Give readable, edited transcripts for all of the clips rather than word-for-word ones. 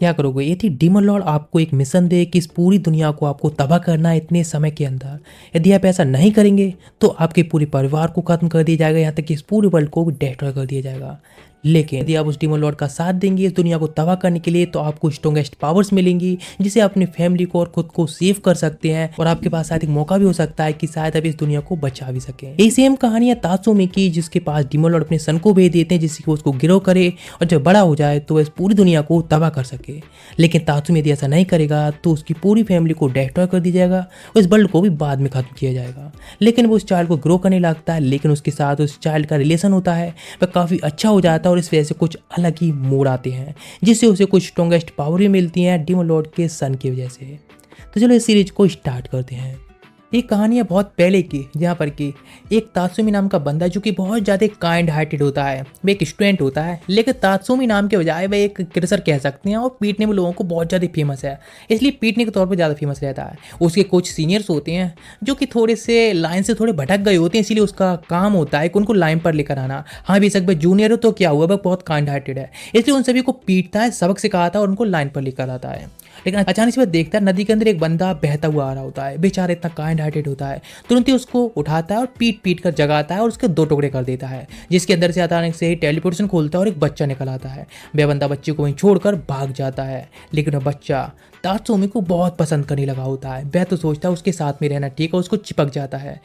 क्या करोगे? ये थी डीमन लॉर्ड आपको एक मिशन दे कि इस पूरी दुनिया को आपको तबाह करना है इतने समय के अंदर। यदि आप ऐसा नहीं करेंगे तो आपके पूरे परिवार को खत्म कर दिया जाएगा, यहाँ तक कि इस पूरे वर्ल्ड को भी डिस्ट्रॉय कर दिया जाएगा। लेकिन यदि आप उस डीमन लॉर्ड का साथ देंगे इस दुनिया को तबाह करने के लिए तो आपको स्ट्रॉन्गेस्ट पावर्स मिलेंगी, जिससे आप अपनी फैमिली को और खुद को सेव कर सकते हैं, और आपके पास शायद एक मौका भी हो सकता है कि शायद आप इस दुनिया को बचा भी सकें। यही सेम कहानी है तात्सुमी की, जिसके पास डीमन लॉर्ड अपने सन को भेज देते हैं जिससे कि वो उसको गिरो करे और जब बड़ा हो जाए तो वह इस पूरी दुनिया को तबाह कर सके। लेकिन तात्सुमी यदि ऐसा नहीं करेगा तो उसकी पूरी फैमिली को डिस्ट्रॉय कर दिया जाएगा और इस वर्ल्ड को भी बाद में खत्म किया जाएगा। लेकिन वो उस चाइल्ड को ग्रो करने लगता है, लेकिन उसके साथ उस चाइल्ड का रिलेशन होता है वह काफ़ी अच्छा हो जाता है और इस वजह से कुछ अलग ही मोड़ आते हैं, जिससे उसे कुछ स्ट्रॉन्गेस्ट पावर भी मिलती हैं डीमन लॉर्ड के सन की वजह से। तो चलो इस सीरीज को स्टार्ट करते हैं। ये कहानी है बहुत पहले की, जहाँ पर कि एक तात्सुमी नाम का बंदा जो कि बहुत ज़्यादा काइंड हार्टेड होता है, वह एक स्टूडेंट होता है, लेकिन तात्सुमी नाम के बजाय वह एक क्रिसर कह सकते हैं और पीटने में लोगों को बहुत ज़्यादा फेमस है, इसलिए पीटने के तौर पर ज़्यादा फेमस रहता है। उसके कुछ सीनियर्स होते हैं जो कि थोड़े से लाइन से थोड़े भटक गए होते हैं, इसीलिए उसका काम होता है कि उनको लाइन पर लेकर आना। हाँ बेशक वह जूनियर हो तो क्या हुआ, वह बहुत काइंड हार्टेड है, इसलिए उन सभी को पीटता है, सबक सिखाता है और उनको लाइन पर लेकर आता है। लेकिन अचानक से वह देखता है नदी के अंदर एक बंदा बहता हुआ आ रहा होता है, बेचारा इतना काइंड हार्टेड होता है, तुरंत ही उसको उठाता है और पीट पीट कर जगाता है और उसके दो टुकड़े कर देता है, जिसके अंदर से अचानक से ही टेलीपोर्टेशन खोलता है और एक बच्चा निकल आता है। वह बंदा बच्चे को वहीं छोड़कर भाग जाता है, लेकिन वह बच्चा तात्सुमी को बहुत पसंद करने लगा होता है। वह तो सोचता है उसके साथ में रहना ठीक है, उसको चिपक जाता है।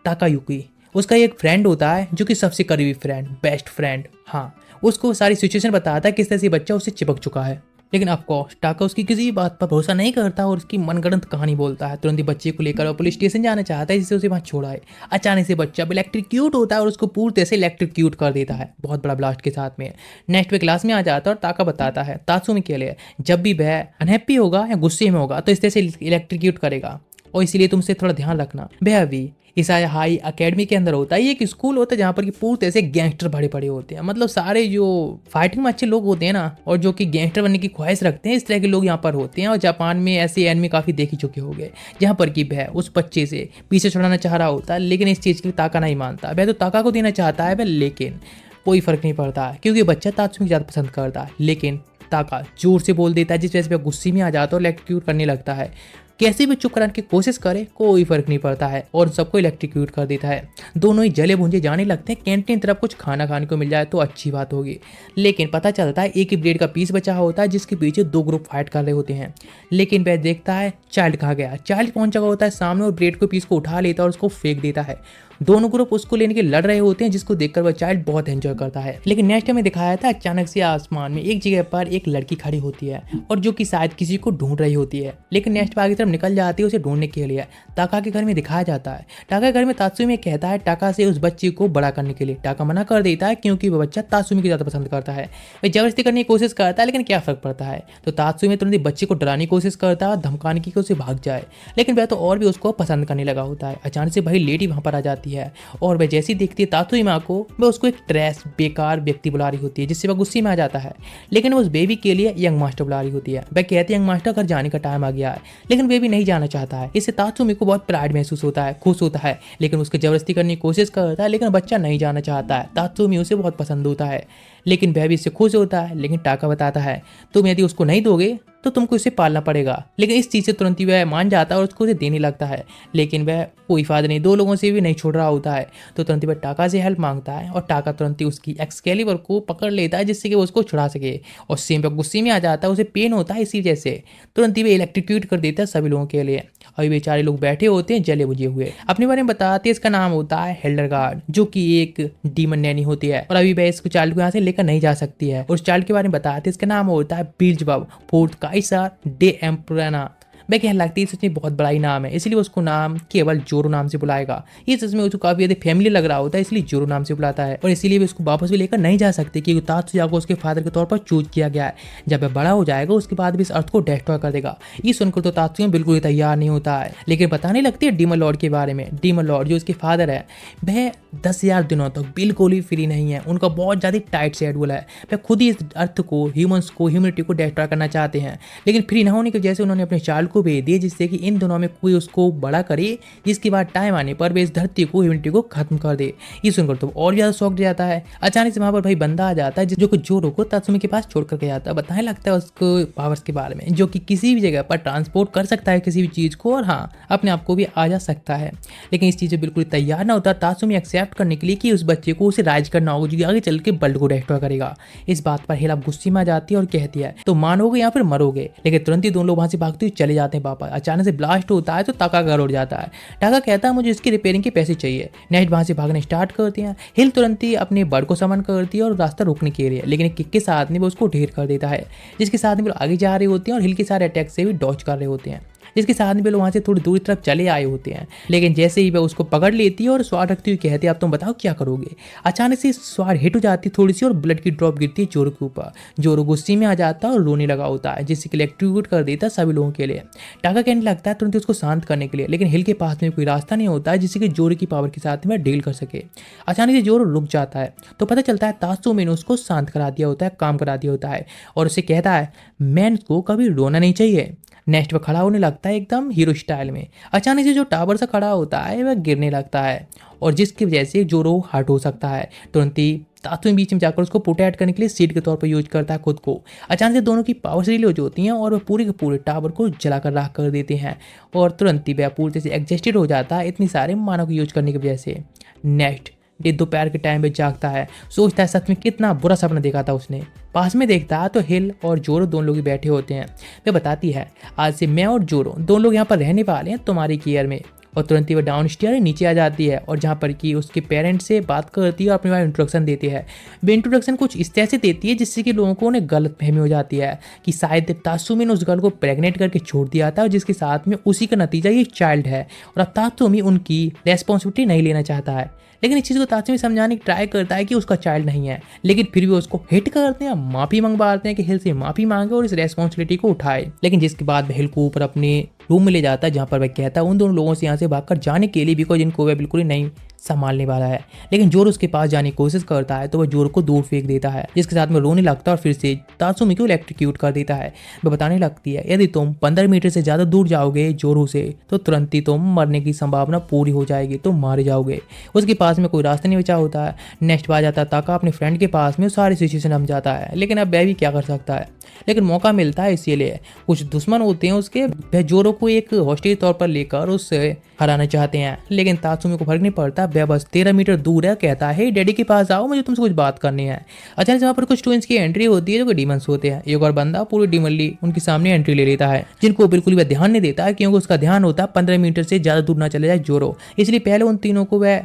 ताकायुकी उसका एक फ्रेंड होता है जो कि सबसे करीबी फ्रेंड, बेस्ट फ्रेंड, हाँ, उसको सारी सिचुएशन बताता है किस तरह से बच्चा उससे चिपक चुका है। लेकिन ऑफकोर्स टाका उसकी किसी बात पर भरोसा नहीं करता और उसकी मनगढ़ंत कहानी बोलता है। तुरंत ही बच्चे को लेकर वो पुलिस स्टेशन जाना चाहता है जिससे उसे वहाँ छोड़ा है। अचानक से बच्चा इलेक्ट्रिक्यूट होता है और उसको पूरी तरह से इलेक्ट्रिक्यूट कर देता है, बहुत बड़ा ब्लास्ट के साथ में। नेक्स्ट वे क्लास में आ जाता है और टाका बताता है तात्सुमी के लिए जब भी वह अनहैप्पी होगा या गुस्से में होगा तो इस तरह से इलेक्ट्रिक्यूट करेगा, और इसीलिए तुमसे थोड़ा ध्यान रखना। वह अभी इस हाई अकेडमी के अंदर होता है, ये एक स्कूल होता है जहाँ पर कि पूरी तरह से गैंगस्टर बड़े बड़े होते हैं, मतलब सारे जो फाइटिंग में अच्छे लोग होते हैं ना, और जो कि गैंगस्टर बनने की ख्वाहिश रखते हैं, इस तरह के लोग यहाँ पर होते हैं। और जापान में ऐसे एनिमे काफ़ी देख ही चुके होंगे जहाँ पर कि वह उस बच्चे से पीछे छुड़ाना चाह रहा होता है, लेकिन इस चीज़ के लिए ताका नहीं मानता। वह तो ताका को देना चाहता है वह, लेकिन कोई फर्क नहीं पड़ता क्योंकि बच्चा तात्सुमी ज़्यादा पसंद करता है। लेकिन ताका जोर से बोल देता है जिस वजह से वह गुस्से में आ जाता है और इलेक्ट्रिक्यूट करने लगता है। कैसे भी चुप कराने की कोशिश करे कोई फर्क नहीं पड़ता है और सबको इलेक्ट्रिक्यूट कर देता है। दोनों ही जले भुंजे जाने लगते हैं। कैंटीन तरफ कुछ खाना खाने को मिल जाए तो अच्छी बात होगी, लेकिन पता चलता है एक ही ब्रेड का पीस बचा होता है जिसके पीछे दो ग्रुप फाइट कर रहे होते हैं। लेकिन वह देखता है चाइल्ड कहाँ गया। चाइल्ड पहुंच चुका होता है सामने और ब्रेड के पीस को उठा लेता है और उसको फेंक देता है। दोनों ग्रुप उसको लेने के लड़ रहे होते हैं, जिसको देखकर वह चाइल्ड बहुत एंजॉय करता है। लेकिन नेक्स्ट में दिखाया था अचानक से आसमान में एक जगह पर एक लड़की खड़ी होती है और जो कि शायद किसी को ढूंढ रही होती है, लेकिन नेक्स्ट आगे की तरफ निकल जाती है उसे ढूंढने के लिए। टाका के घर में दिखाया जाता है। टाका के घर में तात्सुमी कहता है टाका से उस बच्ची को बड़ा करने के लिए। टाका मना कर देता है क्योंकि वह बच्चा तात्सुमी को ज़्यादा पसंद करता है। वह जबरदस्ती करने की कोशिश करता है, लेकिन क्या फर्क पड़ता है। तो तात्सुमी तुरंत ही बच्चे को डराने की कोशिश करता है, धमकाने की उसे भाग जाए, लेकिन वह तो और भी उसको पसंद करने लगा होता है। अचानक से भाई लेडी वहाँ पर आ जाती है और वह जैसी देखती है तात्सुमी माँ को, वह उसको एक ट्रैश बेकार व्यक्ति बुला रही होती है, जिससे वह गुस्से में आ जाता है। लेकिन उस बेबी के लिए यंग मास्टर बुला रही होती है। वह कहती है यंग मास्टर घर जाने का टाइम आ गया है, लेकिन बेबी नहीं जाना चाहता है। इससे तात्सुमी को बहुत प्राइड महसूस होता है, खुश होता है, लेकिन उसके जबरदस्ती करने की कोशिश करता है, लेकिन बच्चा नहीं जाना चाहता है। तात्सुमी उसे बहुत पसंद होता है, लेकिन वह भी इससे खुश होता है। लेकिन टाका बताता है तुम यदि उसको नहीं दोगे तो तुमको इसे पालना पड़ेगा। लेकिन इस चीज़ से तुरंत ही वह मान जाता है और उसको उसे देने लगता है, लेकिन वह कोई फायदा नहीं, दो लोगों से भी नहीं छोड़ रहा होता है। तो तुरंत ही वह टाका से हेल्प मांगता है और टाका तुरंत ही उसकी एक्सकेलिबर को पकड़ लेता है जिससे कि वो उसको छुड़ा सके। और सेम पर गुस्से में आ जाता है, उसे पेन होता है, इसी वजह से तुरंत ही वह इलेक्ट्रिक्यूट कर देता है सभी लोगों के लिए। अभी बेचारे लोग बैठे होते हैं जले बुझे हुए। अपने बारे में बताते हैं, इसका नाम होता है हेल्डरगार्ड, जो कि एक डीमन नैनी होती है और अभी वह इस चाइल्ड को यहाँ से लेकर नहीं जा सकती है। और उस चाइल्ड के बारे में बताते हैं, इसका नाम होता है बिल्जबब फोर्थ काइसर डे एम्पराना। मैं कहने लगती है सच में बहुत बड़ा ही नाम है, इसलिए उसको नाम केवल जोरो नाम से बुलाएगा। ये सच में उसको काफी ज्यादा फैमिली लग रहा होता है, इसलिए जोरो नाम से बुलाता है। और इसीलिए भी उसको वापस भी लेकर नहीं जा सकती क्योंकि तात्सुया को उसके फादर के तौर पर चूज किया गया है। जब वह बड़ा हो जाएगा उसके बाद भी इस अर्थ को डिस्ट्रॉय कर देगा। ये सुनकर तो तात्सुया बिल्कुल ही तैयार नहीं होता है, लेकिन बताने लगती है डीमन लॉर्ड के बारे में। डीमन लॉर्ड जो उसके फादर है वह 10,000 दिनों तक बिल्कुल ही फ्री नहीं है, उनका बहुत ज़्यादा टाइट शेड्यूल है। वह खुद ही इस अर्थ को, ह्यूमंस को, ह्यूमनिटी को डिस्ट्रॉय करना चाहते हैं, लेकिन फ्री ना होने की वजह से उन्होंने अपने चाइल्ड को को भेज दिए जिससे कि इन दोनों में कोई उसको बड़ा करे, जिसके बाद टाइम आने पर वे इस धरती को, ह्यूमैनिटी को खत्म कर दे। ये सुनकर तो और ज्यादा शॉक जाता है। अचानक से वहां पर भाई बंदा आ जाता है जो कि जोरो को तात्सुमी के पास छोड़ करके जाता है। बताने लगता है उसको पावर्स के बारे में, जो कि किसी भी जगह पर ट्रांसपोर्ट कर सकता है किसी भी चीज को, और हाँ अपने आप को भी आ जा सकता है। लेकिन इस चीज से बिल्कुल तैयार ना होता तात्सुमी एक्सेप्ट करने के लिए कि उस बच्चे को उसे राइज करना होगा, जो कि आगे चल के वर्ल्ड को डिस्ट्रॉय करेगा। इस बात पर हेला गुस्से में आ जाती है और कहती है तो मानोगे या फिर मरोगे। लेकिन तुरंत ही दोनों लोग वहां से भागते हुए चले जाते हैं वापस। अचानक से ब्लास्ट होता है तो टाका घर उड़ जाता है। टाका कहता है मुझे इसकी रिपेयरिंग के पैसे चाहिए। नेक्स्ट वहां से भागने स्टार्ट करती है। हिल तुरंत ही अपने बर्ड को समन करती है और रास्ता रोकने के लिए, लेकिन एक किक के साथ में वो उसको ढेर कर देता है, जिसके साथ में वो आगे जा रहे होते हैं और हिल के सारे अटैक से भी डॉच कर रहे होते हैं, जिसके साथ में लोग वहाँ से थोड़ी दूर तरफ चले आए होते हैं। लेकिन जैसे ही वह उसको पकड़ लेती है और स्वाड रखती हुई कहती है अब तुम बताओ क्या करोगे। अचानक से स्वाड हिट हो जाती है थोड़ी सी और ब्लड की ड्रॉप गिरती है जोरो के ऊपर। जोरो गुस्से में आ जाता है और रोने लगा होता है, जिससे कि इलेक्ट्रीक्यूट कर देता है सभी लोगों के लिए। टाका कहने लगता है तुरंत उसको शांत करने के लिए, लेकिन हिल के पास में कोई रास्ता नहीं होता है जिससे कि जोरो की पावर के साथ में डील कर सके। अचानक से जोरो रुक जाता है तो पता चलता है तात्सुमी ने उसको शांत करा दिया होता है, काम करा दिया होता है, और उसे कहता है मैन को कभी रोना नहीं चाहिए। नेक्स्ट वह खड़ा होने लगता है एकदम हीरो स्टाइल में। अचानक से जो टावर से खड़ा होता है वह गिरने लगता है, और जिसकी वजह से जोरो हर्ट हो सकता है। तुरंत ही तात्सुमी बीच में जाकर उसको प्रोटेक्ट करने के लिए सीट के तौर पर यूज करता है खुद को। अचानक से दोनों की पावर रिलीज होती हैं और वह पूरे के पूरे टावर को जलाकर राख कर देते हैं, और तुरंत ही वह पूरी से एग्जस्टेड हो जाता है इतनी सारे मानव को यूज करने की वजह से। नेक्स्ट डे दोपहर के टाइम पे जागता है, सोचता है सच में कितना बुरा सपना देखा था उसने। पास में देखता है तो हिल और जोरो दोनों लोग बैठे होते हैं। वे बताती है आज से मैं और जोरो दोनों लोग यहाँ पर रहने वाले हैं तुम्हारी केयर में। और तुरंत ही वो डाउन स्टेयर नीचे आ जाती है और जहाँ पर कि उसके पेरेंट्स से बात करती है और अपने बारे में इंट्रोडक्शन देती है। वे इंट्रोडक्शन कुछ इस तरह से देती है जिससे कि लोगों को उन्हें गलत फहमी हो जाती है कि शायद तात्सुमी ने उस गर्ल को प्रेग्नेंट करके छोड़ दिया था, और जिसके साथ में उसी का नतीजा ये चाइल्ड है, और अब तात्सुमी उनकी रेस्पॉन्सिबिलिटी नहीं लेना चाहता है। लेकिन इस चीज़ को तात्सुमी समझाने की ट्राई करता है कि उसका चाइल्ड नहीं है, लेकिन फिर भी उसको हिट करते हैं, माफ़ी मंगवाते हैं कि हिल से माफ़ी मांगे और इस रेस्पॉन्सिबिलिटी को उठाए। लेकिन जिसके बाद हिल को ऊपर अपने रूम में ले जाता है, जहाँ पर वह कहता है उन दोनों लोगों से यहाँ से भागकर जाने के लिए, बिकॉज इनको वह बिल्कुल ही नहीं संभालने वाला है। लेकिन जोरो उसके पास जाने की कोशिश करता है तो वह जोरो को दूर फेंक देता है, जिसके साथ में रोने लगता है और फिर से तात्सुमी को इलेक्ट्रिक्यूट कर देता है। वह बताने लगती है यदि तुम 15 मीटर से ज़्यादा दूर जाओगे जोरो से तो तुरंत ही तुम मरने की संभावना पूरी हो जाएगी, तुम मारे जाओगे। उसके पास में कोई रास्ता नहीं बचा होता है। नेक्स्ट बार जाता है ताका अपने फ्रेंड के पास में, सारी सिचुएशन हम जाता है, लेकिन अब वह भी क्या कर सकता है। लेकिन मौका मिलता है, इसीलिए कुछ दुश्मन होते हैं उसके, वह जोरो को एक हॉस्टेज तौर पर लेकर उससे हराना चाहते हैं। लेकिन तात्सुमी को फर्क नहीं पड़ता, वह बस 13 मीटर दूर है, कहता है डैडी के पास आओ, मुझे तुमसे कुछ बात करनी है। अचानक वहाँ पर कुछ ट्विंस की एंट्री होती है जो कि डीमंस होते हैं। एक और बंदा पूरी डीमनली उनके सामने एंट्री ले लेता है, जिनको बिल्कुल भी ध्यान नहीं देता है, क्योंकि उसका ध्यान होता है 15 मीटर से ज़्यादा दूर ना चले जाए जोरो। इसलिए पहले उन तीनों को वह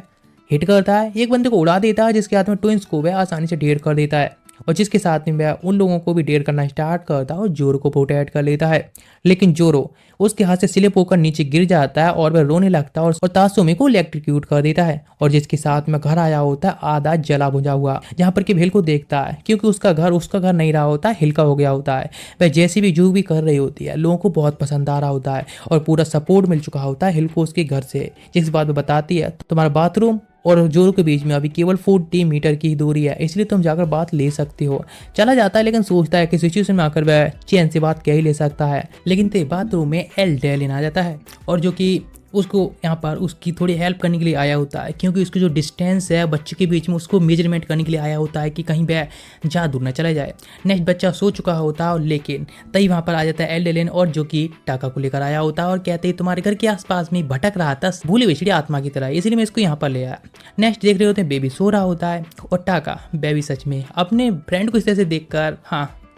हिट करता है, एक बंदे को उड़ा देता है जिसके हाथ में ट्विंस को वह आसानी से ढेर कर देता है, और जिसके साथ में वह उन लोगों को भी ढेर करना स्टार्ट करता है और जोरो को प्रोटेक्ट कर लेता है। लेकिन जोरो उसके हाथ से स्लिप होकर नीचे गिर जाता है और वह रोने लगता है और तात्सुमी को इलेक्ट्रिक्यूट कर देता है, और जिसके साथ में घर आया होता है आधा जला बुझा हुआ, जहाँ पर कि हिल को देखता है, क्योंकि उसका घर नहीं रहा होता, हिल का हो गया होता है। वह जैसी भी जूह भी कर रही होती है, लोगों को बहुत पसंद आ रहा होता है और पूरा सपोर्ट मिल चुका होता है हिल को उसके घर से। जिस बात में बताती है तुम्हारा बाथरूम और जोरो के बीच में अभी केवल 40 मीटर की दूरी है, इसलिए तुम जाकर बात ले सकती हो। चला जाता है, लेकिन सोचता है कि सिचुएशन में आकर वह चैन से बात क्या ही ले सकता है। लेकिन ते बाथरूम में एल डेलिन आ जाता है, और जो कि उसको यहाँ पर उसकी थोड़ी हेल्प करने के लिए आया होता है, क्योंकि उसकी जो डिस्टेंस है बच्चे के बीच में उसको मेजरमेंट करने के लिए आया होता है कि कहीं वह ज़्यादा दूर न चला जाए। नेक्स्ट बच्चा सो चुका होता है, लेकिन तभी वहाँ पर आ जाता है एल डेलिन, और जो कि टाका को लेकर आया होता है और कहते हैं तुम्हारे घर के आसपास में भटक रहा था भूली बिछड़ी आत्मा की तरह, इसलिए मैं इसको यहाँ पर ले आया। नेक्स्ट देख रहे होते हैं बेबी सो रहा होता है, और टाका बेबी सच में अपने फ्रेंड को इस तरह से देखकर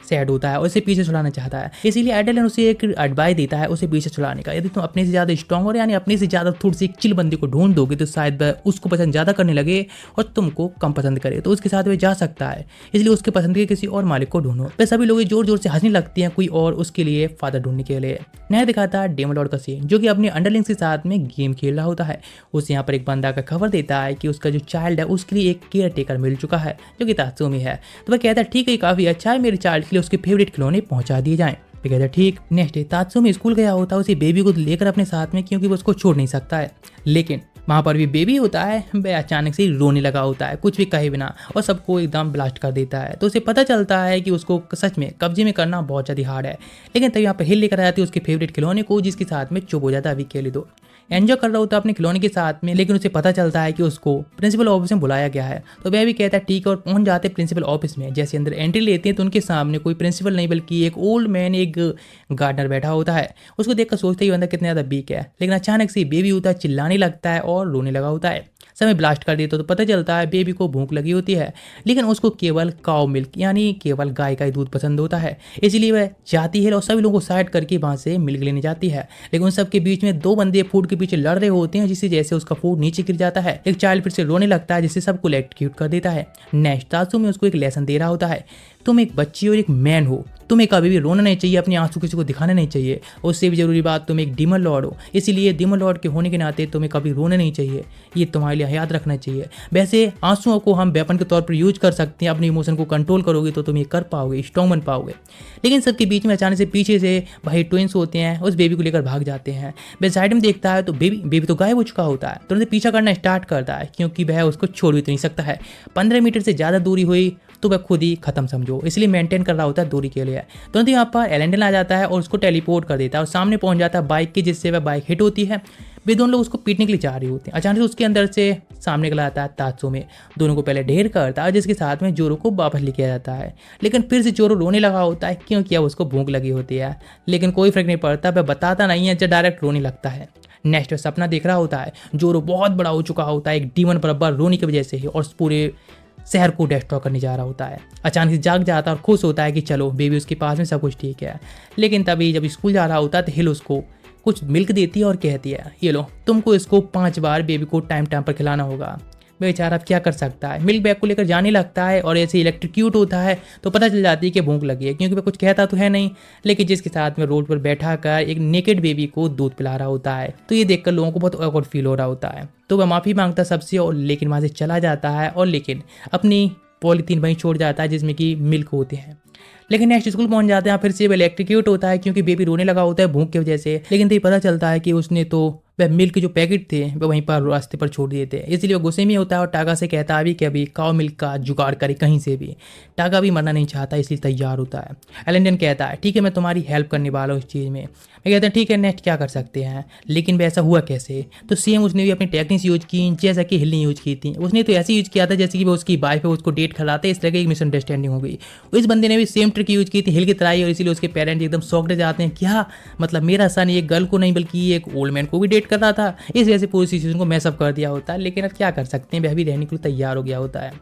सैड होता है और उसे पीछे छुड़ाना चाहता है। इसीलिए एडेलन उसे एक एडवाइस देता है उसे पीछे छुड़ाने का, यदि तुम अपने से ज़्यादा स्ट्रॉन्ग और यानी अपने से ज़्यादा थोड़ी सी एक चिल बंदी को ढूंढ दोगे तो शायद वह उसको पसंद ज़्यादा करने लगे और तुमको कम पसंद करे, तो उसके साथ वह जा सकता है। इसलिए उसके पसंद के किसी और मालिक को ढूंढो। वह सभी लोग जोर जोर से हंसने लगती हैं कोई और उसके लिए फादर ढूंढने के लिए। नया दिखाता है डेमन लॉर्ड का सीन, जो कि अपने अंडरलिंग्स के साथ में गेम खेल रहा होता है। उसे यहाँ पर एक बंदा का खबर देता है कि उसका जो चाइल्ड है उसके लिए एक केयर टेकर मिल चुका है, जो कि तात्सुमी है। तो वह कहता है ठीक है काफ़ी अच्छा है, मेरे चाइल्ड के लिए उसके फेवरेट खिलौने पहुंचा दिए जाएं। फिर कहता है ठीक। नेक्स्ट डे तात्सुमी स्कूल गया होता है उसे बेबी को लेकर अपने साथ में, क्योंकि वो उसको छोड़ नहीं सकता है। लेकिन वहाँ पर भी बेबी होता है, वह अचानक से रोने लगा होता है कुछ भी कहे बिना और सबको एकदम ब्लास्ट कर देता है। तो उसे पता चलता है कि उसको सच में कब्जे में करना बहुत ज़्यादा हार्ड है। लेकिन तभी यहाँ पर हिल लेकर आ जाती है उसके फेवरेट खिलौने को, जिसके साथ में चुप हो जाता है अभी के लिए। तो एंजॉय कर रहा होता है अपने खिलौने के साथ में, लेकिन उसे पता चलता है कि उसको प्रिंसिपल ऑफिस में बुलाया गया है। तो वह भी कहता है ठीक है, और पहुंच जाते हैं प्रिंसिपल ऑफिस में। जैसे अंदर एंट्री लेते हैं तो उनके सामने कोई प्रिंसिपल नहीं बल्कि एक ओल्ड मैन, एक गार्डनर बैठा होता है। उसको देखकर सोचते ही बंदा कितना ज़्यादा वीक है, लेकिन अचानक से बेबी होता है चिल्लाने लगता है और रोने लगा होता है। समय ब्लास्ट कर देता तो पता चलता है बेबी को भूख लगी होती है, लेकिन उसको केवल काउ मिल्क यानी केवल गाय का ही दूध पसंद होता है। इसलिए वह जाती है और सभी लोगों को साइड करके वहाँ से मिल्क लेने जाती है। लेकिन उन सबके बीच में दो बंदे फूड के पीछे लड़ रहे होते हैं, जिससे जैसे उसका फूड नीचे गिर जाता है। एक चाइल्ड फिर से रोने लगता है, जिससे सबको इलेक्ट्रोक्यूट कर देता है। नेक्स्ट तात्सुमी में उसको एक लेसन दे रहा होता है, तुम एक बच्ची और एक मैन हो, तुम्हें कभी भी रोना नहीं चाहिए, अपने आंसू किसी को दिखाना नहीं चाहिए। उससे भी जरूरी बात, तुम एक डीमन लॉर्ड हो, इसीलिए डीमन लॉर्ड के होने के नाते तुम्हें कभी रोना नहीं चाहिए, ये तुम्हारे लिए याद रखना चाहिए। वैसे आंसुओं को हम वेपन के तौर पर यूज कर सकते हैं, अपने इमोशन को कंट्रोल करोगे तो तुम ये कर पाओगे, स्ट्रॉन्ग बन पाओगे। लेकिन सबके बीच में अचानक से पीछे से भाई ट्विंस होते हैं, उस बेबी को लेकर भाग जाते हैं। वह साइड में देखता है तो बेबी तो गायब हो चुका होता है। तुरंत पीछा करना स्टार्ट करता है, क्योंकि वह उसको छोड़ भी तो नहीं सकता है। 15 मीटर से ज़्यादा दूरी हुई तो वह खुद ही खत्म समझो, इसलिए मेंटेन कर रहा होता है दूरी के लिए। तुरंत यहाँ पर एलेंडन आ जाता है और उसको टेलीपोर्ट कर देता है और सामने पहुंच जाता है बाइक के, जिससे वह बाइक हिट होती है। वे दोनों लोग उसको पीटने के लिए जा रही होते हैं। अचानक से उसके अंदर से सामने निकला आता है तात्सुमी, दोनों को पहले ढेर करता है, जिसके साथ में जोरो को वापस लेके आ जाता है। लेकिन फिर से जोरो रोने लगा होता है, क्योंकि अब उसको भूख लगी होती है। लेकिन कोई फर्क नहीं पड़ता, वह बताता नहीं है, जब डायरेक्ट रोने लगता है। नेक्स्ट सपना देख रहा होता है, जोरो बहुत बड़ा हो चुका होता है, एक डीमन बराबर रोने की वजह से ही, और पूरे शहर को डिस्ट्रॉय करने जा रहा होता है। अचानक से जाग जाता है और खुश होता है कि चलो बेबी उसके पास में सब कुछ ठीक है। लेकिन तभी जब स्कूल जा रहा होता है तो हिल उसको कुछ मिल्क देती है और कहती है, ये लो, तुमको इसको 5 बार बेबी को टाइम टाइम पर खिलाना होगा। बेचारा अब क्या कर सकता है, मिल्क बैग को लेकर जाने लगता है और ऐसे इलेक्ट्रोक्यूट होता है तो पता चल जाती है कि भूख लगी है, क्योंकि वह कुछ कहता तो है नहीं। लेकिन जिसके साथ में रोड पर बैठा कर एक नेकेड बेबी को दूध पिला रहा होता है, तो ये देखकर लोगों को बहुत ऑकवर्ड फील हो रहा होता है। तो वह माफ़ी मांगता सबसे, और लेकिन वहाँ से चला जाता है, और लेकिन अपनी पॉलीथीन वहीं छोड़ जाता है जिसमें कि मिल्क होते हैं। लेकिन नेक्स्ट स्कूल पहुंच जाते हैं, फिर से इलेक्ट्रोक्यूट होता है, क्योंकि बेबी रोने लगा होता है भूख की वजह से। लेकिन तो पता चलता है कि उसने तो वह मिल्क के जो पैकेट थे वह वहीं पर रास्ते पर छोड़ दिए थे, इसलिए वो गुस्से में होता है और टागा से कहता है कि अभी काउ मिल्क का जुगाड़ करे कहीं से भी। टागा भी मरना नहीं चाहता, इसलिए तैयार होता है। एलेंडन कहता है ठीक है, मैं तुम्हारी हेल्प करने वाला हूँ इस चीज़ में। मैं कहता है ठीक है, नेक्स्ट क्या कर सकते हैं। लेकिन वैसा हुआ कैसे, तो सेम उसने भी अपनी टेक्निक्स यूज की जैसा कि हिल ने यूज की थी। उसने तो ऐसे यूज किया था जैसे कि वो उसकी वाइफ है, उसको डेट कराते, इस तरह की एक मिसअंडरस्टैंडिंग हो गई। इस बंदे ने भी सेम ट्रिक यूज की थी हिल की तरह ही, और इसीलिए उसके पेरेंट्स एकदम शॉक्ड जाते हैं, क्या मतलब मेरा सन एक गर्ल को नहीं बल्कि एक ओल्ड मैन को भी डेट कर रहा था। इस वजह से पूरी सिचुएशन को मैसअप कर दिया होता है। लेकिन अब क्या कर सकते हैं, वह भी रहने के लिए तैयार हो गया होता है।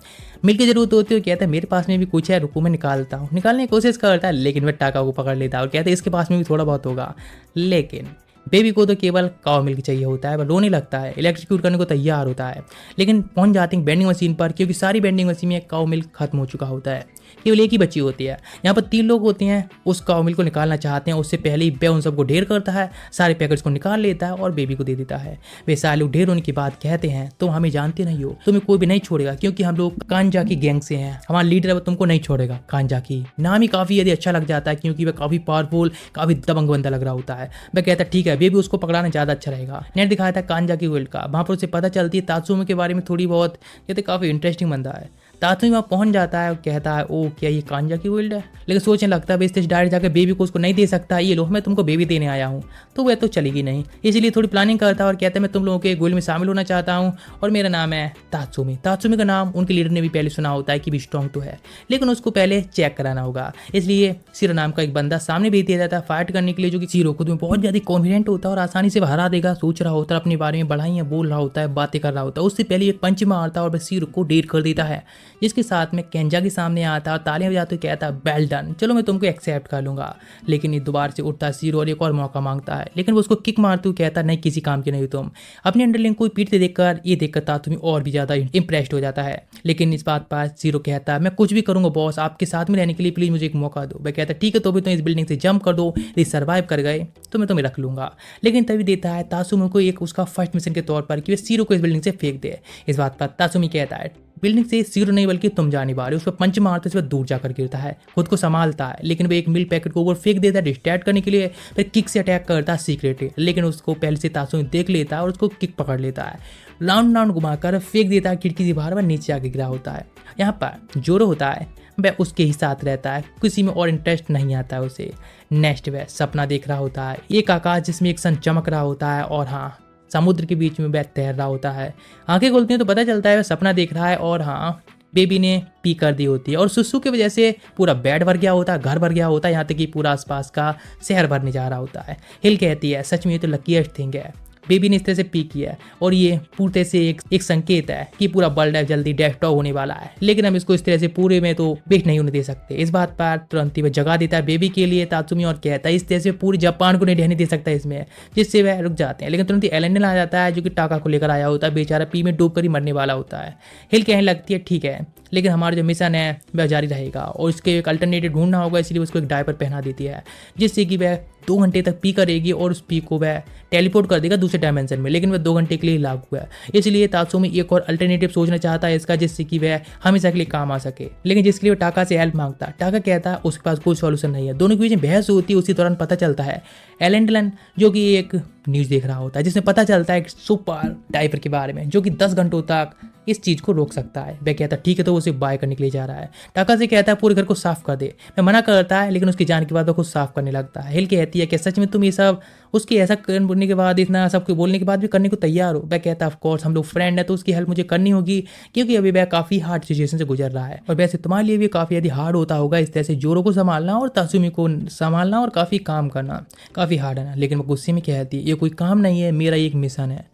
मिल की जरूरत होती है, कहता है मेरे पास में भी कुछ है, रुको मैं निकालता हूँ। निकालने की कोशिश करता है, लेकिन वह टाका को पकड़ लेता है और कहता है इसके पास में भी थोड़ा बहुत होगा। लेकिन बेबी को तो केवल काउ मिल्क चाहिए होता है, वह रोने लगता है, इलेक्ट्रोक्यूट करने को तैयार होता है। लेकिन पहुंच जाती है बेंडिंग मशीन पर, क्योंकि सारी बेंडिंग मशीन में काउ मिल्क खत्म हो चुका होता है, केवल एक ही बची होती है। यहाँ पर 3 लोग होते हैं, उस काउ मिल्क को निकालना चाहते हैं। उससे पहले ही वह उन सबको ढेर करता है, सारे पैकेट्स को निकाल लेता है और बेबी को दे देता है। वे सारे लोग ढेर होने की बात कहते हैं, तुम हमें जानते नहीं हो, तुम्हें कोई भी नहीं छोड़ेगा, क्योंकि हम लोग कांजा की गैंग से हैं, हमारा लीडर है वो तुमको नहीं छोड़ेगा। कांजा की नाम ही काफी यदि अच्छा लग जाता है, क्योंकि वह काफी पावरफुल, काफी दबंग बंदा लग रहा होता है। वह कहता है ठीक है, बेबी उसको पकड़ाना ज़्यादा अच्छा रहेगा। नेट दिखाया था कांजा की वर्ल्ड का, वहाँ पर उसे पता चलती है तात्सुमी के बारे में थोड़ी बहुत, कहते काफ़ी इंटरेस्टिंग बंदा है। तात्सुमी वहाँ पहुँच जाता है और कहता है ओ क्या ये कांजा की वर्ल्ड है। लेकिन सोचने लगता है इस डायरेक्ट जाकर बेबी को उसको नहीं दे सकता, ये लो मैं तुमको बेबी देने आया हूँ। तो वह तो चलेगी नहीं, इसलिए थोड़ी प्लानिंग करता है और कहता है मैं तुम लोगों के गोल में शामिल होना चाहता हूँ और मेरा नाम है तात्सुमी। तात्सुमी का नाम उनके लीडर ने भी पहले सुना होता है कि भी स्ट्रॉन्ग तो है, लेकिन उसको पहले चेक कराना होगा। इसलिए सीरो नाम का एक बंदा सामने भेज दिया जाता है फाइट करने के लिए, जो कि सीरो खुद में बहुत ज़्यादा कॉन्फिडेंट होता है और आसानी से हरा देगा। सोच रहा होता है अपने बारे में बढ़ाइयाँ बोल रहा होता है, बातें कर रहा होता है। उससे पहले एक पंच मारता है और वह सीरो को डेट कर देता है, जिसके साथ में केंजा के सामने आता है और तालियां बजाते हुए कहता है वेल डन, चलो मैं तुमको एक्सेप्ट कर लूंगा। लेकिन ये दोबारा से उठता है सीरो और एक और मौका मांगता है, लेकिन वो उसको किक मारते हुए कहता है नहीं किसी काम के नहीं तुम। अपने अंडरलिंग को पीटते देखकर ये देखकर तात्सुमी और भी ज़्यादा इंप्रेस्ड हो जाता है। लेकिन इस बात पर सीरो कहता है मैं कुछ भी करूँगा बॉस, आपके साथ में रहने के लिए प्लीज़ मुझे एक मौका दो। वह कहता है ठीक है, तो भी तुम इस बिल्डिंग से जंप कर दो, यदि सर्वाइव कर गए तो मैं तुम्हें रख लूंगा। लेकिन तभी देता है तात्सुमी को एक उसका फर्स्ट मिशन के तौर पर कि वे सीरो को इस बिल्डिंग से फेंक दे। इस बात पर तात्सुमी कहता है बिल्डिंग से सीढ़ी नहीं बल्कि तुम जा नहीं पा रहे, उस पर पंच मारते से वह दूर जाकर गिरता है, खुद को संभालता है लेकिन वह एक मिल्क पैकेट को ऊपर फेंक देता है डिस्ट्रैक्ट करने के लिए, फिर किक से अटैक करता है सीक्रेटली, लेकिन उसको पहले से तात्सुमी देख लेता है और उसको किक पकड़ लेता है, राउंड राउंड घुमाकर फेंक देता है खिड़की से बाहर, वह नीचे आके गिरा होता है। यहाँ पर जोरो होता है वह उसके ही साथ रहता है, किसी में और इंटरेस्ट नहीं आता है उसे। नेक्स्ट वह सपना देख रहा होता है, एक आकाश जिसमें एक सन चमक रहा होता है और हाँ समुद्र के बीच में वह तैर रहा होता है। आंखें खोलती हैं तो पता चलता है वह सपना देख रहा है और हाँ बेबी ने पी कर दी होती है और सुसु की वजह से पूरा बेड भर गया होता है, घर भर गया होता है, यहाँ तक कि पूरा आसपास का शहर भरने जा रहा होता है। हिल कहती है सच में ये तो लकीएस्ट थिंग है, बेबी ने इस तरह से पी किया है और ये पूरे से एक संकेत है कि पूरा वर्ल्ड जल्दी डेस्ट्रॉय होने वाला है, लेकिन हम इसको इस तरह से पूरे में तो बेस्ट नहीं होने दे सकते। इस बात पर तुरंत ही वह जगा देता है बेबी के लिए तात्सुमी और कहता है इस तरह से पूरी जापान को नहीं रहने दे सकता इसमें, जिससे वह रुक जाते हैं। लेकिन तुरंत ही एलेंडन आ जाता है जो कि टाका को लेकर आया होता है, बेचारा पी में डूब कर ही मरने वाला होता है। हिल कहने लगती है ठीक है लेकिन हमारा जो मिशन है वह जारी रहेगा और इसके एक अल्टरनेटिव ढूंढना होगा, इसलिए उसको एक डायपर पहना देती है जिससे कि वह 2 घंटे तक पी करेगी और उस पी को वह टेलीपोर्ट कर देगा दूसरे डायमेंशन में, लेकिन वह 2 घंटे के लिए लागू है, इसलिए तात्सुमी एक और अल्टरनेटिव सोचना चाहता है इसका जिससे कि वह हमेशा के लिए काम आ सके, लेकिन जिसके लिए वो टाका से हेल्प मांगता है। टाका कहता है उसके पास कोई सॉल्यूशन नहीं है। दोनों के बीच में बहस होती है, उसी दौरान पता चलता है एलेंडलन जो कि एक न्यूज़ देख रहा होता है जिसमें पता चलता है एक सुपर डायपर के बारे में जो कि 10 घंटों तक इस चीज़ को रोक सकता है। वह कहता है ठीक है, तो वो उसे बाय करने के लिए जा रहा है। टाका से कहता है पूरे घर को साफ कर दे, मैं मना करता है लेकिन उसकी जान के बाद वो खुद साफ करने लगता है। हिल कहती है कि सच में तुम ये सब उसकी ऐसा बोलने के बाद इतना सब बोलने के बाद भी करने को तैयार हो? वह कहता है ऑफ कोर्स हम लोग फ्रेंड है तो उसकी हेल्प मुझे करनी होगी क्योंकि अभी वह काफ़ी हार्ड सिचुएशन से गुजर रहा है और वैसे तुम्हारे लिए भी काफ़ी यदि हार्ड होता होगा इस तरह से जोरो को संभालना और तात्सुमी को संभालना और काफ़ी काम करना काफ़ी हार्ड है ना। लेकिन वो गुस्से में कहती है ये कोई काम नहीं है, मेरा एक मिशन है।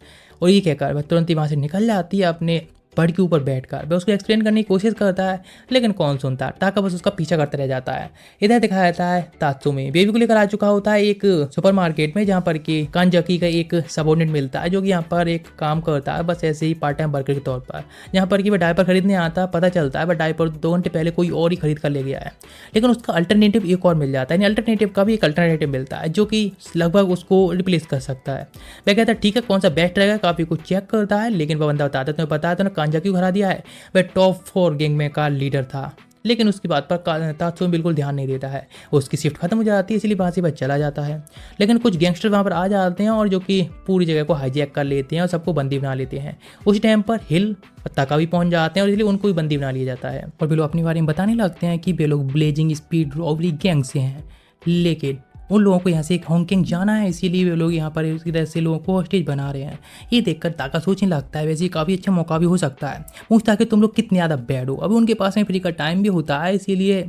और ये कहकर वह तुरंत ही वहाँ से निकल जाती है अपने बर्ड के ऊपर बैठकर। वह उसको एक्सप्लेन करने की कोशिश करता है लेकिन कौन सुनता है, टाका बस उसका पीछा करता रह जाता है। इधर दिखाया जाता है तात्सुमी बेबी को लेकर आ चुका होता है एक सुपरमार्केट में जहाँ पर कि कांजाकी का एक सबऑर्डिनेट मिलता है जो कि यहाँ पर एक काम करता है बस ऐसे ही पार्ट टाइम वर्कर के तौर पर, जहाँ पर कि वह डायपर खरीदने आता है। पता चलता है वह डायपर 2 घंटे पहले कोई और ही खरीद कर ले गया है, लेकिन उसका अल्टरनेटिव एक और मिल जाता है, अल्टरनेटिव का भी एक अल्टरनेटिव मिलता है जो कि लगभग उसको रिप्लेस कर सकता है। वह कहता है ठीक है कौन सा बेस्ट रहेगा, काफ़ी कुछ चेक करता है लेकिन वह बंदा बताता है तुम्हें पता है तो कांजाकी को हरा दिया है, वह टॉप 4 गैंग में का लीडर था। लेकिन उसकी बात पर तात्सुमी बिल्कुल ध्यान नहीं देता है, उसकी शिफ्ट खत्म हो जाती है इसलिए वहाँ से वह चला जाता है। लेकिन कुछ गैंगस्टर वहाँ पर आ जाते हैं और जो कि पूरी जगह को हाईजैक कर लेते हैं और सबको बंदी बना लेते हैं। उस टाइम पर हिल और टाका भी पहुँच जाते हैं और इसलिए उनको भी बंदी बना लिया जाता है और वे लोग अपने बारे में बताने लगते हैं कि वे लोग ब्लेजिंग स्पीड रॉबरी गैंग से हैं, लेकिन उन लोगों को यहाँ से हांगकांग जाना है इसीलिए वे लोग यहाँ पर इसी तरह से लोगों को हॉस्टेज बना रहे हैं। ये देखकर टाका सोचने लगता है वैसे काफ़ी अच्छा मौका भी हो सकता है, पूछता है कि तुम लोग कितने ज़्यादा बैड हो। अभी उनके पास में फ्री का टाइम भी होता है इसीलिए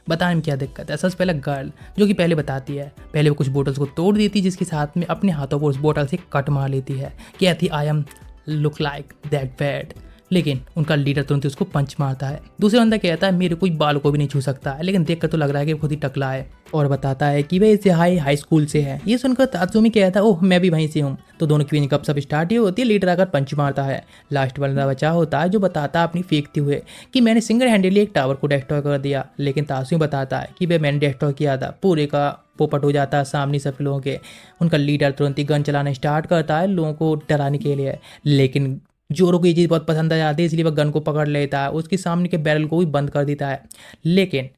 बताने में क्या दिक्कत है। सबसे पहले गर्ल जो कि पहले बताती है, पहले वो कुछ बोतल्स को तोड़ देती है जिसके साथ में अपने हाथों पर उस बोतल से कट मार लेती है, कहती I am look like that bad, लेकिन उनका लीडर तुरंत उसको पंच मारता है। दूसरा बंदा कहता है मेरे कोई बाल को भी नहीं छू सकता है, लेकिन देखकर तो लग रहा है कि खुद ही टकला है और बताता है कि वह इसे हाई स्कूल से है। ये सुनकर तात्सुमी कहता है ओह मैं भी वहीं से हूँ। तो दोनों की गप सब स्टार्ट ही होती है, लीडर आकर पंच मारता है। लास्ट बंदा बचा होता है जो बताता है अपनी फेंकते हुए कि मैंने सिंगल हैंडली एक टावर को डिस्ट्रॉय कर दिया, लेकिन तात्सुमी बताता है कि वह मैंने डिस्ट्रॉय किया था, पूरे का पोपट हो जाता है सामने सब लोगों के। उनका लीडर तुरंत ही गन चलाना स्टार्ट करता है लोगों को डराने के लिए, लेकिन जोरो को ये चीज़ बहुत पसंद आ जाती है इसलिए वह गन को पकड़ लेता है, उसके सामने के बैरल को भी बंद कर देता है। लेकिन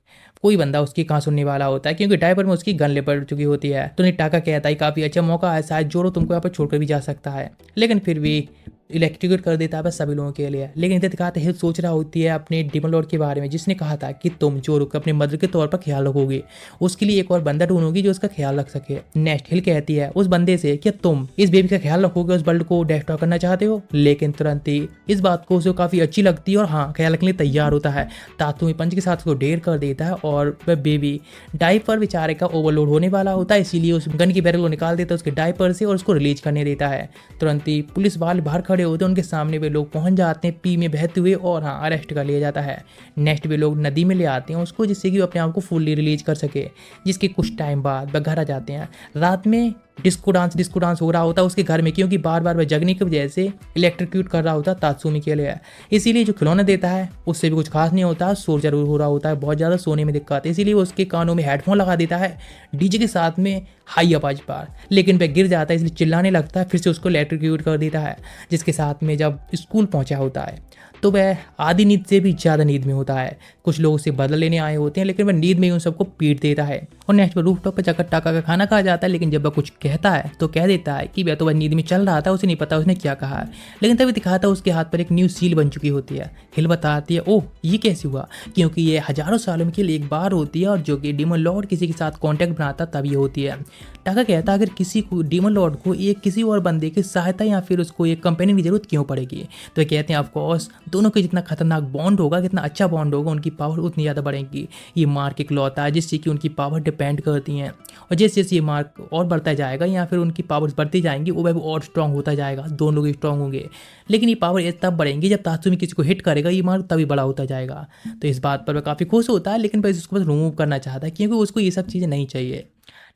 कोई बंदा उसकी कहाँ सुनने वाला होता है क्योंकि डायपर में उसकी गन ले पड़ चुकी होती है। तो टाका कहता है काफ़ी अच्छा मौका है, शायद जोरो तुमको यहाँ पर छोड़कर भी जा सकता है, लेकिन फिर भी इलेक्ट्रिक्यूट कर देता है बस सभी लोगों के लिए। लेकिन इधर दिखाते हिल सोच रहा होती है अपने डिमन लॉर्ड के बारे में जिसने कहा था कि तुम जोरो को अपने मदर के तौर पर ख्याल रखोगे, उसके लिए एक और बंदा ढूंढोगी जो उसका ख्याल रख सके। नेक्स्ट हिल कहती है उस बंदे से क्या तुम इस बेबी का ख्याल रखोगे, उस वर्ल्ड को डिस्ट्रॉय करना चाहते हो। लेकिन तुरंत ही इस बात को उसे काफ़ी अच्छी लगती है और हाँ ख्याल रखने तैयार होता है। तात्सुमी पंच के साथ उसको ढेर कर देता है और वह बेबी डायपर बेचारे का ओवरलोड होने वाला होता है, इसीलिए उस गन की बैरल को निकाल देता है उसके डायपर से और उसको रिलीज करने देता है। तुरंत ही पुलिस वाले बाहर खड़े होते हैं, उनके सामने वे लोग पहुंच जाते हैं पी में बहते हुए और हाँ अरेस्ट कर लिया जाता है। नेक्स्ट वे लोग नदी में ले आते हैं उसको जिससे कि वो अपने आप को फुल्ली रिलीज कर सके, जिसके कुछ टाइम बाद वह घर आ जाते हैं। रात में डिस्को डांस हो रहा होता है उसके घर में क्योंकि बार बार वह जगने की वजह से इलेक्ट्रिक्यूट कर रहा होता है तात्सुमी के लिए, इसीलिए जो खिलौना देता है उससे भी कुछ खास नहीं होता, शोर जरूर हो रहा होता है, बहुत ज़्यादा सोने में दिक्कत है, इसीलिए वो उसके कानों में हेडफोन लगा देता है डीजे के साथ में हाई आवाज पर, लेकिन वह गिर जाता है इसलिए चिल्लाने लगता है, फिर से उसको इलेक्ट्रिक्यूट कर देता है। जिसके साथ में जब स्कूल पहुंचा होता है तो वह आधी नींद से भी ज़्यादा नींद में होता है। कुछ लोग उसे बदला लेने आए होते हैं, लेकिन वह नींद में ही उन सबको पीट देता है। और नेक्स्ट पर रूफटॉप पर जाकर टाका का खाना खा जाता है, लेकिन जब वह कुछ कहता है तो कह देता है कि वह नींद में चल रहा था, उसे नहीं पता उसने क्या कहा है। लेकिन तभी दिखाता है उसके हाथ पर एक न्यू सील बन चुकी होती है। हिल बताती है, ओह ये कैसे हुआ, क्योंकि ये हजारों सालों में केवल एक बार होती है, और जो कि डीमन लॉर्ड किसी के साथ कॉन्टैक्ट बनाता तब ये होती है। टाका कहता है अगर किसी को डीमन लॉर्ड को एक किसी और बंदे की सहायता या फिर उसको एक कंपेनियन की जरूरत क्यों पड़ेगी, तो ये कहते हैं ऑफकोर्स दोनों के जितना खतरनाक बॉन्ड होगा, कितना अच्छा बॉन्ड होगा, उनकी पावर उतनी ज़्यादा बढ़ेगी। ये मार्क इकलौता है जिससे कि उनकी पावर डिपेंड करती हैं, और जैसे जैसे ये मार्क और बढ़ता जाएगा या फिर उनकी पावर्स बढ़ती जाएंगी वो और स्ट्रांग होता जाएगा, दोनों लोग स्ट्रांग होंगे। लेकिन ये पावर तब बढ़ेंगी जब तात्सुमी किसी को हिट करेगा, ये मार्क तभी बड़ा होता जाएगा। तो इस बात पर वह काफ़ी खुश होता है, लेकिन बस उसको बस रिमूव करना चाहता है क्योंकि उसको ये सब चीज़ें नहीं चाहिए।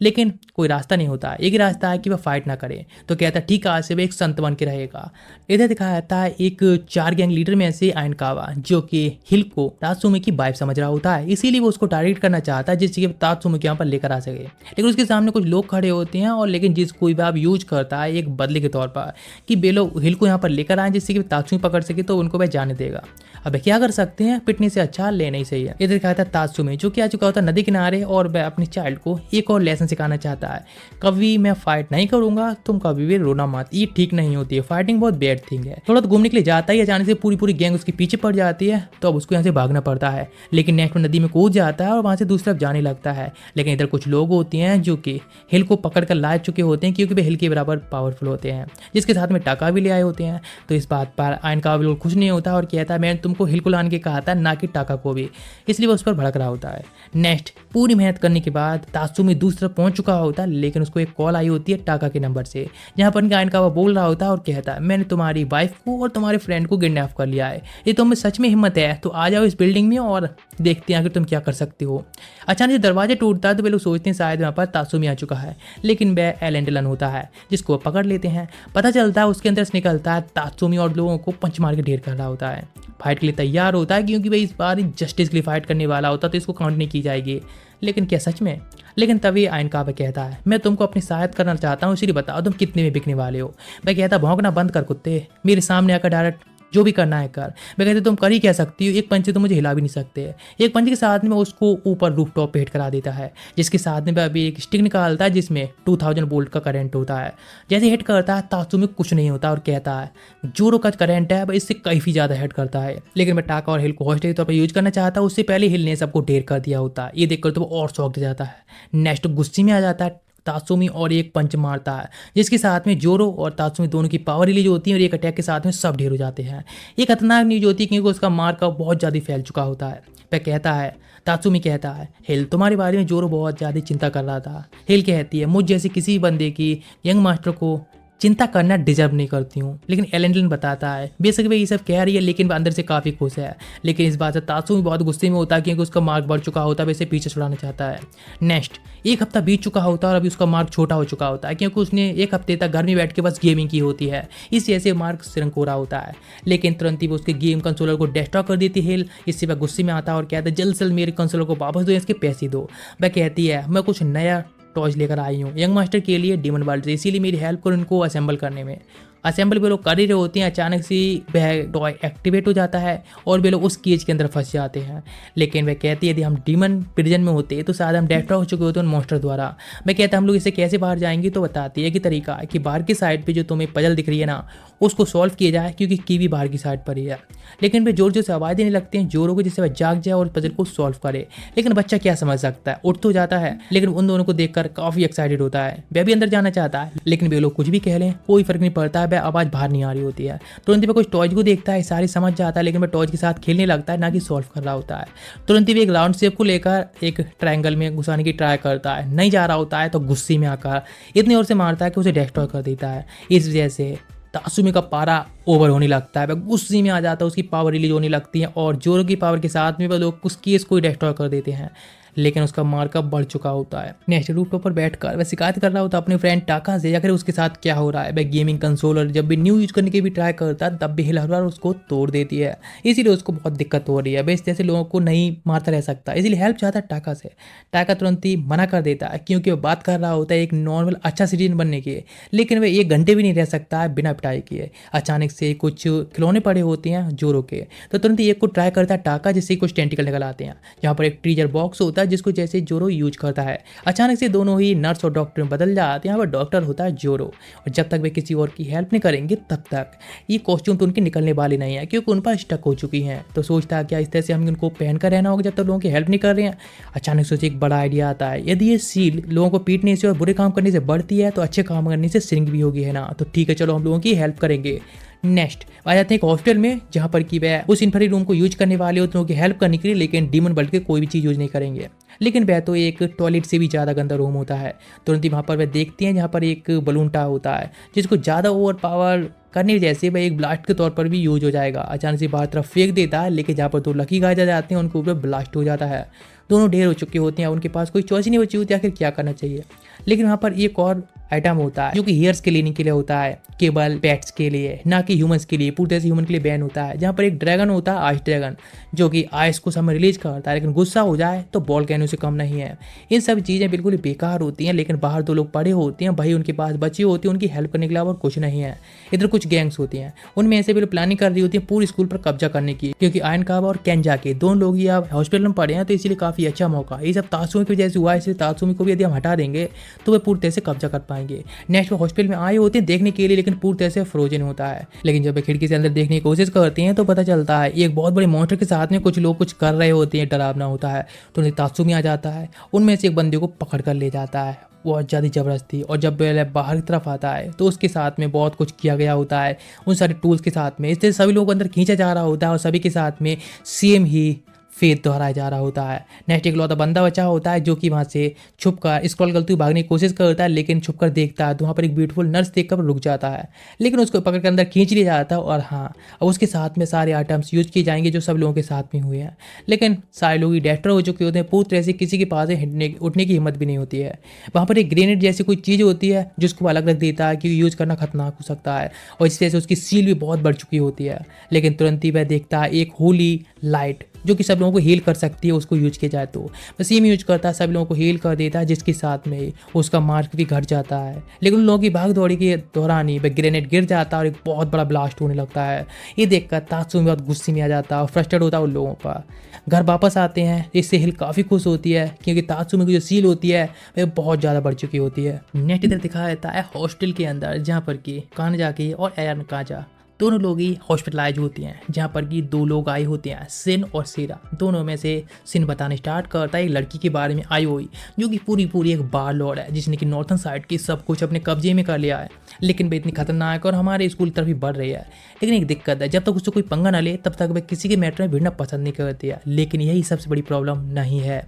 लेकिन कोई रास्ता नहीं होता, एक ही रास्ता है कि वह फाइट ना करे। तो कहता है ठीक है, आज से वह एक संत बन के रहेगा। इधर दिखाया जाता है एक 4 गैंग लीडर में से आयनकावा, जो कि हिल को तात्सुमी की वाइफ समझ रहा होता है, इसीलिए वो उसको टारगेट करना चाहता है जिससे कि तात्सुमी के यहाँ पर लेकर आ सके। लेकिन उसके सामने कुछ लोग खड़े होते हैं, और लेकिन जिस कोई भी यूज करता है एक बदले के तौर पर कि वे लोग हिल को यहाँ पर लेकर आए जिससे कि तात्सुमी पकड़ सके, तो उनको वह जाने देगा। अब क्या कर सकते हैं, पिटने से अच्छा लेना ही सही है। इधर दिखाया था तात्सुमी जो कि आ चुका होता है नदी किनारे, और वह अपने चाइल्ड को एक और लेसन सिखाना चाहता है। कभी मैं फाइट नहीं करूंगा, तुम कभी भी रोना मत, ये ठीक नहीं होती है, फाइटिंग बहुत बैड थिंग है। थोड़ा तो घूमने के लिए जाता है, अचानक से पूरी गैंग उसके पीछे पड़ जाती है, तो अब उसको यहाँ से भागना पड़ता है। लेकिन नेक्स्ट में नदी में कूद जाता है और वहां से दूसरी तरफ जाने लगता है। लेकिन इधर कुछ लोग होते हैं जो कि हिल को पकड़ कर ला चुके होते हैं, क्योंकि वे हिल के बराबर पावरफुल होते हैं, जिसके साथ में टाका भी ले आए होते हैं। तो इस बात पर आयनकावा बिल्कुल खुश नहीं होता और कहता है मैंने तुमको हिल को लाने के कहा था, ना कि टाका को भी, इसलिए वो उस पर भड़क रहा होता है। नेक्स्ट पूरी मेहनत करने के बाद तात्सुमी दूसरी तरफ पहुंच चुका होता है, लेकिन उसको एक कॉल आई होती है टाका के नंबर से, जहां पर आयनकावा बोल रहा होता है और कहता है मैंने तुम्हारी वाइफ को और तुम्हारे फ्रेंड को किडनैप कर लिया है, ये तुम्हें सच में हिम्मत है तो आ जाओ इस बिल्डिंग में और देखते हैं कि तुम क्या कर सकते हो। अचानक से दरवाजा टूटता है तो वे लोग सोचते हैं शायद वहाँ पर तात्सुमी आ चुका है, लेकिन वह एलेंडलन होता है जिसको पकड़ लेते हैं। पता चलता है उसके अंदर से निकलता है तात्सुमी और लोगों को पंच मार के ढेर कर रहा होता है। फाइट के लिए तैयार होता है क्योंकि वह इस बार जस्टिस के लिए फाइट करने वाला होता तो इसको काउंट नहीं की जाएगी। लेकिन क्या सच में? लेकिन तभी आयनकावा कहता है मैं तुमको अपनी सहायता करना चाहता हूँ, इसलिए बताओ तुम कितने में बिकने वाले हो। मैं कहता भौंकना बंद कर कुत्ते, मेरे सामने आकर डायरेक्ट जो भी करना है कर। मैं कहते तुम कर ही क्या सकती हो, एक पंच से तो मुझे हिला भी नहीं सकते। एक पंच के साथ में उसको ऊपर रूफटॉप पे हिट करा देता है, जिसके साथ में अभी एक स्टिक निकालता है जिसमें 2000 वोल्ट का करंट होता है। जैसे हिट करता है तात्सुमी कुछ नहीं होता और कहता है जोरो का करंट है इससे काफ़ी ज़्यादा हिट करता है। लेकिन मैं टाका और हिल को हॉस्टेज के तौर पर यूज करना चाहता हूँ, उससे पहले हिल ने सबको ढेर कर दिया होता है। ये देखकर तो वो और शौक दे जाता है। नेक्स्ट गुस्से में आ जाता है तात्सुमी और एक पंच मारता है, जिसके साथ में जोरो और तात्सुमी दोनों की पावर रिलीज होती है और एक अटैक के साथ में सब ढेर हो जाते हैं। ये खतरनाक न्यूज होती है क्योंकि उसका मार्क बहुत ज़्यादा फैल चुका होता है। वह कहता है तात्सुमी कहता है हिल तुम्हारे बारे में जोरो बहुत ज़्यादा चिंता कर रहा था। हिल कहती है मुझ जैसे किसी बंदे की यंग मास्टर को चिंता करना डिजर्व नहीं करती हूँ। लेकिन एलेंडलन बताता है बेशक वे ये सब कह रही है लेकिन वह अंदर से काफ़ी खुश है। लेकिन इस बात से तात्सुमी बहुत गुस्से में होता है क्योंकि उसका मार्क बढ़ चुका होता है, वैसे पीछे छुड़ाना चाहता है। नेक्स्ट एक हफ्ता बीत चुका होता है और अभी उसका मार्क छोटा हो चुका होता है क्योंकि उसने एक हफ्ते तक घर में बैठ के बस गेमिंग की होती है, इस वजह से मार्क सिरंक हो रहा होता है। लेकिन तुरंत ही वो उसके गेम कंसोलर को डिस्ट्रॉय कर देती है हिल। इससे वह गुस्से में आता है और कहता है जल्द से जल्द मेरे कंसोलर को वापस दो, इसके पैसे दो। वह कहती है मैं कुछ नया टॉयज लेकर आई हूँ यंग मास्टर के लिए डीमन वर्ल्ड से, इसीलिए मेरी हेल्प करो उनको असेंबल करने में। असेंबल वे लोग कर ही रहे होते हैं, अचानक से वह टॉय एक्टिवेट हो जाता है और वे लोग उस केज के अंदर फंस जाते हैं। लेकिन वह कहती है यदि हम डीमन प्रिजन में होते तो शायद हम डिस्ट्रॉय हो चुके होते उन मॉन्स्टर द्वारा। मैं कहता हम लोग इससे कैसे बाहर जाएंगे, तो बताती है कि तरीका है कि बाहर की साइड पे जो तुम्हें पजल दिख रही है ना उसको सॉल्व किया जाए क्योंकि कीवी बाहर की साइड पर ही है। लेकिन वे जोर जोर से आवाज़ देने लगते हैं जोरों को जिससे वह जाग जाए और पजल को सॉल्व करे। लेकिन बच्चा क्या समझ सकता है, उठ तो जाता है लेकिन उन दोनों को देखकर काफ़ी एक्साइटेड होता है। वह भी अंदर जाना चाहता है लेकिन वे लोग कुछ भी कह लें कोई फर्क नहीं पड़ता है, वह आवाज़ बाहर नहीं आ रही होती है। तुरंत ही वह कुछ टॉयज को देखता है, सारी समझ जाता है लेकिन वह टॉयज के साथ खेलने लगता है ना कि सॉल्व कर रहा होता है। तुरंत ही वे एक राउंड शेप को लेकर एक ट्रायंगल में घुसाने की ट्राई करता है, नहीं जा रहा होता है तो गुस्से में आकर इतनी ओर से मारता है कि उसे डिस्ट्रॉय कर देता है। इस वजह से तात्सुमी का पारा ओवर होने लगता है, वह गुस्से में आ जाता है, उसकी पावर रिलीज होने लगती है और जोरो की पावर के साथ में वह लोग उस केस को ही डिस्ट्रॉय कर देते हैं। लेकिन उसका मार्कअप बढ़ चुका होता है। नेक्स्ट रूफ पर बैठकर वह शिकायत कर रहा होता है अपने फ्रेंड टाका से, आखिर उसके साथ क्या हो रहा है। वह गेमिंग कंसोलर जब भी न्यू यूज करने की भी ट्राई करता है तब भी हर बार उसको तोड़ देती है, इसीलिए उसको बहुत दिक्कत हो रही है। बेस जैसे लोगों को नहीं मारता रह सकता, इसीलिए हेल्प चाहता है टाका से। टाका तुरंत ही मना कर देता है क्योंकि वो बात कर रहा होता है एक नॉर्मल अच्छा सिटीजन बनने की, लेकिन वह 1 घंटे भी नहीं रह सकता है बिना पिटाई किए। अचानक से कुछ खिलौने पड़े होते हैं जोरो के, तो तुरंत ही एक को ट्राई करता है टाका, जिससे कुछ टेंटिकल निकल आते हैं। जहाँ पर एक ट्रीजर बॉक्स होता है जिसको जैसे जोरो यूज करता है। अचानक से दोनों ही नर्स और डॉक्टर में बदल जाते हैं, वह डॉक्टर होता है जोरो। और जब तक वे किसी और की हेल्प नहीं करेंगे तब तक ये कॉस्ट्यूम तो उनके निकलने वाले नहीं है, क्योंकि उन पर स्टक हो चुकी हैं। तो सोचता है क्या इस तरह से हमें उनको पहन कर रहना होगा जब तक लोगों की हेल्प नहीं कर रहे हैं। अचानक से एक बड़ा आइडिया आता है, यदि ये सील लोगों को पीटने से और बुरे काम करने से बढ़ती है तो अच्छे काम करने से श्रिंक भी होगी, है ना। तो ठीक है, चलो हम लोगों की हेल्प करेंगे। नेक्स्ट आ जाते हैं एक हॉस्टल में, जहाँ पर कि वह उस इन्फरी रूम को यूज करने वाले होते हैं उनकी हेल्प करने के लिए, लेकिन डीमन वर्ल्ड के कोई भी चीज़ यूज नहीं करेंगे। लेकिन वह तो एक टॉयलेट से भी ज़्यादा गंदा रूम होता है। तुरंत ही वहाँ पर वह देखते हैं जहाँ पर एक बलून टावर होता है जिसको ज़्यादा ओवर पावर करने की वजह से वह एक ब्लास्ट के तौर पर भी यूज हो जाएगा। अचानक से बाहर तरफ फेंक देता है, लेकिन जहाँ पर 2 लकी गाय जाते हैं उनके ऊपर ब्लास्ट हो जाता है। दोनों ढेर हो चुके होते हैं, उनके पास कोई चॉइस ही नहीं बची होती आखिर क्या करना चाहिए। लेकिन वहाँ पर एक और आइटम होता है जो कि हेयर्स के लेने के लिए होता है, केवल पेट्स के लिए, ना कि ह्यूमंस के लिए। पूरी तरह से ह्यूमन के लिए बैन होता है। जहाँ पर एक ड्रैगन होता है, आइस ड्रैगन, जो कि आइस को समय रिलीज करता है, लेकिन गुस्सा हो जाए तो वोल्केनो से कम नहीं है। इन सब चीज़ें बिल्कुल ही बेकार होती हैं, लेकिन बाहर 2 लोग पड़े होते हैं, भाई उनके पास बच्चे होते हैं, उनकी हेल्प करने के अलावा और कुछ नहीं है। इधर कुछ गैंग्स होती हैं, उनमें ऐसे भी लोग प्लानिंग कर रही होती है पूरी स्कूल पर कब्जा करने की, क्योंकि आयन कावा और केंजा के दोनों लोग ही अब हॉस्पिटल में पड़े हैं, तो इसीलिए काफ़ी अच्छा मौका ये सब तात्सुमी की वजह से हुआ है। इसलिए तात्सुमी को भी यदि हम हटा देंगे तो वे पूरी तरह से कब्जा कर पाएंगे। नेक्स्ट हॉस्पिटल में आए होते हैं देखने के लिए, लेकिन पूरी तरह से फ्रोजन होता है। लेकिन जब वे खिड़की से अंदर देखने की कोशिश करते हैं तो पता चलता है एक बहुत बड़े मॉन्स्टर के साथ में कुछ लोग कुछ कर रहे होते हैं, डरावना होता है। तो तात्सुमी आ जाता है, उनमें से एक बंदे को पकड़ कर ले जाता है बहुत ज़्यादा ज़बरदस्ती। और जब वह बाहर की तरफ आता है तो उसके साथ में बहुत कुछ किया गया होता है उन सारे टूल्स के साथ में। इससे सभी लोगों को अंदर खींचा जा रहा होता है और सभी के साथ में सेम ही फेथ दोहराया जा रहा होता है। नेक्स्ट एक लौता बंदा बचा होता है जो कि वहाँ से छुपकर स्क्रॉल करते हुए भागने की कोशिश करता है, लेकिन छुपकर देखता है तो वहाँ पर एक ब्यूटीफुल नर्स देखकर रुक जाता है, लेकिन उसको पकड़ कर अंदर खींच लिया जाता है। और हाँ, अब उसके साथ में सारे आइटम्स यूज किए जाएंगे जो सब लोगों के साथ में हुए हैं, लेकिन सारे लोग डेस्ट्रॉय हो चुके होते हैं। पूरी तरह से किसी के पास उठने की हिम्मत भी नहीं होती है। वहाँ पर एक ग्रेनेड जैसी कोई चीज़ होती है जिसको अलग रख देता है क्योंकि यूज करना खतरनाक हो सकता है, और इस तरह से उसकी सील भी बहुत बढ़ चुकी होती है। लेकिन तुरंत ही वह देखता है एक होली लाइट जो कि सब लोगों को हील कर सकती है, उसको यूज किया जाए तो बस सेम यूज करता है, सब लोगों को हील कर देता है, जिसके साथ में उसका मार्क भी घट जाता है। लेकिन उन लोगों की भाग दौड़ी के दौरान ही वह ग्रेनेड गिर जाता है और एक बहुत बड़ा ब्लास्ट होने लगता है। ये देखकर तात्सुमी बहुत गुस्से में आ जाता है और फ्रस्ट्रेट होता है उन लोगों पर। घर वापस आते हैं, इससे हिल काफ़ी खुश होती है क्योंकि तात्सुमी की जो सील होती है वह बहुत ज़्यादा बढ़ चुकी होती है। नेक्स्ट इधर दिखाया जाता है हॉस्टल के अंदर, जहाँ पर कि कांजा की और एयरन कांजा दोनों लोग ही हॉस्पिटलाइज होते हैं, जहाँ पर कि 2 लोग आए होते हैं, सिन और सीरा। दोनों में से सिन बताने स्टार्ट करता है एक लड़की के बारे में, आई हुई जो कि पूरी एक बार लॉर्ड है, जिसने कि नॉर्थन साइड की सब कुछ अपने कब्जे में कर लिया है, लेकिन वह इतनी खतरनाक और हमारे स्कूल की तरफ भी बढ़ रही है। लेकिन एक दिक्कत है, जब तक उससे कोई पंगा ना ले तब तक वह किसी के मैटर में भिड़ना पसंद नहीं करती है, लेकिन यही सबसे बड़ी प्रॉब्लम नहीं है।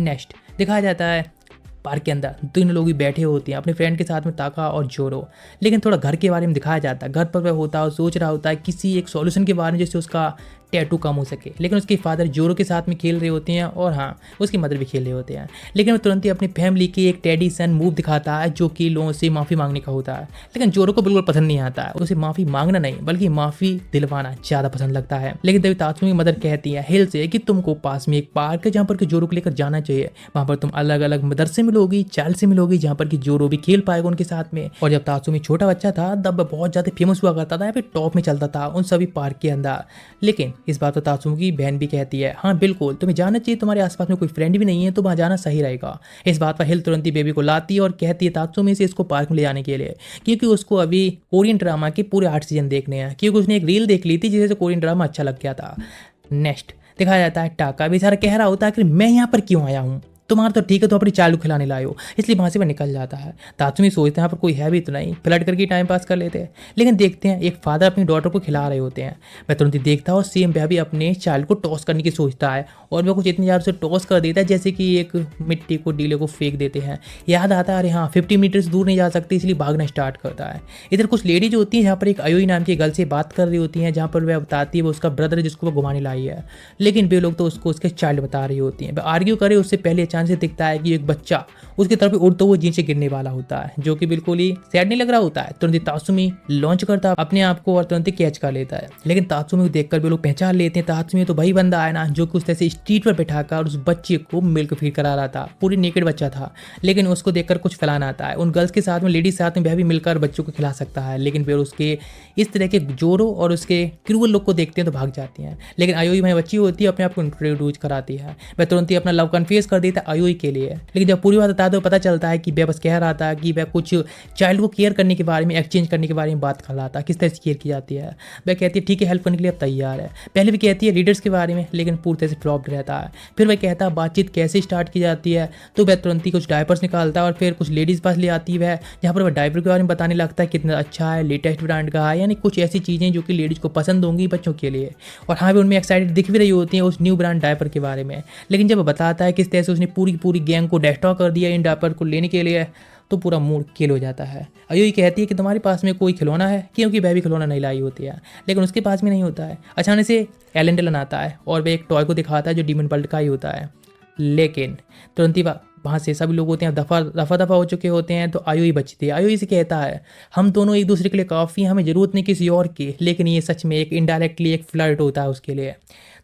नेक्स्ट दिखाया जाता है पार्क के अंदर 3 लोग भी बैठे होते हैं अपने फ्रेंड के साथ में, टाका और जोरो। लेकिन थोड़ा घर के बारे में दिखाया जाता है। घर पर वह होता है और सोच रहा होता है किसी एक सॉल्यूशन के बारे में जिससे उसका टैटू कम हो सके, लेकिन उसके फादर जोरो के साथ में खेल रहे होते हैं और हाँ, उसकी मदर भी खेल रहे होते हैं। लेकिन वो तुरंत ही अपनी फैमिली की एक टेडी सन मूव दिखाता है जो कि लोगों से माफ़ी मांगने का होता है, लेकिन जोरो को बिल्कुल पसंद नहीं आता है। उसे माफ़ी मांगना नहीं बल्कि माफ़ी दिलवाना ज़्यादा पसंद लगता है। लेकिन तभी तात्सुमी की मदर कहती है हिल से कि तुमको पास में एक पार्क है जहाँ पर कि जोरो को लेकर जाना चाहिए, वहाँ पर तुम अलग अलग मदरसे मिलोगी, चाइल्ड से मिलोगी, जहाँ पर कि जोरो भी खेल पाएगा उनके साथ में। और जब तात्सुमी छोटा बच्चा था तब वह बहुत ज़्यादा फेमस हुआ करता था, फिर टॉप में चलता था उन सभी पार्क के अंदर। लेकिन इस बात पर तात्सुमी की बहन भी कहती है हाँ बिल्कुल तुम्हें जाना चाहिए, तुम्हारे आसपास में कोई फ्रेंड भी नहीं है तो वहाँ जाना सही रहेगा। इस बात पर हिल तुरंत ही बेबी को लाती है और कहती है तात्सुमी से इसको पार्क में ले जाने के लिए, क्योंकि उसको अभी कोरियन ड्रामा के पूरे 8 सीजन देखने हैं, क्योंकि उसने एक रील देख ली थी जिससे कोरियन ड्रामा अच्छा लग गया था। नेक्स्ट दिखाया जाता है टाका बेचारा कह रहा होता है कि मैं यहाँ पर क्यों आया हूँ, तुम्हारा तो ठीक है, तो अपनी चालू खिलाने लाए हो, इसलिए वहाँ से वह निकल जाता है। तात्सुमी सोचते हैं यहाँ पर कोई है भी तो नहीं, फ्लर्ट करके टाइम पास कर लेते हैं। लेकिन देखते हैं एक फादर अपनी डॉटर को खिला रहे होते हैं। वह तुरंत ही देखता है और सेम वह भी अपने चाइल्ड को टॉस करने की सोचता है और वह कुछ इतनी ज़्यादा उसे टॉस कर देता है जैसे कि एक मिट्टी को डीले को फेंक देते हैं। याद आता है अरे हाँ 50 मीटर से दूर नहीं जा सकती, इसलिए भागना स्टार्ट करता है। इधर कुछ लेडी जो होती हैं यहाँ पर एक आयोई नाम की गर्ल से बात कर रही होती हैं, जहाँ पर वह बताती है वो उसका ब्रदर है जिसको वो घुमाने लाई है। लेकिन वे लोग तो उसको उसके चाइल्ड बता रही होती हैं। वह आर्ग्यू करे उससे पहले अचानक से दिखता है कि एक बच्चा उसकी तरफ उड़ते हुए नीचे गिरने वाला होता है, जो कि बिल्कुल ही सैड नहीं लग रहा होता है। तुरंत ही तात्सुमी लॉन्च करता है अपने आप को और तुरंत ही कैच कर लेता है। लेकिन तात्सुमी को देखकर भी लोग पहचान लेते हैं तात्सुमी तो वही बंदा है ना जो कि उस तरह से स्ट्रीट पर बैठाकर उस बच्चे को मिल्क फीड करा रहा था। पूरी नेकेड बच्चा था, लेकिन उसको देखकर कुछ फैलाना आता है। उन गर्ल्स के साथ में लेडीज साथ में वह भी मिलकर बच्चों को खिला सकता है। लेकिन फिर उसके इस तरह के जोरो और उसके क्रूअल लोग को देखते हैं तो भाग जाती हैं। लेकिन आयोई में बच्ची होती है अपने आप को इंट्रोड्यूस कराती है। वह तुरंत ही अपना लव कन्फेस कर देता है आयोई के लिए। लेकिन जब पूरी बात बता दो पता चलता है कि वह बस कह रहा था कि वह कुछ चाइल्ड को केयर करने के बारे में, एक्सचेंज करने के बारे में बात कर रहा था, किस तरह से केयर की जाती है। वह कहती है ठीक है हेल्प करने के लिए अब तैयार है। पहले भी कहती है लीडर्स के बारे में, लेकिन पूरी तरह से फ्लॉप रहता है। फिर वह कहता है बातचीत कैसे स्टार्ट की जाती है, तो वह तुरंत ही कुछ डायपर्स निकालता है और फिर कुछ लेडीज पास ले आती है जहाँ पर वह डायपर के बारे में बताने लगता है कितना अच्छा है, लेटेस्ट ब्रांड का है, यानी कुछ ऐसी चीज़ें जो कि लेडीज को पसंद होंगी बच्चों के लिए। और हाँ भी उनमें एक्साइटेड दिख भी रही होती है उस न्यू ब्रांड डायपर के बारे में। लेकिन जब बताता है किस तरह से उसने पूरी गैंग को डिस्ट्रॉय कर दिया इन डायपर को लेने के लिए, तो पूरा मूड किल हो जाता है। आयोई कहती है कि तुम्हारे पास में कोई खिलौना है, क्योंकि वह भी खिलौना नहीं लाई होती है, लेकिन उसके पास में नहीं होता है। अचानक से एलेंडलन आता है और वह एक टॉय को दिखाता है जो डीमन वर्ल्ड का ही होता है। लेकिन तुरंत ही वहाँ से सभी लोग होते हैं दफा हो चुके होते हैं, तो आयोई बचती है। आयोई से कहता है हम दोनों एक दूसरे के लिए काफ़ी हैं, हमें ज़रूरत नहीं किसी और की। लेकिन ये सच में एक इनडायरेक्टली एक फ्लर्ट होता है उसके लिए।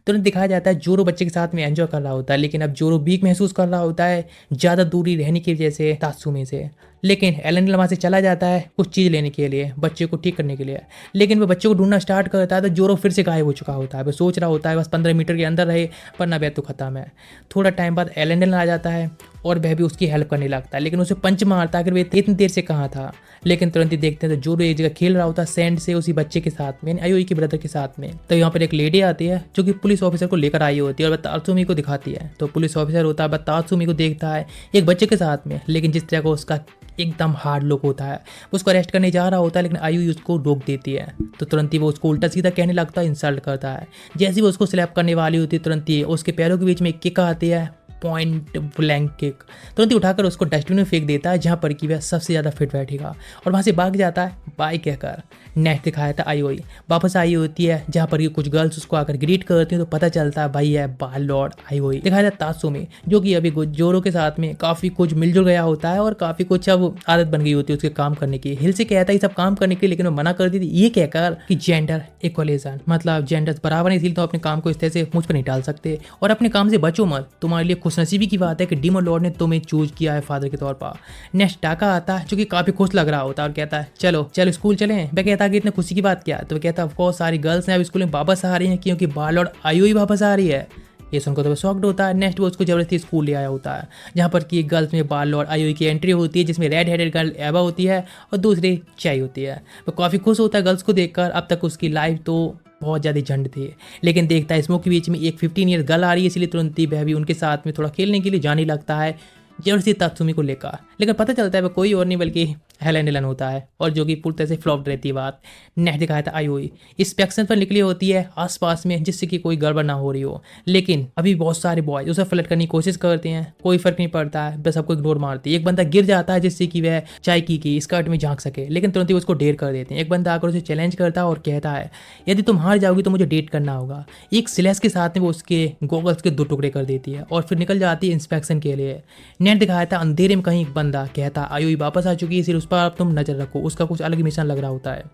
तुरंत दिखाया जाता है जोरो बच्चे के साथ में एंजॉय कर रहा होता है, लेकिन अब जोरो वीक महसूस कर रहा होता है ज़्यादा दूरी रहने की वजह से तात्सुमी से। लेकिन एलेंडलन वहाँ से चला जाता है कुछ चीज़ लेने के लिए, बच्चे को ठीक करने के लिए। लेकिन वह बच्चे को ढूंढना स्टार्ट करता है तो जोरो फिर से गायब हो चुका होता है। वह सोच रहा होता है बस 15 मीटर के अंदर रहे, पर ना वह तो खत्म है। थोड़ा टाइम बाद एलेंडलन आ जाता है और वह भी उसकी हेल्प करने लगता है, लेकिन उसे पंच मारता है कि वह इतनी देर से कहाँ था। लेकिन तुरंत ही देखते हैं तो जोरो एक जगह खेल रहा होता है सैंड से उसी बच्चे के साथ में, आयोई के ब्रदर के साथ में। तो यहाँ पर एक लेडी आती है जो कि पुलिस ऑफिसर को लेकर आई होती है और वह तात्सुमी को दिखाती है। तो पुलिस ऑफिसर होता है वह तात्सुमी को देखता है एक बच्चे के साथ में, लेकिन जिस तरह का उसका एकदम हार्ड लुक होता है उसको अरेस्ट करने जा रहा होता है, लेकिन आयुई उसको रोक देती है। तो तुरंत ही वो उसको उल्टा सीधा कहने लगता है, इंसल्ट करता है। जैसे ही वो उसको स्लैप करने वाली होती है तुरंत ही उसके पैरों के बीच में एक किक आती है, पॉइंट ब्लैंक किक। तुरंत ही उठाकर उसको डस्टबिन में फेंक देता है जहाँ पर कि वह सबसे ज़्यादा फिट बैठेगा और वहाँ से भाग जाता है बाय कहकर। नेक्स्ट दिखाया था आयोई वापस आई होती है जहाँ पर कि कुछ गर्ल्स उसको आकर ग्रीट करती हैं, तो पता चलता है भाई है बाल लॉर्ड आयोई। दिखाया था तात्सुमी जो कि अभी जोरो के साथ में काफ़ी कुछ मिलजुल गया होता है और काफ़ी कुछ अब आदत बन गई होती है उसके काम करने की। हिल से कहता है सब काम करने के लिए, लेकिन वो मना कर दी थी ये कहकर कि जेंडर इक्वलाइजेशन, मतलब जेंडर बराबर, इसलिए तो अपने काम को इस तरह से मुझ पर नहीं डाल सकते और अपने काम से बचो मत। तुम्हारे लिए खुशनसीबी की बात है कि डीमन लॉर्ड ने तुम्हें चूज किया है फादर के तौर पर। नेक्स्ट टाका आता है जो कि काफी खुश लग रहा होता है और कहता है चलो चलो स्कूल चलें। वह कहता है कि इतने खुशी की बात क्या, तो वह कहता है ऑफकोर्स सारी गर्ल्स हैं अब स्कूल में वापस आ रही हैं क्योंकि बाल लॉर्ड आयोई वापस आ रही है। ये सुनकर तो वह शॉक्ड होता है। नेक्स्ट वो उसको जबरदस्ती स्कूल ले आया होता है जहाँ पर कि गर्ल्स में बाल लॉर्ड आयोई की एंट्री होती है, जिसमें रेड हेडेड गर्ल एवा होती है और दूसरी चाई होती है। वो काफ़ी खुश होता है गर्ल्स को देखकर। अब तक उसकी लाइफ तो बहुत ज़्यादा झंड थी, लेकिन देखता है स्मोक के बीच में एक 15 ईयर गर्ल आ रही है, इसलिए तुरंत ही वह भी उनके साथ में थोड़ा खेलने के लिए जाने लगता है जबरदस्ती तात्सुमी को लेकर। लेकिन पता चलता है वह कोई और नहीं बल्कि हेलेंडलन होता है और जो कि पूरी तरह से फ्लॉप रहती है बात। नेक्स्ट दिखाया था आयोई इंस्पेक्शन पर निकली होती है आसपास में जिससे कि कोई गड़बड़ ना हो रही हो, लेकिन अभी बहुत सारे बॉयज उसे फ्लर्ट करने की कोशिश करते हैं, कोई फर्क नहीं पड़ता है, बस सबको इग्नोर मारती है। एक बंदा गिर जाता है जिससे कि वह चाय की स्कर्ट में झांक सके, लेकिन तुरंत ही उसको डेट कर देते हैं। एक बंदा आकर उसे चैलेंज करता है और कहता है यदि तुम हार जाओगी तो मुझे डेट करना होगा। एक स्लैश के साथ में वो उसके गॉगल्स के 2 टुकड़े कर देती है और फिर निकल जाती है इंस्पेक्शन के लिए। नेक्स्ट दिखाया था अंधेरे में कहीं एक बंदा कहता आयोई वापस आ चुकी है, इसलिए उस पर आप तुम नजर रखो, उसका कुछ अलग मिशन लग रहा होता है।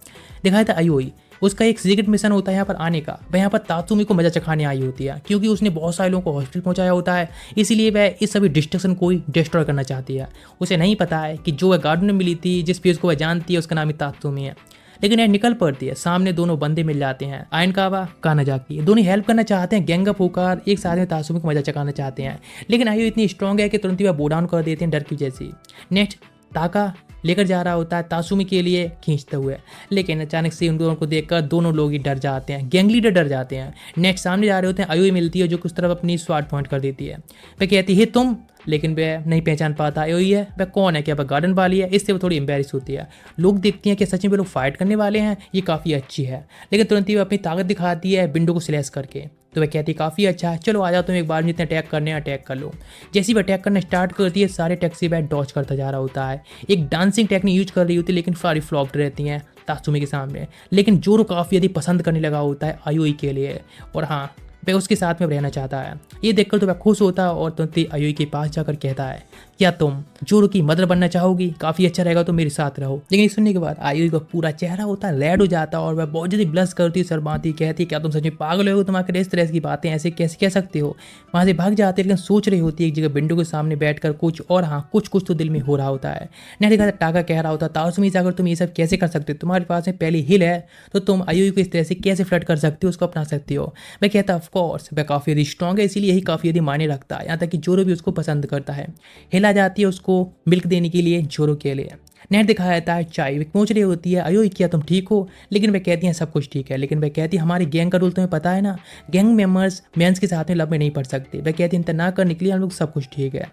दिखाया था आयोई उसका एक सीक्रेट मिशन होता है यहाँ पर आने का। वह यहाँ पर तात्सुमी को मजा चखाने आई होती है क्योंकि उसने बहुत सारे लोगों को हॉस्पिटल पहुंचाया होता है, इसीलिए वह इस सभी डिस्ट्रक्शन को ही डिस्ट्रॉय करना चाहती है। उसे नहीं पता है कि जो वह गार्डन में मिली थी जिस पेज को वह जानती है उसका नाम ही तात्सुमी है। लेकिन यह निकल पड़ती है, सामने दोनों बंदे मिल जाते हैं, आयनकावा कानाजाकी। दोनों हेल्प करना चाहते हैं, गैंग अप होकर एक साथ में तात्सुमी को मजा चखाना चाहते हैं, लेकिन आयु इतनी स्ट्रॉन्ग है कि तुरंत ही वह बो डाउन कर देते हैं डर की वजह से। नेक्स्ट ताका लेकर जा रहा होता है तात्सुमी के लिए खींचते हुए, लेकिन अचानक से उन दोनों को देखकर दोनों लोग ही डर जाते हैं, गैंग लीडर डर जाते हैं। नेक्स्ट सामने जा रहे होते हैं, आयुई मिलती है जो कि उस तरफ अपनी स्वाट पॉइंट कर देती है। वह कहती है तुम, लेकिन वह नहीं पहचान पाता यही है वह कौन है, क्या वह गार्डन वाली है। इससे वो थोड़ी एम्बेरस होती है। लोग देखती हैं कि सच में वे लोग फाइट करने वाले हैं, ये काफ़ी अच्छी है। लेकिन तुरंत ही वह अपनी ताकत दिखाती है विंडो को स्लैश करके। तो वह कहती है काफ़ी अच्छा है, चलो आ जाओ तुम एक बार में जितने अटैक करने हैं अटैक कर लो। जैसे ही वह अटैक करना स्टार्ट करती है सारे अटैक से वह डॉज करता जा रहा होता है। एक डांसिंग टेक्निक यूज कर रही होती है लेकिन सारी फ्लॉप्ड रहती हैं तात्सुमी के सामने। लेकिन जोरो काफ़ी यदि पसंद करने लगा होता है आयुई के लिए, और हाँ वह उसके साथ में रहना चाहता है। ये देखकर तो वह खुश होता है और तुरंत ही आयुई के पास जाकर कहता है क्या तुम जोरो की मदर बनना चाहोगी, काफ़ी अच्छा रहेगा तो मेरे साथ रहो। लेकिन ये सुनने के बाद आयुई का पूरा चेहरा होता है रेड हो जाता है और वह बहुत जल्दी ब्लश करती है, शर्माती कहती है क्या तुम सच में पागल हो, तुम्हारे इस तरह की बातें ऐसे कैसे कह सकते हो। वहाँ से भाग जाती है लेकिन सोच रही होती है एक जगह विंडो के सामने बैठकर कुछ, और हाँ कुछ तो दिल में हो रहा होता है। नहीं देखा टाका कह रहा होता तात्सुमी से अगर तुम ये सब कैसे कर सकते हो, तुम्हारे पास में पहली हिल है तो तुम आयुई को इस तरह से कैसे फ्लर्ट कर सकते हो, उसको अपना सकती हो। मैं कहता ऑफकोर्स वह काफ़ी स्ट्रॉन्ग है इसीलिए यही काफ़ी यदि मायने रखता है। यहाँ तक कि जोरो भी उसको पसंद करता है। हिल आ जाती है उसको मिल्क देने के लिए जोरो के लिए। नेट दिखाया जाता है चाय पहुंच रही होती है आयुई क्या तुम ठीक हो, लेकिन वह कहती हैं सब कुछ ठीक है। लेकिन वह कहती है हमारी गैंग का रूल तुम्हें पता है ना, गैंग मेंबर्स मेंस के साथ में लव में नहीं पड़ सकते। वह कहती है इंतजार ना करने के लिए हम लोग सब कुछ ठीक है।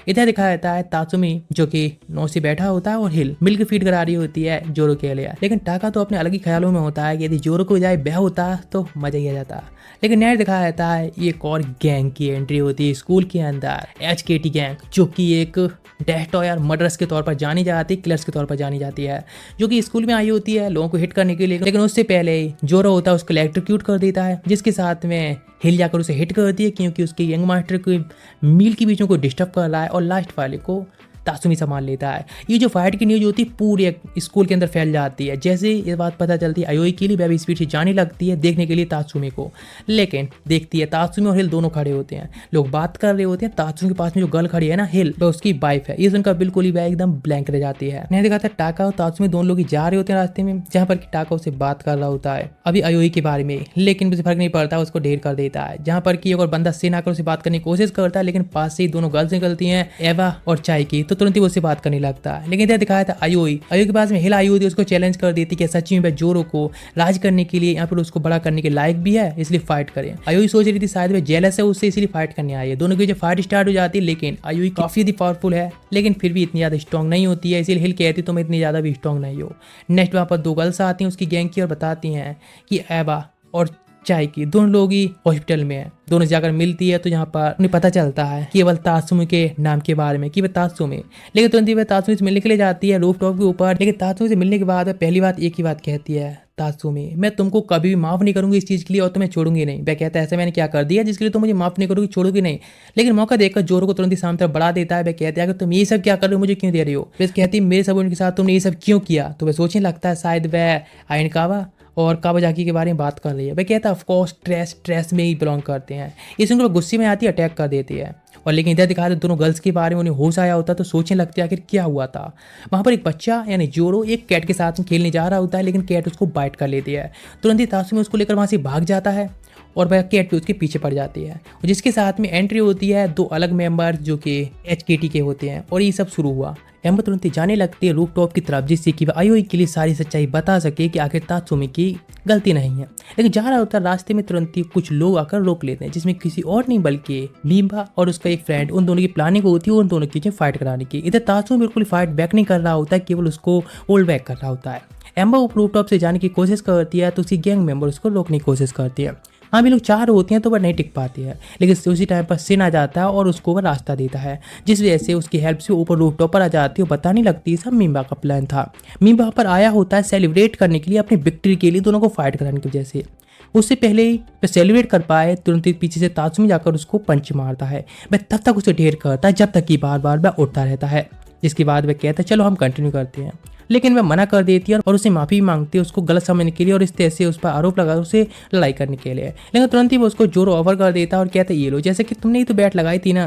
इधर दिखाया जाता है तात्सुमी जो कि नौ से बैठा होता है और हिल मिल्क फीड करा रही होती है जोरो के लिए। लेकिन टाका तो अपने अलग ही ख्यालों में होता है कि यदि जोरो को जाए ब्याह होता तो मजा ही आ जाता। लेकिन नेट दिखाया जाता है ये एक और गैंग की एंट्री होती है स्कूल के अंदर, HKT गैंग, जो कि एक डेस्ट्रॉयर मर्डर्स के तौर पर जानी जाती है, किलर्स के तौर पर जानी जाती है, जो कि स्कूल में आई होती है लोगों को हिट करने के लिए। लेकिन उससे पहले जोरो होता है उसको इलेक्ट्रोक्यूट कर देता है, जिसके साथ में हिल जाकर उसे हिट करती है क्योंकि उसके यंग मास्टर को मील के बीचों को डिस्टर्ब कर रहा है, और लास्ट वाले को तात्सुमी संभाल लेता है। ये जो फाइट की न्यूज होती है पूरे स्कूल के अंदर फैल जाती है। जैसे ये बात पता चलती है आयुई के लिए वह भी स्पीड से जाने लगती है देखने के लिए तात्सुमी को। लेकिन देखती है तात्सुमी और हिल दोनों खड़े होते हैं, लोग बात कर रहे होते हैं। तात्सुमी के पास में जो गर्ल खड़ी है ना हिल, वह उसकी वाइफ है। ये सुनकर बिल्कुल ही वह एकदम ब्लैंक रह जाती है। नहीं दिखाता टाका और तात्सुमी दोनों लोग जा रहे होते हैं रास्ते में, जहाँ पर टाका उसे बात कर रहा होता है अभी आयुई के बारे में, लेकिन उसे फर्क नहीं पड़ता, उसको ढेर कर देता है। जहाँ पर कि अगर बंदा से आकर उसे बात करने की कोशिश करता है, लेकिन पास से ही दोनों गर्ल्स निकलती हैं एवा और चाय की, तो तुरंत ही वो उससे बात करने लगता है। लेकिन इधर दिखाया था आयुई के पास में हिल आई होती है, उसको चैलेंज कर देती कि सच में वह जोरो को राज करने के लिए यहाँ पर उसको बड़ा करने के लायक भी है, इसलिए फाइट करें। आयुई सोच रही थी शायद वह जेलस है उससे इसलिए फाइट करने आई है। दोनों की जो फाइट स्टार्ट हो जाती है, लेकिन आयुई काफी पावरफुल है लेकिन फिर भी इतनी ज्यादा स्ट्रॉन्ग नहीं होती है, इसलिए हिल कहती तुम इतनी ज्यादा भी स्ट्रॉन्ग नहीं हो। नेक्स्ट वहाँ पर दो गर्ल्स आती हैं उसकी गैंग की और बताती हैं कि एवा और चाय की दोनों लोग ही हॉस्पिटल में है। दोनों जाकर मिलती है तो यहाँ पर उन्हें पता चलता है केवल तात्सुमी के नाम के बारे में कि वह तात्सुमी। लेकिन तुरंत ही वह तात्सुमी से मिलने के लिए जाती है रूफ टॉप के ऊपर। लेकिन तात्सुमी से मिलने के बाद पहली बात एक ही बात कहती है तात्सुमी मैं तुमको कभी भी माफ नहीं करूंगी इस चीज के लिए और तुम्हें छोड़ूंगी नहीं। वह कहता है ऐसा मैंने क्या कर दिया जिसके लिए तुम मुझे माफ नहीं करोगी, छोड़ोगी नहीं। लेकिन मौका देखकर जोरो को तुरंत ही सामने तरफ बढ़ा देता है। वह कहता है कि तुम ये सब क्या कर रहे हो, मुझे क्यों दे रही हो। वह कहती है मेरे सब उनके साथ तुमने ये सब क्यों किया। तो वह सोचने लगता है शायद वह आयनकावा और कावाजाकी के बारे में बात कर रही है। वह कहता है ऑफकोर्स ट्रेस में ही बिलोंग करते हैं। ये सुनकर गुस्से में आती है, अटैक कर देती है। और लेकिन इधर दिखा दोनों गर्ल्स के बारे में उन्हें होश आया होता है तो सोचने लगते हैं आखिर क्या हुआ था। वहाँ पर एक बच्चा यानी जोरो एक कैट के साथ में खेलने जा रहा होता है, लेकिन कैट उसको बाइट कर लेती है। तुरंत ही तात्सुमी उसको लेकर वहाँ से भाग जाता है और वह कैट भी उसके पीछे पड़ जाती है, जिसके साथ में एंट्री होती है दो अलग मेंबर जो कि HKT के होते हैं। और ये सब शुरू हुआ। एम्बर तुरंत ही जाने लगती है रूफ टॉप की तरफ जिससे कि वह आयुई के लिए सारी सच्चाई बता सके कि आखिर तात्सुमी की गलती नहीं है। लेकिन जा रहा होता है रास्ते में तुरंत ही कुछ लोग आकर रोक लेते हैं, जिसमें किसी और नहीं बल्कि मीम्बा और उसका एक फ्रेंड, उन दोनों की प्लानिंग होती है उन दोनों की फाइट कराने की। इधर तात्सुमी बिल्कुल फाइट बैक नहीं कर रहा होता है, केवल उसको होल्ड बैक कर रहा होता है। एम्बर रूफ टॉप से जाने की कोशिश करती है तो उसकी गैंग मेंबर उसको रोकने की कोशिश करती है। हाँ भी लोग चार होती हैं तो वह नहीं टिक पाती है, लेकिन उसी टाइम पर सिन आ जाता है और उसको वह रास्ता देता है, जिस वजह से उसकी हेल्प से ऊपर रूफ टॉप पर आ जाती है। पता नहीं लगती सब मीम्बा का प्लान था। मीम्बा पर आया होता है सेलिब्रेट करने के लिए अपनी विक्ट्री के लिए, दोनों को फाइट कराने की वजह से। उससे पहले ही वह सेलिब्रेट कर पाए तुरंत ही पीछे से तात्सुमी जाकर उसको पंच मारता है। वह तब तक उसे ढेर करता है जब तक कि बार बार वह उठता रहता है, जिसके बाद वह कहता है चलो हम कंटिन्यू करते हैं। लेकिन वह मना कर देती है और उससे माफी मांगती है उसको गलत समझने के लिए और इस तरह से उस पर आरोप लगा उसे लड़ाई करने के लिए। लेकिन तुरंत ही वो उसको जोर ऑफर कर देता है और कहता है ये लो, जैसे कि तुमने ही तो बैट लगाई थी ना,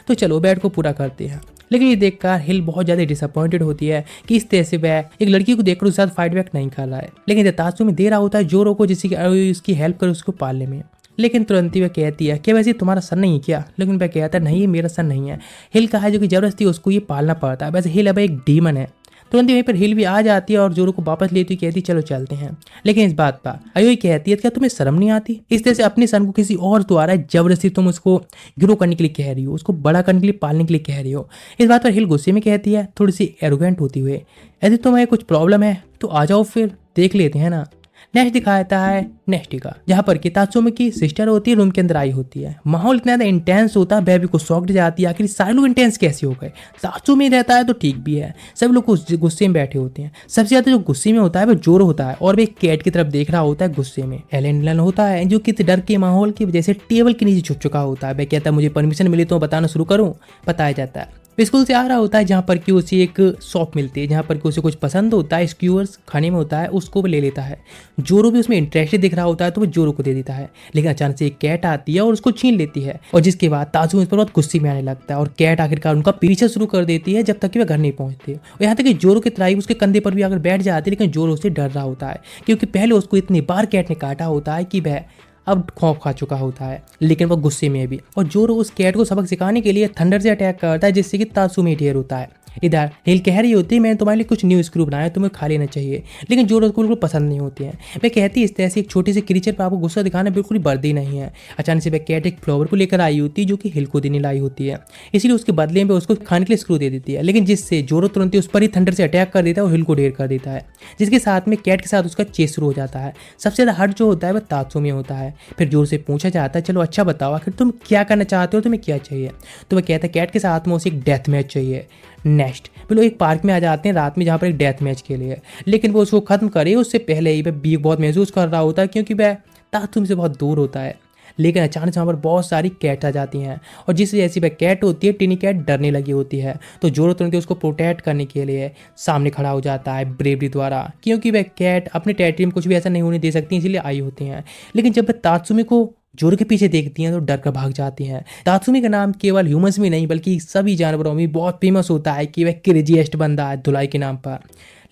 तो चलो बैट को पूरा करते हैं। लेकिन ये देखकर हिल बहुत ज़्यादा डिसअपॉइंटेड होती है कि इस तरह से वह एक लड़की को देखकर उसके साथ फाइट बैक नहीं कर रहा है। लेकिन तात्सुमी दे रहा होता है जोरो को जिसकी उसकी हेल्प कर उसको पालने में। लेकिन तुरंत ही वह कहती है कि वैसे तुम्हारा सन नहीं क्या। लेकिन वह कहता है नहीं ये मेरा सन नहीं है, हिल का है जो कि जबरदस्ती उसको ये पालना पड़ता है। वैसे हिल अब एक डीमन है तुरंत ही वहीं पर हिल भी आ जाती है और जोरो को वापस लेती हुई कहती चलो चलते हैं। लेकिन इस बात पर आयोई कहती है क्या तुम्हें शर्म नहीं आती, इस तरह से अपने सन को किसी और द्वारा जबरदस्ती तुम उसको ग्रो करने के लिए कह रही हो, उसको बड़ा करने के लिए, पालने के लिए कह रही हो। इस बात पर हिल गुस्से में कहती है थोड़ी सी एरोगेंट होती हुए, यदि तुम्हें कुछ प्रॉब्लम है तो आ जाओ फिर देख लेते हैं ना। नेक्स्ट दिखाता है नेक्स्ट का, जहाँ पर कि तात्सुमी की सिस्टर होती है, रूम के अंदर आई होती है। माहौल इतना ज़्यादा इंटेंस होता है, बेबी को शॉक्ड जाती है, आखिर सारे लोग इंटेंस कैसे हो गए। तात्सुमी रहता है तो ठीक भी है, सब लोग गुस्से में बैठे होते हैं। सबसे ज़्यादा जो गुस्से में होता है वो जोरो होता है और वो एक कैट की तरफ देख रहा होता है गुस्से में। एलेंडलन होता है जो कि डर के माहौल की वजह से टेबल के नीचे छुप चुका होता है। वह कहता है मुझे परमिशन मिली तो बताना शुरू करूँ, बताया जाता है। स्कूल से आ रहा होता है जहाँ पर कि उसे एक शॉप मिलती है जहाँ पर कि उसे कुछ पसंद होता है, स्क्यूअर्स खाने में होता है, उसको वो ले लेता है। जोरो भी उसमें इंटरेस्टेड दिख रहा होता है तो वो जोरो को दे देता है, लेकिन अचानक से एक कैट आती है और उसको छीन लेती है और जिसके बाद तात्सुमी इस पर बहुत गुस्से में आने लगता है और कैट आखिरकार उनका पीछा शुरू कर देती है जब तक कि वह घर नहीं पहुंचते। और यहाँ तक कि जोरो की तराई उसके कंधे पर भी आकर बैठ जाती है, लेकिन जोरो उससे डर रहा होता है क्योंकि पहले उसको इतनी बार कैट ने काटा होता है कि वह अब खौफ खा चुका होता है, लेकिन वो गुस्से में भी। और जोरो उस कैट को सबक सिखाने के लिए थंडर से अटैक करता है जिससे कि तात्सुमी ढेर होता है। इधर हिल कह रही होती है मैंने तुम्हारे लिए कुछ न्यू स्क्रू बनाया, तुम्हें खा लेना चाहिए, लेकिन जोरो को बिल्कुल पसंद नहीं होती है। वह कहती है इस तरह से एक छोटे से क्रीचर पर आपको गुस्सा दिखाना बिल्कुल बर्दी नहीं है। अचानक से वह कैट एक फ्लावर को लेकर आई होती है जो कि हिल को देने लाई होती है, इसलिए उसके बदले में उसको खाने के लिए स्क्रू दे देती है, लेकिन जिससे जोरो तुरंत ही उस पर ही थंडर से अटैक कर देता है और हिल को ढेर कर देता है, जिसके साथ में कैट के साथ उसका चेस शुरू हो जाता है। सबसे ज़्यादा हर्ट जो होता है वह तात्सुमी होता है। फिर जोरो से पूछा जाता है चलो अच्छा बताओ आखिर तुम क्या करना चाहते हो, तुम्हें क्या चाहिए। तो वह कहता है कैट के साथ में उसे एक डेथ मैच चाहिए। नेक्स्ट फिर लोग एक पार्क में आ जाते हैं रात में जहाँ पर एक डेथ मैच के लिए, लेकिन वो उसको खत्म करे उससे पहले ही वह बीक बहुत महसूस कर रहा होता है क्योंकि वह तात्सुमी से बहुत दूर होता है। लेकिन अचानक से वहाँ पर बहुत सारी कैट आ जाती हैं और जिस जैसी वह कैट होती है टिनी कैट डरने लगी होती है, तो जोरो तुरंत उसको प्रोटेक्ट करने के लिए सामने खड़ा हो जाता है ब्रेवरी द्वारा, क्योंकि वह कैट अपने टेरिटरी में कुछ भी ऐसा नहीं होने दे सकती इसलिए आई होती हैं। लेकिन जब वह तात्सुमी को जोरो के पीछे देखती हैं तो डर कर भाग जाती हैं। तात्सुमी का नाम केवल ह्यूमंस में नहीं बल्कि सभी जानवरों में बहुत फेमस होता है कि वह क्रेजीएस्ट बंदा है धुलाई के नाम पर।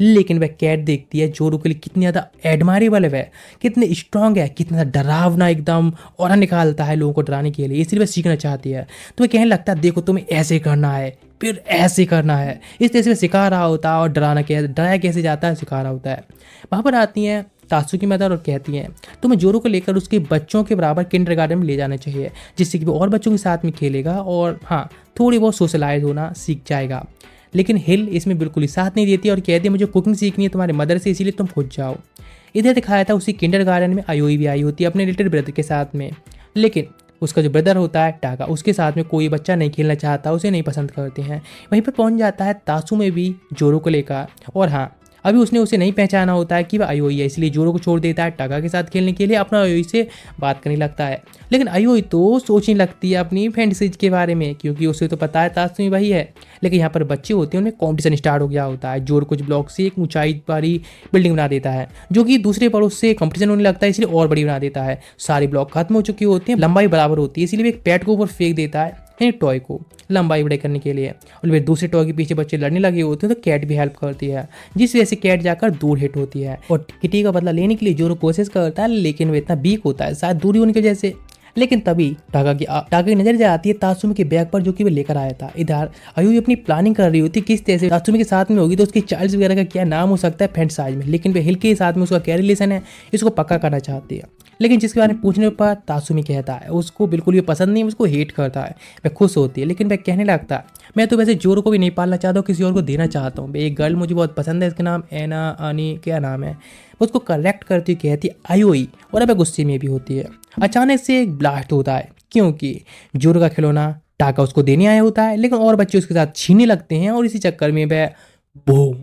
लेकिन वह कैट देखती है जोरो के लिए कितनी ज़्यादा एडमायरेबल है, वह कितने स्ट्रांग है, कितना डरावना एकदम और निकालता है लोगों को डराने के लिए, इसलिए वह सीखना चाहती है। तो वह कहने लगता है देखो तुम्हें ऐसे करना है फिर ऐसे करना है, इस तरह से वह सिखा रहा होता है और डराया कैसे जाता है सिखा रहा होता है। वहाँ पर आती हैं तात्सुमी की मदर और कहती हैं तुम्हें जोरो को लेकर उसके बच्चों के बराबर किंडरगार्टन में ले जाना चाहिए जिससे कि वो और बच्चों के साथ में खेलेगा और हाँ थोड़ी बहुत सोशलाइज होना सीख जाएगा। लेकिन हिल इसमें बिल्कुल ही साथ नहीं देती और कहती है मुझे कुकिंग सीखनी है तुम्हारे मदर से, इसीलिए तुम खुद जाओ। इधर दिखाया था उसी किंडरगार्टन में आयोई भी आई होती है अपने लिटिल ब्रदर के साथ में, लेकिन उसका जो ब्रदर होता है टाका उसके साथ में कोई बच्चा नहीं खेलना चाहता, उसे नहीं पसंद करते हैं। वहीं पर पहुंच जाता है तात्सुमी भी जोरो को लेकर और हाँ अभी उसने उसे नहीं पहचाना होता है कि वह आयोई है, इसलिए जोरो को छोड़ देता है टाका के साथ खेलने के लिए, अपना आयोई से बात करने लगता है। लेकिन आयोई तो सोचने लगती है अपनी फैंटेसीज के बारे में क्योंकि उसे तो पता है तात्सुमी वही है। लेकिन यहाँ पर बच्चे होते हैं उन्हें कॉम्पिटिशन स्टार्ट हो गया होता है। जोरो कुछ ब्लॉक से एक ऊंचाई वाली बिल्डिंग बना देता है जो कि दूसरे पड़ोस से कंपटीशन होने लगता है, इसलिए और बड़ी बना देता है। सारे ब्लॉक खत्म हो चुके होते हैं, लंबाई बराबर होती है, इसलिए वो एक पैट को ऊपर फेंक देता है टॉय को लंबाई बड़े करने के लिए, और फिर दूसरे टॉय के पीछे बच्चे लड़ने लगे होते हैं तो कैट भी हेल्प करती है जिस वजह से कैट जाकर दूर हिट होती है और किटी का बदला लेने के लिए जोरो कोशिश करता है, लेकिन वो इतना वीक होता है शायद दूरी होने की वजह से। लेकिन तभी टाका की नजर आती है तात्सुमी के बैग पर जो कि वो लेकर आया था। इधर आयुई अपनी प्लानिंग कर रही होती है किस तरह से तात्सुमी के साथ में होगी तो उसकी चाइल्ड वगैरह का क्या नाम हो सकता है फ्रेंड साइज में, लेकिन वे हिल के साथ में उसका क्या रिलेशन है इसको पक्का करना चाहती है। लेकिन जिसके बारे में पूछने पर तात्सुमी कहता है उसको बिल्कुल भी पसंद नहीं, उसको हेट करता है। वह खुश होती है लेकिन वह कहने लगता है मैं तो वैसे जोरो को भी नहीं पालना चाहता हूँ, किसी और को देना चाहता हूँ। एक गर्ल मुझे बहुत पसंद है, इसका नाम एना आनी क्या नाम है, उसको करेक्ट करती हुई कहती है आयोई और अब गुस्से में भी होती है। अचानक से एक ब्लास्ट होता है क्योंकि जोरो का खिलौना टाका उसको देने आया होता है, लेकिन और बच्चे उसके साथ छीनने लगते हैं और इसी चक्कर में वह बूम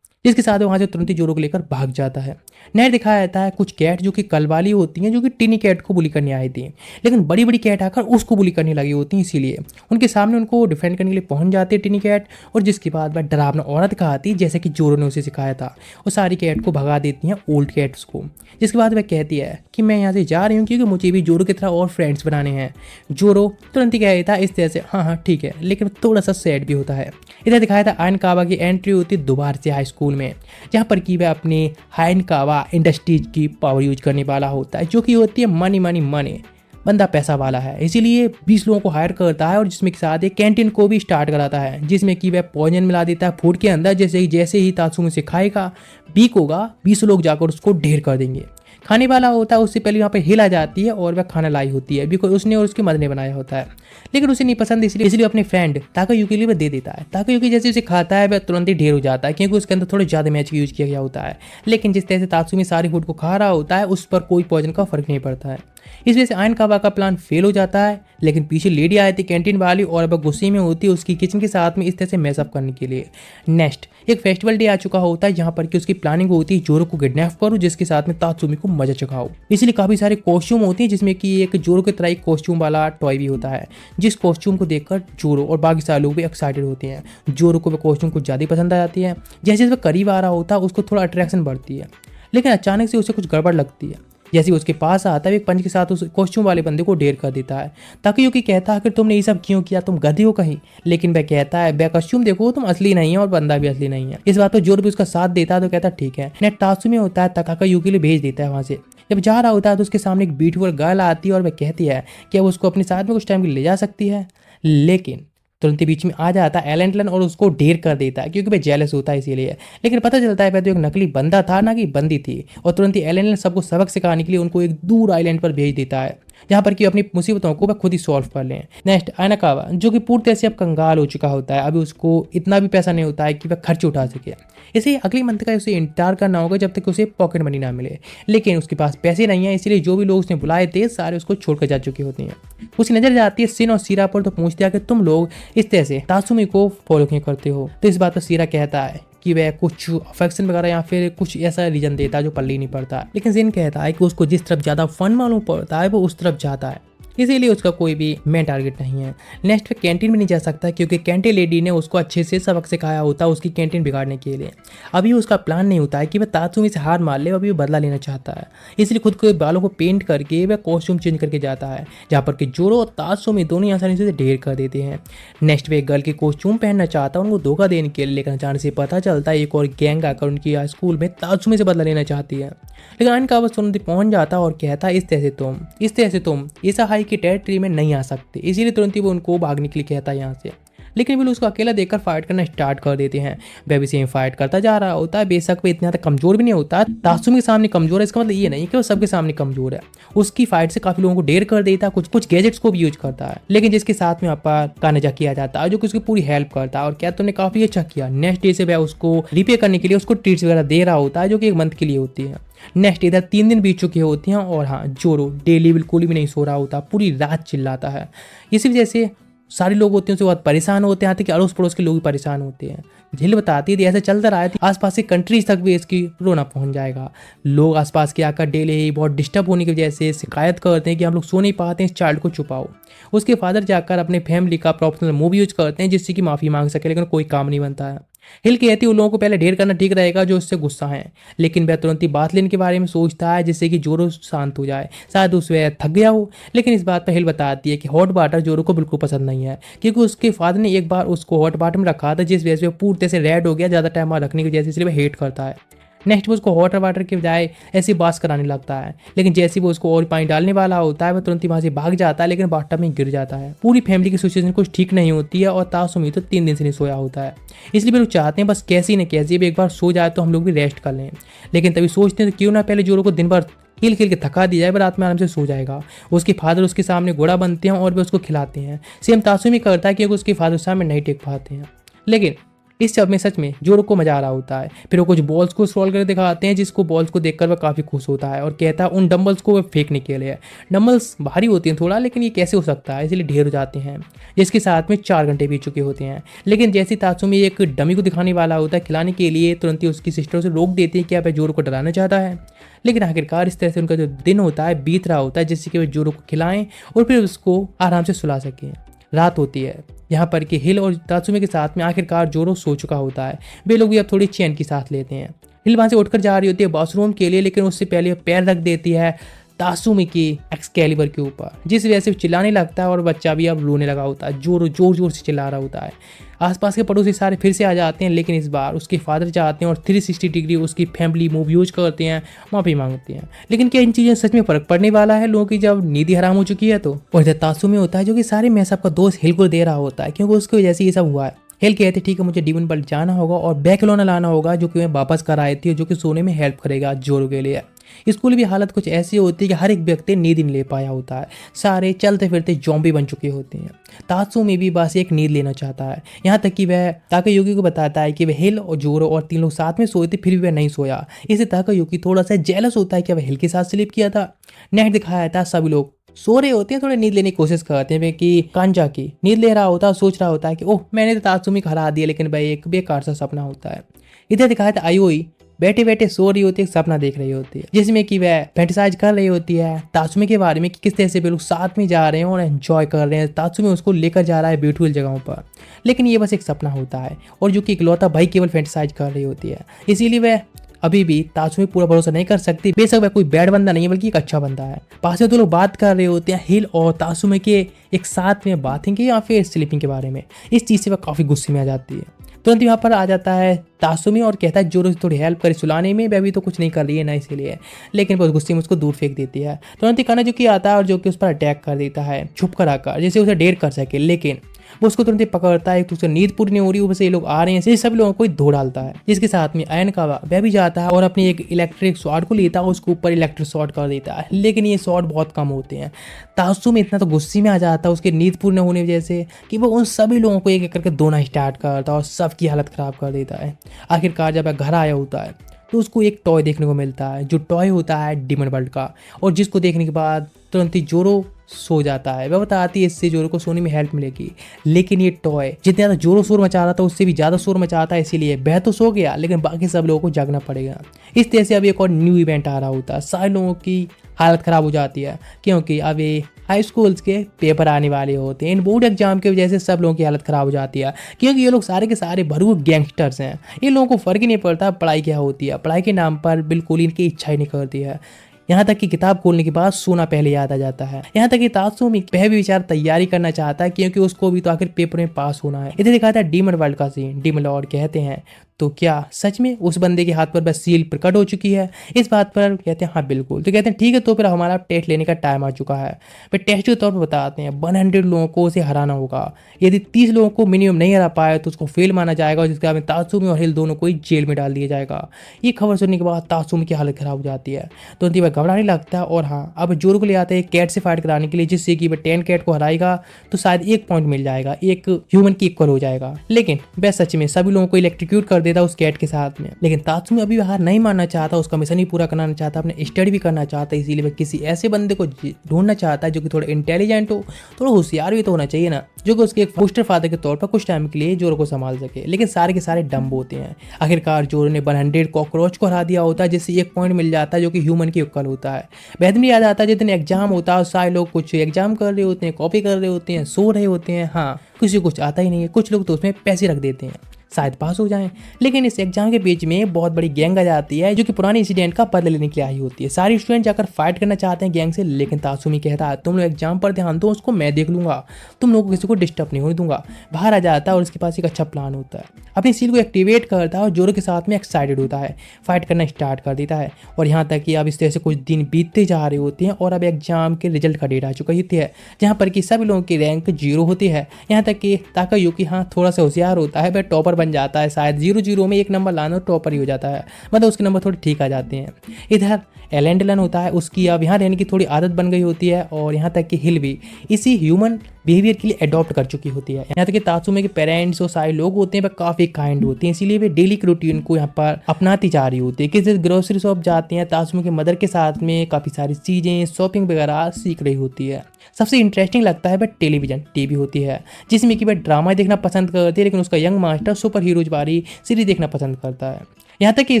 जिसके साथ वहाँ से तुरंत ही जोरो को लेकर भाग जाता है। नेट दिखाया जाता है कुछ कैट जो कि कल वाली होती हैं जो कि टिनी कैट को बुली करने आई थी, लेकिन बड़ी बड़ी कैट आकर उसको बुली करने लगी होती हैं, इसीलिए उनके सामने उनको डिफेंड करने के लिए पहुंच जाती है टिनी कैट और जिसके बाद वह डरावना औरत कहती है जैसे कि जोरो ने उसे सिखाया था, वो सारी कैट को भगा देती हैं ओल्ड कैट्स को। जिसके बाद वह कहती है कि मैं यहाँ से जा रही हूँ क्योंकि मुझे भी जोरो की तरह और फ्रेंड्स बनाने हैं। जोरो तुरंत ही कहता है इस तरह से हाँ हाँ ठीक है, लेकिन थोड़ा सा सैड भी होता है। इधर दिखाया था आयन कावा की एंट्री होती है दोबारा से हाई स्कूल में, जहाँ पर कि वह अपने हाइन कावा इंडस्ट्रीज की पावर यूज करने वाला होता है जो कि होती है मनी मनी मनी, बंदा पैसा वाला है, इसीलिए 20 लोगों को हायर करता है और जिसमें के साथ एक कैंटीन को भी स्टार्ट कराता है जिसमें कि वह पॉइजन मिला देता है फूड के अंदर। जैसे ही तात्सुमी से खाएगा, वीक होगा, 20 लोग जाकर उसको ढेर कर देंगे। खाने वाला होता है उससे पहले यहाँ पे हिल आ जाती है और वह खाना लाई होती है, बिकॉज उसने और उसकी मदर ने बनाया होता है, लेकिन उसे नहीं पसंद, इसलिए अपने फ्रेंड ताकायुकी के लिए वह दे देता है। ताकायुकी जैसे उसे खाता है वह तुरंत ही ढेर हो जाता है क्योंकि उसके अंदर थोड़े ज़्यादा मैच यूज किया गया होता है। लेकिन जिस तरह से तात्सुमी सारी फूड को खा रहा होता है उस पर कोई पॉइजन का फर्क नहीं पड़ता है। इस वजह से आयनकावा का प्लान फेल हो जाता है। लेकिन पीछे लेडी आई थी कैंटीन वाली और अब गुस्से में होती है उसकी किचन के साथ में इस तरह से मैसअप करने के लिए। नेक्स्ट एक फेस्टिवल डे आ चुका होता है जहाँ पर कि उसकी प्लानिंग होती है जोरो को किडनैप करो जिसके साथ में तात्सुमी को मजा चखाओ। इसलिए काफी सारे कॉस्ट्यूम होते हैं जिसमें कि एक जोरो की तरह एक कॉस्ट्यूम वाला टॉय भी होता है, जिस कॉस्ट्यूम को देखकर जोरो और बाकी सारे लोग भी एक्साइटेड होते हैं। जोरो को वह कॉस्ट्यूम कुछ ज़्यादा पसंद आ जाती है। जैसे वह करीब आ रहा होता है उसको थोड़ा अट्रैक्शन बढ़ती है, लेकिन अचानक से उसे कुछ गड़बड़ लगती है। जैसे उसके पास आता है एक पंच के साथ उस कॉस्ट्यूम वाले बंदे को ढेर कर देता है। ताकायुकी कहता है कि तुमने ये सब क्यों किया, तुम गधे हो कहीं। लेकिन वह कहता है वह कॉस्ट्यूम देखो तुम असली नहीं है और बंदा भी असली नहीं है। इस बात पर जोर भी उसका साथ देता है तो कहता है ठीक है। नेट तात्सुमी होता है ताकायुकी के लिए भेज देता है वहाँ से। जब जा रहा होता है तो उसके सामने एक ब्यूटीफुल गर्ल आती है और वह कहती है कि अब उसको अपने साथ में कुछ टाइम के लिए ले जा सकती है, लेकिन तुरंत ही बीच में आ जाता है एलेंटलन और उसको ढेर कर देता है क्योंकि वह जेलस होता है इसीलिए। लेकिन पता चलता है वह तो एक नकली बंदा था ना कि बंदी थी, और तुरंत ही एलेंटलन सबको सबक सिखाने के लिए उनको एक दूर आइलैंड पर भेज देता है जहाँ पर कि अपनी मुसीबतों को वह खुद ही सॉल्व कर लें। नेक्स्ट आयनकावा जो कि पूरी तरह से अब कंगाल हो चुका होता है, अभी उसको इतना भी पैसा नहीं होता है कि वह खर्च उठा सके, इसलिए अगली मंथ का उसे इंतजार करना होगा जब तक उसे पॉकेट मनी ना मिले। लेकिन उसके पास पैसे नहीं है, इसलिए जो भी लोग उसने बुलाए थे सारे उसको छोड़कर जा चुके होते हैं। उसकी नजर जाती है सिन और सीरा पर तो पूछती है कि तुम लोग इस तरह से तात्सुमी को फॉलो क्यों करते हो। तो इस बात पर सीरा कहता है कि वह कुछ अफेक्शन वगैरह या फिर कुछ ऐसा रीजन देता है जो पल्ली नहीं पड़ता। लेकिन जिन कहता है कि उसको जिस तरफ ज़्यादा फन मालूम पड़ता है वो उस तरफ जाता है, इसीलिए उसका कोई भी मेन टारगेट नहीं है। नेक्स्ट पे कैंटीन में नहीं जा सकता क्योंकि कैंटीन लेडी ने उसको अच्छे से सबक सिखाया होता है उसकी कैंटीन बिगाड़ने के लिए। अभी उसका प्लान नहीं होता है कि वह तात्सुमी से हार मान ले, अभी वो बदला लेना चाहता है, इसलिए खुद के बालों को पेंट करके वह कॉस्ट्यूम चेंज करके जाता है जहाँ पर कि जोरो और तात्सुमी दोनों आसानी से ढेर कर देते हैं। नेक्स्ट वे गर्ल के कॉस्ट्यूम पहनना चाहता है उनको धोखा देने के लिए, लेकिन अचानक से पता चलता है एक और गैंग आकर उनकी स्कूल में तात्सुमी से बदला लेना चाहती है। लेकिन आयनकावा तुरंत पहुंच जाता है और कहता है इस तरह से तुम इसाहाई की टेरिटरी में नहीं आ सकते, इसीलिए तुरंत ही वो उनको भागने के लिए कहता है यहाँ से। लेकिन वो उसको अकेला देखकर फाइट करना स्टार्ट कर देते हैं। वह भी सेम फाइट करता जा रहा होता है, बेशक वो इतना कमजोर भी नहीं होता। तात्सुमी के सामने कमजोर है इसका मतलब ये नहीं कि वो सबके सामने कमजोर है, उसकी फाइट से काफी लोगों को ढेर कर देता है, कुछ गैजेट्स को भी यूज करता है। लेकिन जिसके साथ में आपका कानाजा किया जाता है जो कि उसकी पूरी हेल्प करता है और क्या तुमने काफी अच्छा किया। नेक्स्ट डे से वह उसको रिपेयर करने के लिए उसको ट्रीट्स वगैरह दे रहा होता है जो कि 1 मंथ के लिए होती है। नेक्स्ट इधर 3 दिन बीत चुके होते हैं और हाँ जोरो डेली बिल्कुल भी नहीं सो रहा होता, पूरी रात चिल्लाता है। इसी वजह से सारे लोग होते हैं उससे बहुत परेशान होते हैं, आते कि अड़ोस पड़ोस के लोग भी परेशान होते हैं। झील बताती है ऐसे चलता रहा है आसपास के कंट्रीज तक भी इसकी रोना पहुंच जाएगा। लोग आसपास के आकर डेली ही बहुत डिस्टर्ब होने की वजह से शिकायत करते हैं कि हम लोग सो नहीं पाते हैं, इस चाइल्ड को छुपाओ। उसके फादर जाकर अपने फैमिली का प्रोफेशनल मूव यूज करते हैं जिससे कि माफ़ी मांग सके, लेकिन कोई काम नहीं बनता है। हिल कहती है उन लोगों को पहले ढेर करना ठीक रहेगा जो उससे गुस्सा है, लेकिन वह तुरंत ही बात लेने के बारे में सोचता है जिससे कि जोरो शांत हो जाए, शायद उस वह थक गया हो। लेकिन इस बात पर हिल बताती है कि हॉट वाटर जोरो को बिल्कुल पसंद नहीं है क्योंकि उसके फादर ने एक बार उसको हॉट वाटर में रखा था जिस वजह से वो पूरी तरह से रेड हो गया ज़्यादा टाइम वहाँ रखने की वजह से, इसलिए वह हेट करता है। नेक्स्ट वो उसको हॉट वाटर के बजाय ऐसी बास कराने लगता है, लेकिन जैसे वो उसको और पानी डालने वाला होता है वह तुरंत ही वहाँ से भाग जाता है, लेकिन बाथटब में गिर जाता है। पूरी फैमिली की सिचुएशन कुछ ठीक नहीं होती है और तात्सुमी तो 3 दिन से नहीं सोया होता है, इसलिए वे लोग चाहते हैं बस कैसी न कैसी भी एक बार सो जाए तो हम लोग भी रेस्ट कर लें। लेकिन तभी सोचते हैं तो क्यों ना पहले जोरो को दिन भर खेल खेल के थका दिया जाए, रात में आराम से सो जाएगा। उसके फादर उसके सामने घोड़ा बनते हैं और वे उसको खिलाते हैं। सेम तात्सुमी करता है क्योंकि उसके फादर सामने नहीं टेक पाते हैं। लेकिन इस सब में सच में जोरो को मजा आ रहा होता है। फिर वो कुछ बॉल्स को स्क्रॉल करके दिखाते हैं जिसको बॉल्स को देखकर वह काफ़ी खुश होता है और कहता है उन डंबल्स को वह फेंकने के लिए। डंबल्स भारी होती हैं थोड़ा, लेकिन ये कैसे हो सकता है, इसलिए ढेर हो जाते हैं। जिसके साथ में 4 घंटे बीत चुके होते हैं। लेकिन जैसे तात्सुमी एक डमी को दिखाने वाला होता है खिलाने के लिए, तुरंत ही उसकी सिस्टर उसे रोक देती है कि वह जोरो को डराना चाहता है। लेकिन आखिरकार इस तरह से उनका जो दिन होता है बीत रहा होता है जिससे कि वे जोरो को खिलाएं और फिर उसको आराम से सुला सकें। रात होती है यहाँ पर कि हिल और तात्सुमी के साथ में आखिरकार जोरो सो चुका होता है। वे लोग भी अब थोड़ी चैन की सांस लेते हैं। हिल वहाँ से उठकर जा रही होती है वॉशरूम के लिए, लेकिन उससे पहले पैर रख देती है तासुमी की एक्सकैलिबर के ऊपर, जिस वजह से चिल्लाने लगता है और बच्चा भी अब रोने लगा होता है, जोर जोर से चिल्ला रहा होता है। आसपास के पड़ोसी सारे फिर से आ जाते हैं, लेकिन इस बार उसके फादर चाहते हैं और 360 डिग्री उसकी फैमिली मूव यूज करते हैं, माफ़ी मांगते हैं। लेकिन क्या इन चीज़ें सच में फर्क पड़ने वाला है लोगों की जब नींद हराम हो चुकी है तो? और इधर तासुमी होता है जो कि सारे मैसेज का दोस्त हिल को दे रहा होता है, क्योंकि उसकी वजह से ये सब हुआ है। हिल कहते ठीक है मुझे डीमन वर्ल्ड जाना होगा और बैकलोना लाना होगा जो कि मैं वापस कर आई थी, जो कि सोने में हेल्प करेगा जोरो के लिए। स्कूल की हालत कुछ ऐसी होती है कि हर एक व्यक्ति नींद नहीं ले पाया होता है, सारे चलते फिरते जॉम्बी बन चुके होते हैं। तात्सुमी भी बस एक नींद लेना चाहता है, यहाँ तक कि वह ताकायुकी को बताता है कि वह हिल और जोरो और 3 लोग साथ में सोए थे, फिर भी वह नहीं सोया। इससे ताकायुकी थोड़ा सा जेलस होता है कि वह हिल के साथ स्लीप किया था। नेक्स्ट दिखाया था सभी लोग सो रहे होते हैं, थोड़े नींद लेने की कोशिश करते हैं कि कांजा की नींद ले रहा होता है, सोच रहा होता है कि ओह मैंने तो तात्सुमी को हरा दिया, लेकिन भाई एक बेकार सा सपना होता है। इधर दिखाया था आयोई बैठे बैठे सो रही होती है, सपना देख रही होती है जिसमें कि वह फैंटेसाइज कर रही होती है तात्सुमी के बारे में कि किस तरह से वे लोग साथ में जा रहे हैं और एंजॉय कर रहे हैं। तात्सुमी उसको लेकर जा रहा है ब्यूटीफुल जगहों पर, लेकिन ये बस एक सपना होता है और जो कि इकलौता भाई केवल फैंटेसाइज कर रही होती है। इसीलिए वह अभी भी तात्सुमी पूरा भरोसा नहीं कर सकती। बेशक वह कोई बैड बंदा नहीं है बल्कि एक अच्छा बंदा है। पास में 2 लोग बात कर रहे होते हैं, हिल और तात्सुमी के एक साथ में बाथिंग की या फिर स्लीपिंग के बारे में। इस चीज़ से वह काफ़ी गुस्से में आ जाती है। तुरंत यहाँ पर आ जाता है तात्सुमी और कहता है जोरो से थोड़ी हेल्प करे सुलाने में, वह भी तो कुछ नहीं कर रही है ना इसीलिए, लेकिन बहुत गुस्से में उसको दूर फेंक देती है। तुरंत ही कानाजुकी आता है और जो कि उस पर अटैक कर देता है छुप कर आकर, जैसे उसे डेर कर सके, लेकिन वो उसको तुरंत ही पकड़ता है। तो उसको नींद पूरी नहीं हो रही, ऊपर से ये लोग आ रहे हैं, इसलिए सभी लोगों को धो डालता है। जिसके साथ में अयन का वह भी जाता है और अपनी एक इलेक्ट्रिक शॉट को लेता है, उसके ऊपर इलेक्ट्रिक शॉट कर देता है, लेकिन ये शॉट बहुत कम होते हैं। तात्सुमी इतना तो गुस्से में आ जाता है उसके नींद पूरी न होने की वजह से कि वो उन सभी लोगों को एक एक करके धोना स्टार्ट करता है और सबकी हालत खराब कर देता है। आखिरकार जब वह घर आया होता है तो उसको एक टॉय देखने को मिलता है, जो टॉय होता है डीमन वर्ल्ड का, और जिसको देखने के बाद तुरंत ही जोरो सो जाता है। वह बताती है इससे जोरो को सोने में हेल्प मिलेगी, लेकिन ये टॉय जितना ज़्यादा जोरो शोर मचा रहा था उससे भी ज़्यादा शोर मचाता है, इसीलिए वह तो सो गया लेकिन बाकी सब लोगों को जागना पड़ेगा। इस तरह से अब एक और न्यू इवेंट आ रहा होता है। सारे लोगों की हालत ख़राब हो जाती है क्योंकि अब ये हाई स्कूल्स के पेपर आने वाले होते हैं। इन बोर्ड एग्जाम की वजह से सब लोगों की हालत ख़राब हो जाती है, क्योंकि ये लोग सारे के सारे भरपूर गैंगस्टर्स हैं। इन लोगों को फ़र्क ही नहीं पड़ता पढ़ाई क्या होती है, पढ़ाई के नाम पर बिल्कुल इनकी इच्छा ही नहीं करती है। यहाँ तक कि किताब खोलने के बाद सोना पहले याद आ जाता है। यहाँ तक कि तात्सुमी वह भी बेचारा तैयारी करना चाहता है क्योंकि उसको भी तो आखिर पेपर में पास होना है। इधर दिखाता है डीमन वर्ल्ड का सीन। डीमन लॉर्ड कहते हैं तो क्या सच में उस बंदे के हाथ पर बस सील प्रकट हो चुकी है? इस बात पर कहते हैं हाँ बिल्कुल। तो कहते हैं ठीक है, तो फिर हमारा टेस्ट लेने का टाइम आ चुका है। फिर टेस्ट के तौर पर बताते हैं 100 लोगों को उसे हराना होगा। यदि 30 लोगों को मिनिमम नहीं हरा पाया तो उसको फेल माना जाएगा और जिसके बाद तात्सुमी और हिल दोनों को ही जेल में डाल दिया जाएगा। ये खबर सुनने के बाद तात्सुमी की हालत खराब हो जाती है, तो वह घबराने लगता है और हाँ अब जोरो को ले आते हैं कैट से फाइट कराने के लिए, जिससे कि वह 10 कैट को हराएगा तो शायद 1 पॉइंट मिल जाएगा, एक ह्यूमन की इक्वल हो जाएगा। लेकिन वह सच में सभी लोगों को इलेक्ट्रिक्यूट कर देता उस कैट के साथ में। लेकिन तात्सुमी अभी हार नहीं मानना चाहता, उसका मिशन ही पूरा करना चाहता, अपने स्टडी भी करना चाहता है, इसीलिए वह किसी ऐसे बंदे को ढूंढना चाहता है जो कि थोड़ा इंटेलिजेंट हो, थोड़ा होशियार भी तो होना चाहिए ना, जो कि उसके एक फोस्टर फादर के तौर पर कुछ टाइम के लिए जोरो को संभाल सके। लेकिन सारे के सारे डम्ब होते हैं। आखिरकार जोरो ने 100 कॉकरोच को हरा दिया होता है, जिससे 1 पॉइंट मिल जाता है जो कि ह्यूमन की इक्वल होता है। बेहद याद आता है जिस दिन एग्जाम होता है, सारे लोग कुछ एग्जाम कर रहे होते हैं, कॉपी कर रहे होते हैं, सो रहे होते हैं। हाँ किसी को कुछ आता ही नहीं है, कुछ लोग तो उसमें पैसे रख देते हैं शायद पास हो जाएं। लेकिन इस एग्जाम के बीच में बहुत बड़ी गैंग आ जाती है जो कि पुराने इंसिडेंट का बदला लेने के लिए आई होती है। सारे स्टूडेंट जाकर फाइट करना चाहते हैं गैंग से, लेकिन तात्सुमी कहता है तुम लोग एग्जाम पर ध्यान दो, उसको मैं देख लूंगा, तुम लोगों को किसी को डिस्टर्ब नहीं होने दूंगा। बाहर आ जाता है और उसके पास एक अच्छा प्लान होता है। अपनी सील को एक्टिवेट करता है और जोरो के साथ में एक्साइटेड होता है, फाइट करना स्टार्ट कर देता है। और यहाँ तक कि अब इस तरह से कुछ दिन बीतते जा रहे होते हैं और अब एग्जाम के रिजल्ट का डेट आ चुका होती है, जहाँ पर कि सभी लोगों की रैंक 0 होती है। यहाँ तक कि ताकायुकी हाँ थोड़ा सा होशियार होता है, वह टॉपर बन जाता है, शायद 0-0 में 1 नंबर लाना टॉपर ही हो जाता है, मतलब उसके नंबर थोड़े ठीक आ जाते हैं। इधर एलेंडलन होता है, उसकी अब यहाँ रहने की थोड़ी आदत बन गई होती है और यहाँ तक कि हिल भी इसी ह्यूमन बिहेवियर के लिए अडॉप्ट कर चुकी होती है। यहाँ तक कि तात्सुमी के पेरेंट्स और सारे लोग होते हैं वह काफ़ी काइंड होते हैं, इसीलिए वे डेली की रूटीन को यहाँ पर अपनाती जा रही होती है। किसी ग्रोसरी शॉप जाते हैं, तात्सुमी के मदर के साथ में काफ़ी सारी चीज़ें शॉपिंग वगैरह सीख रही होती है। सबसे इंटरेस्टिंग लगता है वह टेलीविजन टीवी होती है, जिसमें कि वह ड्रामा देखना पसंद करती है, लेकिन उसका यंग मास्टर सुपर हीरोज वाली सीरीज देखना पसंद करता है। यहाँ तक कि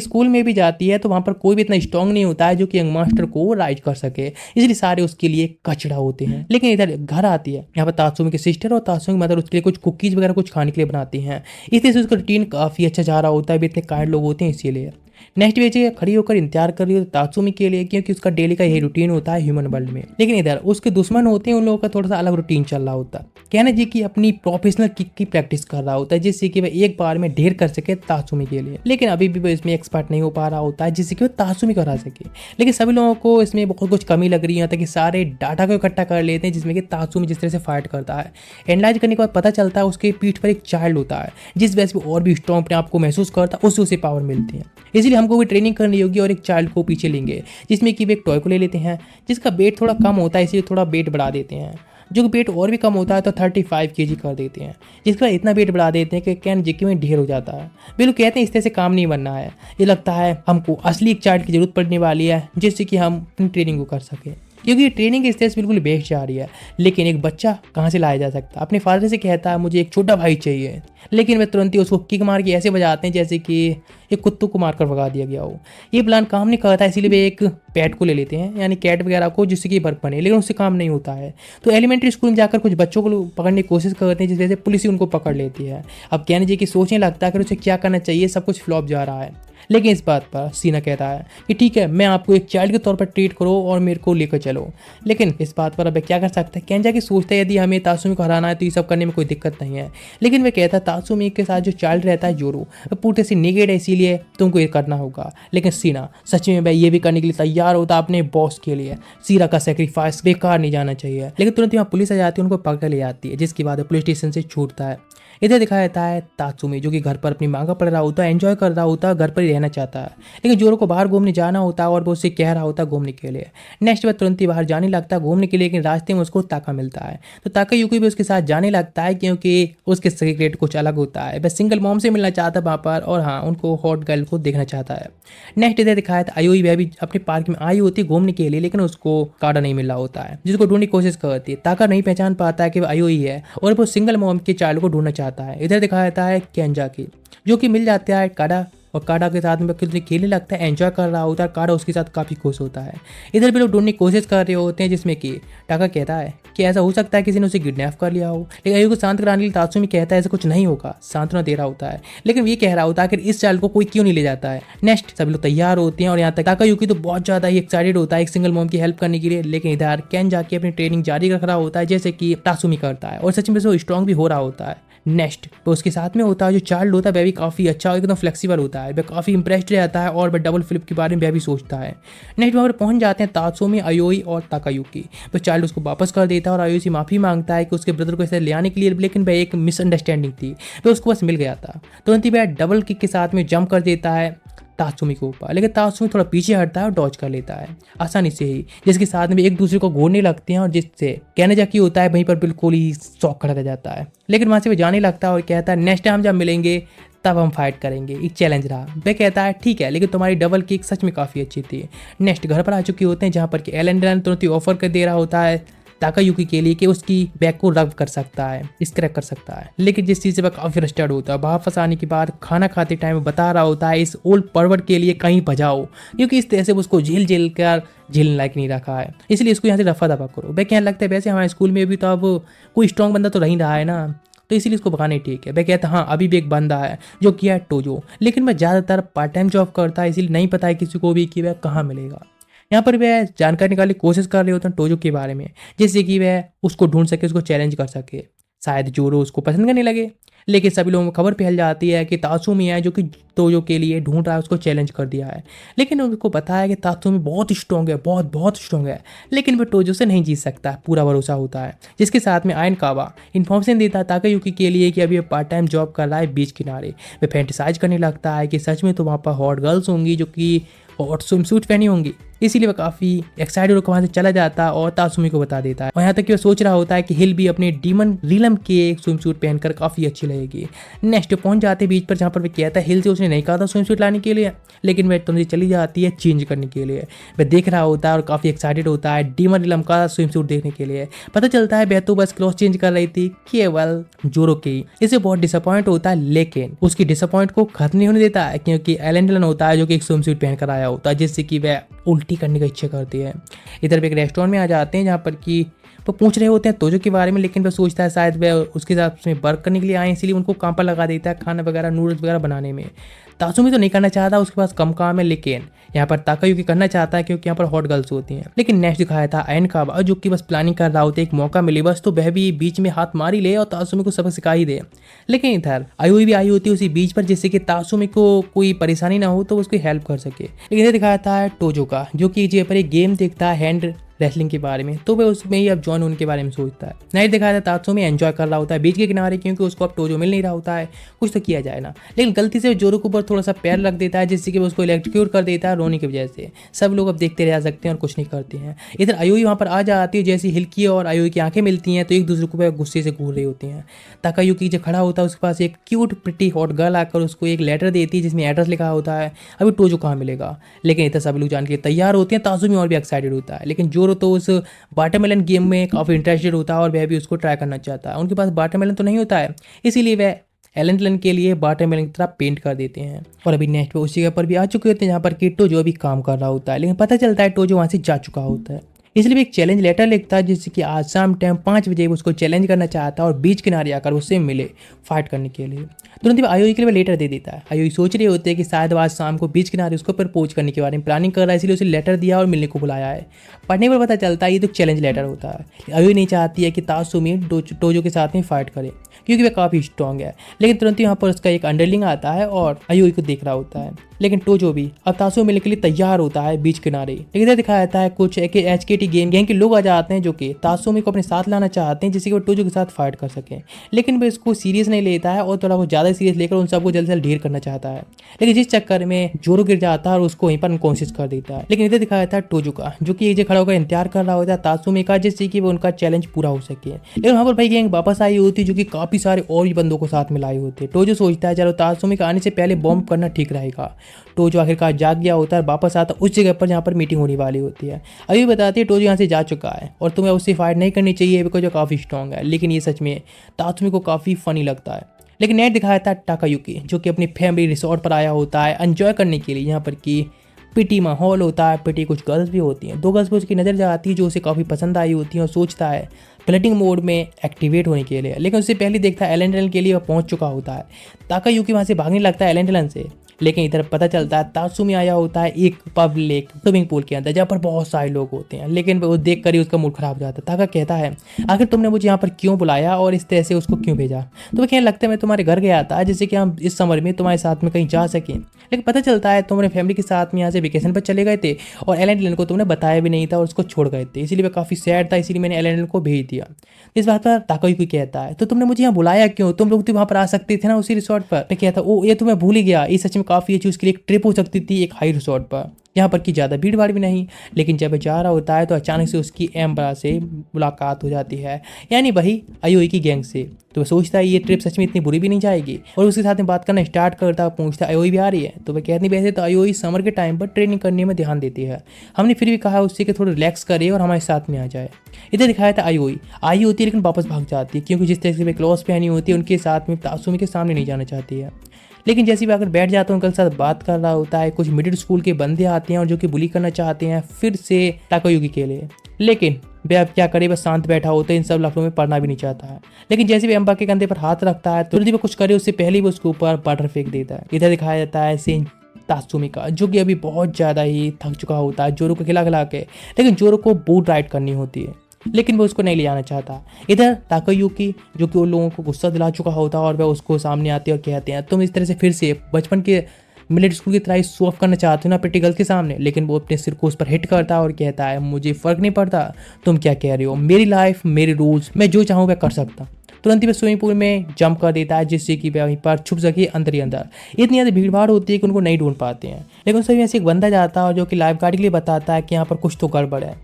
स्कूल में भी जाती है तो वहाँ पर कोई भी इतना स्ट्रांग नहीं होता है जो कि यंग मास्टर को राइज कर सके, इसलिए सारे उसके लिए कचड़ा होते हैं। लेकिन इधर घर आती है, यहाँ पर तात्सुमी की सिस्टर और तात्सुमी की मदर उसके लिए कुछ कुकीज़ वगैरह कुछ खाने के लिए बनाती हैं। इस तरह से उसका रूटीन काफ़ी अच्छा जा रहा होता है, भी इतने काइंड लोग होते हैं इसीलिए। नेक्स्ट बेचे खड़ी होकर इंतजार कर रही होती तात्सुमी के लिए, क्योंकि उसका डेली का यही रूटीन होता है ह्यूमन वर्ल्ड में। लेकिन इधर उसके दुश्मन होते हैं, उन लोगों का थोड़ा सा अलग रूटीन चल रहा होता है। कहना जी की अपनी प्रोफेशनल किक की प्रैक्टिस कर रहा होता है, जिससे कि वह एक बार में ढेर कर सके तात्सुमी के लिए। लेकिन अभी भी वो इसमें एक्सपर्ट नहीं हो पा रहा होता है, जिससे कि वो तात्सुमी को हरा सके। लेकिन सभी लोगों को इसमें बहुत कुछ कमी लग रही है, कि सारे डाटा को इकट्ठा कर लेते हैं, जिसमें कि तात्सुमी जिस तरह से फाइट करता है। एनालाइज करने के बाद पता चलता है उसके पीठ पर एक चाइल्ड होता है, जिस वजह से वो और भी स्ट्रॉन्ग अपने आप को महसूस करता है, उससे उसे पावर मिलती है। इसलिए हमको भी ट्रेनिंग करनी होगी और एक चाइल्ड को पीछे लेंगे, जिसमें कि वे एक टॉय को ले लेते हैं, जिसका वेट थोड़ा कम होता है, इसलिए थोड़ा वेट बढ़ा देते हैं। जो वेट और भी कम होता है तो 35 kg कर देते हैं, जिसका इतना वेट बढ़ा देते हैं कि कैन जिक्की में ढेर हो जाता है। वे लोग कहते हैं इस तरह से काम नहीं बनना है, ये लगता है हमको असली एक चाइल्ड की जरूरत पड़ने वाली है, जिससे कि हम अपनी ट्रेनिंग को कर सकें, क्योंकि ट्रेनिंग इस तरह से बिल्कुल बेस्ट जा रही है। लेकिन एक बच्चा कहाँ से लाया जा सकता? अपने फादर से कहता है मुझे एक छोटा भाई चाहिए, लेकिन वे तुरंत ही उसको किक मार के ऐसे बजाते हैं जैसे कि एक कुत्तों को मारकर भगा दिया गया हो। ये प्लान काम नहीं करता, इसीलिए वे एक पेट को ले लेते हैं, यानी कैट वगैरह को, जिससे कि बर्फ बने, लेकिन उससे काम नहीं होता है। तो एलिमेंट्री स्कूल में जाकर कुछ बच्चों को पकड़ने की कोशिश करते हैं, जिस वजह से पुलिस ही उनको पकड़ लेती है। अब कहने जी कि सोचने लगता है कि उसे क्या करना चाहिए, सब कुछ फ्लॉप जा रहा है। लेकिन इस बात पर सीना कहता है कि ठीक है, मैं आपको एक चाइल्ड के तौर पर ट्रीट करो और मेरे को लेकर चलो। लेकिन इस बात पर अब क्या कर सकता है? केंजा की सोचता है यदि हमें तात्सुमी को हराना है तो ये सब करने में कोई दिक्कत नहीं है। लेकिन वे कहता है तात्सुमी के साथ जो चाइल्ड रहता है जोरो, वो पूरे से निगेट है, इसीलिए तुमको ये करना होगा। लेकिन सीना सच में भाई ये भी करने के लिए तैयार होता अपने बॉस के लिए। सीरा का सेक्रीफाइस बेकार नहीं जाना चाहिए। लेकिन तुरंत यहाँ पुलिस आ जाती है, उनको पकड़ ले जाती है, जिसके बाद पुलिस स्टेशन से छूटता है। इधर दिखाया जाता है तात्सुमी जो कि घर पर अपनी माँ का पढ़ रहा होता है, एंजॉय कर रहा होता है, घर पर ही रहना चाहता है। लेकिन जोरो को बाहर घूमने जाना होता है और वो उससे कह रहा होता है घूमने के लिए। नेक्स्ट बार तुरंत ही बाहर जाने लगता है घूमने के लिए, लेकिन रास्ते में उसको ताका मिलता है। तो ताका यूकी भी उसके साथ जाने लगता है, क्योंकि उसके सीक्रेट कुछ अलग होता है। वह सिंगल मॉम से मिलना चाहता है वहाँ पर, और हाँ, उनको हॉट गर्ल को देखना चाहता है। नेक्स्ट इधर दिखाया था आयोई, वह भी अपने पार्क में आई होती है घूमने के लिए, लेकिन उसको काड़ा नहीं मिल रहा होता है, जिसको ढूंढने की कोशिश करती है। ताका नहीं पहचान पाता है कि वह आयोई है, और वो सिंगल मॉम के चाइल्ड को ढूंढना चाहता है। इधर दिखाया जाता है केंजा की, जो कि मिल जाता है काड़ा, और काड़ा के साथ में खेलने लगता है, एंजॉय कर रहा होता है। काड़ा उसके साथ काफ़ी खुश होता है। इधर भी लोग ढूंढने की कोशिश कर रहे होते हैं, जिसमें कि टाका कहता है कि ऐसा हो सकता है किसी ने उसे किडनैप कर लिया हो। लेकिन आयु को शांत कराने के लिए तात्सुमी कहता है ऐसा कुछ नहीं होगा, सांत्वना दे रहा होता है। लेकिन ये कह रहा होता है कि इस चाइल्ड को कोई क्यों नहीं ले जाता है। नेक्स्ट सभी लोग तैयार होते हैं, और यहाँ तक ताकायुकी तो बहुत ज़्यादा ही एक्साइटेड होता है एक सिंगल मॉम की हेल्प करने के लिए। लेकिन इधर कैन जाके अपनी ट्रेनिंग जारी रख रहा होता है, जैसे कि तात्सुमी करता है, और सच में वो स्ट्रॉन्ग भी हो रहा होता है। नेक्स्ट तो उसके साथ में होता है जो चाइल्ड होता है, वह भी काफ़ी अच्छा और एकदम फ्लेक्सिबल होता है, वह काफ़ी इंप्रेस्ड रहता है, और वह डबल फ्लिप के बारे में वह भी सोचता है। नेक्स्ट वहाँ पर पहुंच जाते हैं तात्सुमी, आयोई और ताकायुकी। वह चाइल्ड उसको वापस कर देता है और आयोई से माफ़ी मांगता है कि उसके ब्रदर को ऐसे ले आने के लिए, लेकिन वह एक मिसअंडरस्टैंडिंग थी, वह उसको बस मिल गया था। तुरंत ही वह डबल किक के साथ में जंप कर देता है तात्सुमी के ऊपर, लेकिन तात्सुमी थोड़ा पीछे हटता है और डॉज कर लेता है आसानी से ही, जिसके साथ में एक दूसरे को घूरने लगते हैं, और जिससे कहने जा की होता है वहीं पर बिल्कुल ही शौक खड़ा रह जाता है। लेकिन वहाँ से वो जाने लगता है और कहता है नेक्स्ट टाइम जब मिलेंगे तब हम फाइट करेंगे, एक चैलेंज रहा। वह कहता है ठीक है, लेकिन तुम्हारी डबल किक सच में काफ़ी अच्छी थी। नेक्स्ट घर पर आ चुके होते हैं, जहाँ पर कि एलेंडर तुरंत ही ऑफर कर दे रहा होता है ताकायुकी के लिए कि उसकी बैक को रब कर सकता है, स्क्रैप कर सकता है। लेकिन जिस चीज़ से वह काफ़ी फ्रस्ट्रेटेड होता है, वापस आने के बाद खाना खाते टाइम बता रहा होता है इस ओल्ड परवर्ट के लिए कहीं भजाओ, क्योंकि इस तरह से उसको झेल कर झेलने लायक नहीं रखा है, इसलिए इसको यहाँ से रफा दफा करो। वह कहने लगता है वैसे हमारे स्कूल में भी तो अब कोई स्ट्रॉन्ग बंदा तो नहीं रहा है ना, तो इसीलिए इसको भगाना ठीक है। वह कहता है हाँ अभी भी एक बंदा है जो किया है टोजो, लेकिन वह ज़्यादातर पार्ट टाइम जॉब करता है, इसीलिए नहीं पता है किसी को भी कि वह कहाँ मिलेगा। यहाँ पर वह जानकारी निकालने की कोशिश कर रहे होते हैं टोजो के बारे में, जिससे कि वह उसको ढूंढ सके, उसको चैलेंज कर सके। शायद जोरो उसको पसंद करने लगे, लेकिन सभी लोगों को खबर फैल जाती है कि तात्सुमी है जो कि टोजो के लिए ढूंढ रहा है, उसको चैलेंज कर दिया है। लेकिन उनको पता है कि तात्सुमी बहुत स्ट्रॉन्ग है, बहुत बहुत स्ट्रॉन्ग है, लेकिन वह टोजो से नहीं जीत सकता, पूरा भरोसा होता है। जिसके साथ में आयन कावा इन्फॉर्मेशन देता है ताकायुकी के लिए कि अभी पार्ट टाइम जॉब कर रहा है बीच किनारे। वह फैंटिसाइज करने लगता है कि सच में तो वहाँ पर हॉट गर्ल्स होंगी जो कि और स्विम सूट पहनी होंगी, इसीलिए वह काफ़ी एक्साइटेड होकर वहाँ से चला जाता है और तात्सुमी को बता देता है। और यहाँ तक कि वह सोच रहा होता है कि हिल भी अपने डीमन रीलम के स्विम सूट पहनकर काफ़ी अच्छी लगेगी। नेक्स्ट पहुँच जाते बीच पर, जहाँ पर वह कहता है हिल से उसने नहीं कहा था स्विम सूट लाने के लिए, लेकिन वह तुमसे चली जाती है चेंज करने के लिए। वह देख रहा होता है और काफ़ी एक्साइटेड होता है डीमन रीलम का स्विम सूट देखने के लिए। पता चलता है वह तो बस क्लॉथ चेंज कर रही थी केवल जोरो की। इसे बहुत डिसअपॉइंट होता है, लेकिन उसकी डिसअपॉइंट को खत्म नहीं होने देता है, क्योंकि एलेंडलन होता है जो कि एक स्विम सूट पहनकर आया होता है, जिससे कि वह उल्टी करने की इच्छा करती है। इधर भी एक रेस्टोरेंट में आ जाते हैं, जहाँ पर कि वो पूछ रहे होते हैं तोजो के बारे में, लेकिन वह सोचता है शायद वह उसके साथ में वर्क करने के लिए आए, इसीलिए उनको काम पर लगा देता है खाना वगैरह नूडल्स वगैरह बनाने में। तासुमी तो नहीं करना चाहता, उसके पास कम काम है, लेकिन यहाँ पर ताकायुकी करना चाहता है क्योंकि यहाँ पर हॉट गर्ल्स होती हैं। लेकिन नेक्स्ट दिखाया था आयनकावा, जो कि बस प्लानिंग कर रहा होता है, एक मौका मिले बस तो वह भी बीच में हाथ मार ही ले और तासुमी को सबक सिखा ही दे। लेकिन इधर आयुई भी आई होती है उसी बीच पर, जिससे कि तासुमी को कोई परेशानी ना हो तो उसकी हेल्प कर सके। लेकिन इधर दिखाया था टोजो का, जो कि जगह पर एक गेम देखता है हैंड रेसलिंग के बारे में, तो वह उसमें ही अब जॉइन होने के बारे में सोचता है। नाइट दिखाया था तात्सुमी एंजॉय कर रहा होता है बीच के किनारे, क्योंकि उसको अब टोजो मिल नहीं रहा होता है, कुछ तो किया जाए ना। लेकिन गलती से जोरो के ऊपर थोड़ा सा पैर रख देता है, जिससे कि वो उसको इलेक्ट्रिक्यूट कर देता है रोने की वजह से। सब लोग अब देखते रह सकते हैं और कुछ नहीं करते हैं। इधर आयुई वहाँ पर आ जाती है, जैसी हिल्की और आयुई की आंखें मिलती हैं तो एक दूसरे को गुस्से से घूर रही होती हैं। ताकायुकी जो खड़ा होता है उसके पास एक क्यूट प्रिटी हॉट गर्ल आकर उसको एक लेटर देती है जिसमें एड्रेस लिखा होता है, अभी टोजो कहाँ मिलेगा। लेकिन इधर सब लोग जान के तैयार होते हैं, तासुमी और भी एक्साइटेड होता है। लेकिन जोरो तो उस वाटरमेलन गेम में काफ़ी इंटरेस्टेड होता है और वह भी उसको ट्राई करना चाहता है। उनके पास वाटरमेलन तो नहीं होता है, इसीलिए वह एलन के लिए वाटरमेलन की तरह पेंट कर देते हैं। और अभी नेक्स्ट पे उसी जगह पर भी आ चुके होते हैं जहाँ पर कि टोजो अभी काम कर रहा होता है, लेकिन पता चलता है टोजो वहाँ से जा चुका होता है। इसलिए भी एक चैलेंज लेटर लिखता है, जिससे कि आज शाम टाइम 5 बजे उसको चैलेंज करना चाहता है और बीच किनारे आकर उससे मिले फाइट करने के लिए। तुरंत ही आयुई के लिए लेटर दे देता है। आयुई सोच रहे होते हैं कि शायद आज शाम को बीच किनारे उसको प्रपोज करने के बारे में प्लानिंग कर रहा है, इसलिए उसे लेटर दिया और मिलने को बुलाया है। पढ़ने पर पता चलता है ये तो चैलेंज लेटर होता है। आयुई नहीं चाहती है कि तासुमी टोजो के साथ में फाइट करे, क्योंकि वह काफ़ी स्ट्रॉन्ग है। लेकिन तुरंत ही वहाँ पर उसका एक अंडरलिंग आता है और आयुई को देख रहा होता है। लेकिन टोजो भी अब तासुमी मिलने के लिए तैयार होता है बीच किनारे। लेकिन इधर दिखाया जाता है कुछ HKT गैंग के लोग आ जाते हैं, जो कि तासुमी को अपने साथ लाना चाहते हैं, जिससे कि वो टोजो के साथ फाइट कर सकें। लेकिन वो इसको सीरियस नहीं लेता है और थोड़ा बहुत ज़्यादा सीरियस लेकर उन सबको जल्द से जल्द ढेर करना चाहता है। लेकिन जिस चक्कर में जोरो गिर जाता है और उसको वहीं पर अनकॉन्शियस कर देता है। लेकिन इधर दिखाया जाता है टोजो का, जो कि एक जगह खड़ा होकर इंतजार कर रहा होता है तासुमी का, जिससे कि वो उनका चैलेंज पूरा हो सके। लेकिन वहाँ पर भाई गैंग वापस आई होती है, जो कि काफ़ी सारे और भी बंदों को साथ मिलाए होते। टोजो सोचता है चलो तासुमी का आने से पहले बॉम्ब करना ठीक रहेगा। टोजो आखिरकार जाग गया होता है और वापस आता उस जगह पर जहाँ पर मीटिंग होने वाली होती है। अभी बताती है टोजो यहाँ से जा चुका है और तुम्हें उससे फाइट नहीं करनी चाहिए बिकॉज वो काफ़ी स्ट्रॉन्ग है। लेकिन ये सच में तासुमी को काफ़ी फनी लगता है। लेकिन नेट दिखाया था टाकायुकी, जो कि अपनी फैमिली रिसोर्ट पर आया होता है एंजॉय करने के लिए। यहाँ पर कि पिटी माहौल होता है, पिटी कुछ गर्ल्स भी होती हैं। 2 गर्ल्स पर उसकी नज़र जाती है जो उसे काफ़ी पसंद आई होती हैं और सोचता है फ्लर्टिंग मोड में एक्टिवेट होने के लिए। लेकिन उससे पहले देखता है एलेंडलन के लिए वह पहुंच चुका होता है। ताकायुकी वहाँ से भागने लगता है एलेंडलन से। लेकिन इधर पता चलता है तासुमी आया होता है एक पब्लिक स्विमिंग पूल के अंदर, जहाँ पर बहुत सारे लोग होते हैं। लेकिन वो देख कर ही उसका मूड खराब हो जाता है। ताका कहता है आखिर तुमने मुझे यहाँ पर क्यों बुलाया और इस तरह से उसको क्यों भेजा। तो वो कहने लगता है मैं तुम्हारे घर गया था जिससे कि हम इस समर में तुम्हारे साथ में कहीं जा सकें। लेकिन पता चलता है तुम अपने फैमिली के साथ में यहाँ से वेकेशन पर चले गए थे और एलेंडलन को तुमने बताया भी नहीं था और उसको छोड़ गए थे, इसीलिए वह काफ़ी सैड था, इसीलिए मैंने एलेंडलन को भेज दिया। इस बात पर ताकायुकी कहता है तो तुमने मुझे यहाँ बुलाया क्यों, तुम लोग तो वहाँ पर आ सकते थे ना उसी रिसोर्ट पर। मैं कहता ओ ये तो मैं भूल ही गया, ये सच में काफ़ी अच्छी उसके लिए एक ट्रिप हो सकती थी एक हाई रिसोर्ट पर, यहाँ पर की ज़्यादा भीड़ भाड़ भी नहीं। लेकिन जब जा रहा होता है तो अचानक से उसकी एम्बरा से मुलाकात हो जाती है, यानी वही आयुई की गैंग से। तो वह सोचता है ये ट्रिप सच में इतनी बुरी भी नहीं जाएगी और उसके साथ में बात करना स्टार्ट करता है। पूछता है आयुई भी आ रही है, तो वह कहती वैसे तो आयुई समर के टाइम पर ट्रेनिंग करने में ध्यान देती है, हमने फिर भी कहा उससे कि थोड़ा रिलैक्स करे और हमारे साथ में आ जाए। इधर दिखाया था आयुई आई होती है लेकिन वापस भाग जाती है, क्योंकि जिस तरह से वे क्लॉथ पहनी होती है उनके साथ में तासुमी के सामने नहीं जाना चाहती है। लेकिन जैसे भी अगर बैठ जाता है उनके साथ बात कर रहा होता है, कुछ मिडिल स्कूल के बंदे आते हैं और जो कि बुली करना चाहते हैं फिर से टाकायुकी के लिए। लेकिन वे अब क्या करे, बस शांत बैठा होता है, इन सब लफड़ों में पढ़ना भी नहीं चाहता है। लेकिन जैसे भी अम्बा के कंधे पर हाथ रखता है तुरंत वो कुछ करे उससे पहले वो उसके ऊपर बटर फेंक देता है। इधर दिखाया जाता है सीन तासुमी का, जो कि अभी बहुत ज़्यादा ही थक चुका होता है जोरो को खिला खिला के। लेकिन जोरो को बोट राइड करनी होती है लेकिन वो उसको नहीं ले जाना चाहता। इधर ताकायुकी जो कि उन लोगों को गुस्सा दिला चुका होता है और वह उसको सामने आते हैं और कहते हैं तुम इस तरह से फिर से बचपन के मिलिट्री स्कूल की तरह शो ऑफ करना चाहते हो ना प्रिटी गर्ल्स के सामने। लेकिन वो अपने सिर को उस पर हिट करता है और कहता है मुझे फ़र्क नहीं पड़ता तुम क्या कह रहे हो, मेरी लाइफ मेरे रूल्स, मैं जो चाहूँ वह कर सकता। तुरंत ही वह स्विमिंग पूल में जंप कर देता है जिससे कि वह वहीं पर छुप सके अंदर ही अंदर। इतनी ज़्यादा भीड़ भाड़ होती है कि उनको नहीं ढूंढ पाते हैं। लेकिन उस समय ऐसे एक बंदा जाता है और जो कि लाइफ गार्ड के लिए बताता है कि यहाँ पर कुछ तो गड़बड़ है।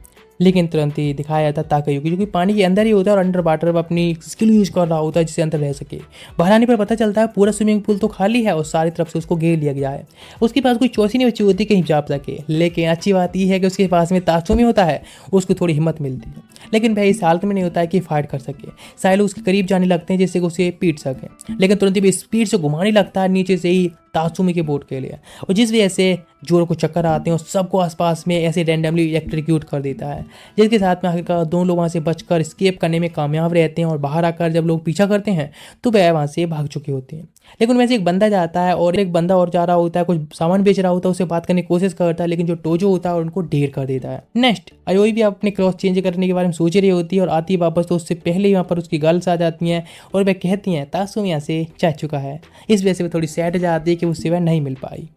लेकिन तुरंत ही दिखाया जाता है ताकायुकी जो कि पानी के अंदर ही होता है और अंडर वाटर अपनी स्किल यूज कर रहा होता है जिससे अंदर रह सके। बाहर आने पर पता चलता है पूरा स्विमिंग पूल तो खाली है और सारी तरफ से उसको घेर लिया गया है। उसके पास कोई चौसी नहीं बची होती कहीं जा सके। लेकिन अच्छी बात यह है कि उसके पास में तासुमी होता है, उसको थोड़ी हिम्मत मिलती है। लेकिन वह इस हालत में नहीं होता है कि फाइट कर सके। सारे लोग उसके करीब जाने लगते हैं जिससे कि उसे पीट सके। लेकिन तुरंत ही स्पीड से घुमाने लगता है नीचे से ही तात्सुमी के बोट के लिए, और जिस वजह से जोरो को चक्कर आते हैं और सबको आसपास में ऐसे रैंडमली इलेक्ट्रिक्यूट कर देता है, जिसके साथ में आखिरकार दोनों लोग वहाँ से बचकर स्केप करने में कामयाब रहते हैं। और बाहर आकर जब लोग पीछा करते हैं तो वह वहाँ से भाग चुके होते हैं। लेकिन उनमें से एक बंदा जाता है और एक बंदा और जा रहा होता है, कुछ सामान बेच रहा होता है, उससे बात करने की कोशिश करता है, लेकिन जो टोजो होता है उनको ढेर कर देता है। नेक्स्ट आयोई भी अपने क्रॉस चेंज करने के बारे में सोच रही होती है और आती वापस तो उससे पहले ही वहाँ पर उसकी गर्ल्स आ जाती हैं और वह कहती हैं तात्सुमी यहाँ से जा चुका है। इस वजह से वह थोड़ी सैड जाती है कि उससे वह नहीं मिल पाई।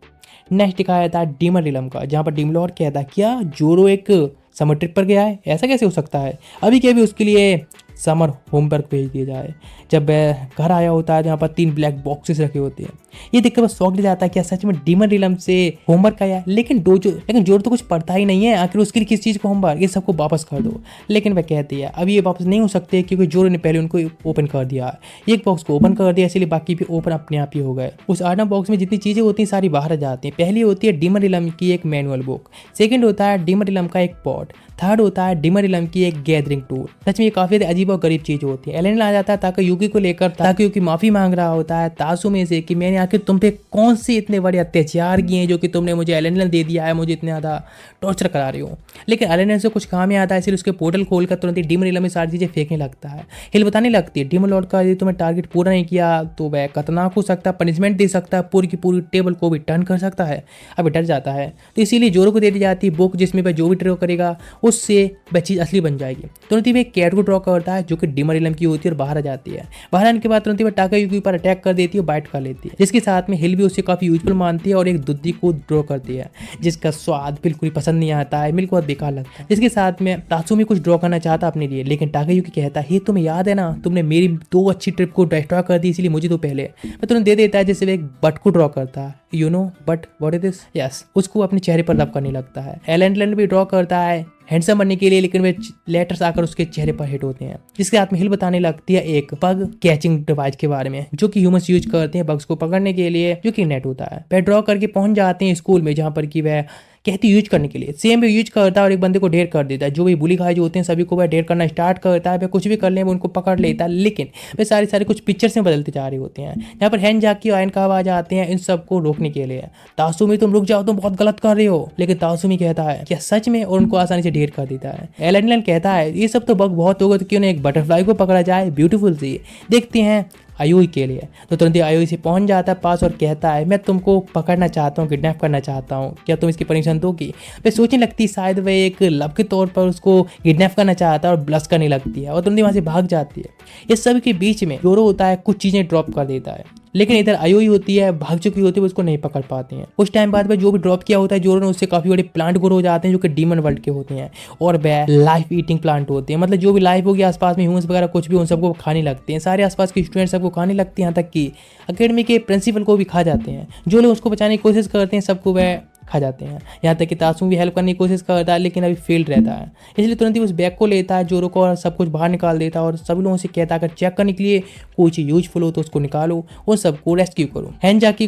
नेक्स्ट दिखाया था डीमन रिलम का, जहाँ पर डीमन लॉर्ड कहता है क्या जोरो एक समर ट्रिप पर गया है, ऐसा कैसे हो सकता है, अभी के अभी उसके लिए समर होमवर्क भेज दिया जाए। जब वह घर आया होता है जहाँ पर 3 ब्लैक बॉक्सेस रखे होते हैं, ये देखकर वह शॉक ले जाता है क्या सच में डीमन रिलम से होमवर्क आया, लेकिन जोरो तो कुछ पढ़ता ही नहीं है, आखिर उसके लिए किस चीज़ को होमवर्क, ये सबको वापस कर दो। लेकिन वह कहती है अभी ये वापस नहीं हो सकते क्योंकि जोरो ने पहले उनको ओपन कर दिया, एक बॉक्स को ओपन कर दिया, इसलिए बाकी भी ओपन अपने आप ही हो गए। उस 8 बॉक्स में जितनी चीज़ें होती हैं सारी बाहर आ जाती हैं। पहली होती है डीमन रिलम की एक मैनुअल बुक, सेकेंड होता है डीमन रिलम का एक पॉट, थर्ड होता है डीमन रिलम की एक गैदरिंग टूल। सच में ये काफी अजीब और गरीब चीज होती है। एलेन आ जाता है ताकायुकी को लेकर, ताकायुकी माफी मांग रहा होता है तात्सुमी से कि मैंने आखिर तुम पे कौन से इतने बड़े अत्याचार किए हैं जो कि तुमने मुझे एलेन दे दिया है, मुझे इतने ज़्यादा टॉर्चर करा रही हो। लेकिन एलेन से कुछ काम ही आता है, इसलिए उसके पोर्टल खोलकर तुरंत ही डीमन रिलम में सारी चीजें फेंकने लगता है। हिल बताने लगती है डीमन लॉर्ड का यदि तुम्हें टारगेट पूरा नहीं किया तो वह खतरनाक हो सकता है, पनिशमेंट दे सकता है, पूरी की पूरी टेबल को भी टर्न कर सकता है। अब डर जाता है तो इसीलिए जोरो को दे दी जाती है बुक, जिसमें वह जो भी ड्रॉ करेगा उससे वह चीज़ असली बन जाएगी। तुरंत ही वह एक कैट को ड्रॉ करता है जो कि डीमन रिलम की होती है और बाहर आ जाती है। बाहर आने के बाद तुरंत ही वह टाकायुकी पर अटैक कर देती है और बाइट कर लेती है, जिसके साथ में हिल भी उसे काफी यूजफुल मानती है और एक दुद्धि को ड्रॉ करती है जिसका स्वाद बिल्कुल पसंद नहीं आता है, बिल्कुल बहुत बेकार लगता है। जिसके साथ में तात्सुमी कुछ ड्रॉ करना चाहता अपने लिए, लेकिन टाकायुकी कहता है तुम्हें याद है ना तुमने मेरी 2 अच्छी ट्रिप को डिस्ट्रॉय कर दी, इसलिए मुझे तो पहले मैं तुरंत दे देता है, जैसे वह एक बट को ड्रॉ करता है, you know but what is this, yes उसको अपने चेहरे पर रब करने लगता है। एलेन भी ड्रॉ करता है हैंडसम बनने के लिए, लेकिन वे लेटर्स आकर उसके चेहरे पर हिट होते हैं। जिसके हाथ में हिल बताने लगती है एक बग कैचिंग डिवाइस के बारे में जो कि ह्यूमंस यूज करते हैं बग्स को पकड़ने के लिए, जो कि नेट होता है। वह ड्रॉ करके पहुंच जाते हैं स्कूल में, जहां पर कि वह कहती यूज करने के लिए सेम वे यूज करता है और एक बंदे को ढेर कर देता है। जो भी बुली खाए जो होते हैं सभी को वह ढेर करना स्टार्ट करता है, वह कुछ भी कर ले वो उनको पकड़ लेता है, लेकिन वे सारे कुछ पिक्चर्स में बदलते जा रहे होते हैं। यहाँ पर हैन जाकी और आयन का आवाज आते हैं इन सबको रोकने के लिए। तात्सुमी तुम रुक जाओ, तुम बहुत गलत कर रहे हो, लेकिन तात्सुमी कहता है क्या सच में, और उनको आसानी से ढेर कर देता है। एलेन कहता है ये सब तो बग बहुत होगा तो क्यों ना एक बटरफ्लाई को पकड़ा जाए, ब्यूटीफुल सी, देखते हैं आयोई के लिए। तो तुरंत ही आयोई से पहुंच जाता है पास और कहता है मैं तुमको पकड़ना चाहता हूँ, किडनैप करना चाहता हूँ, क्या तुम इसकी परमिशन दोगी। वे सोचने लगती शायद वह एक लव के तौर पर उसको किडनैप करना चाहता है और ब्लश करने लगती है और तुरंत ही वहाँ से भाग जाती है। इस सब के बीच में जोरो होता है कुछ चीज़ें ड्रॉप कर देता है, लेकिन इधर आयोई होती है भाग चुकी होती है, उसको नहीं पकड़ पाते हैं। कुछ टाइम बाद में जो भी ड्रॉप किया होता है जोरो ने, उससे काफी बड़े प्लांट ग्रो हो जाते हैं जो कि डीमन वर्ल्ड के होते हैं और वह लाइफ ईटिंग प्लांट होते हैं, मतलब जो भी लाइफ होगी आसपास में ह्यूमंस वगैरह कुछ भी उन सबको खाने लगते हैं। सारे आसपास के स्टूडेंट सबको खाने लगते हैं, यहाँ तक कि अकेडमी के प्रिंसिपल को भी खा जाते हैं। जो लोग उसको बचाने की कोशिश करते हैं सबको वह खा जाते हैं। यहाँ तक कि तात्सुमी भी हेल्प करने की कोशिश करता है लेकिन अभी फेल्ड रहता है, इसलिए तुरंत ही उस बैग को लेता है जोरो को और सब कुछ बाहर निकाल देता है और सभी लोगों से कहता है अगर चेक करने के लिए कोई चीज़ यूजफुल हो तो उसको निकालो और सबको रेस्क्यू करो। केंजाकी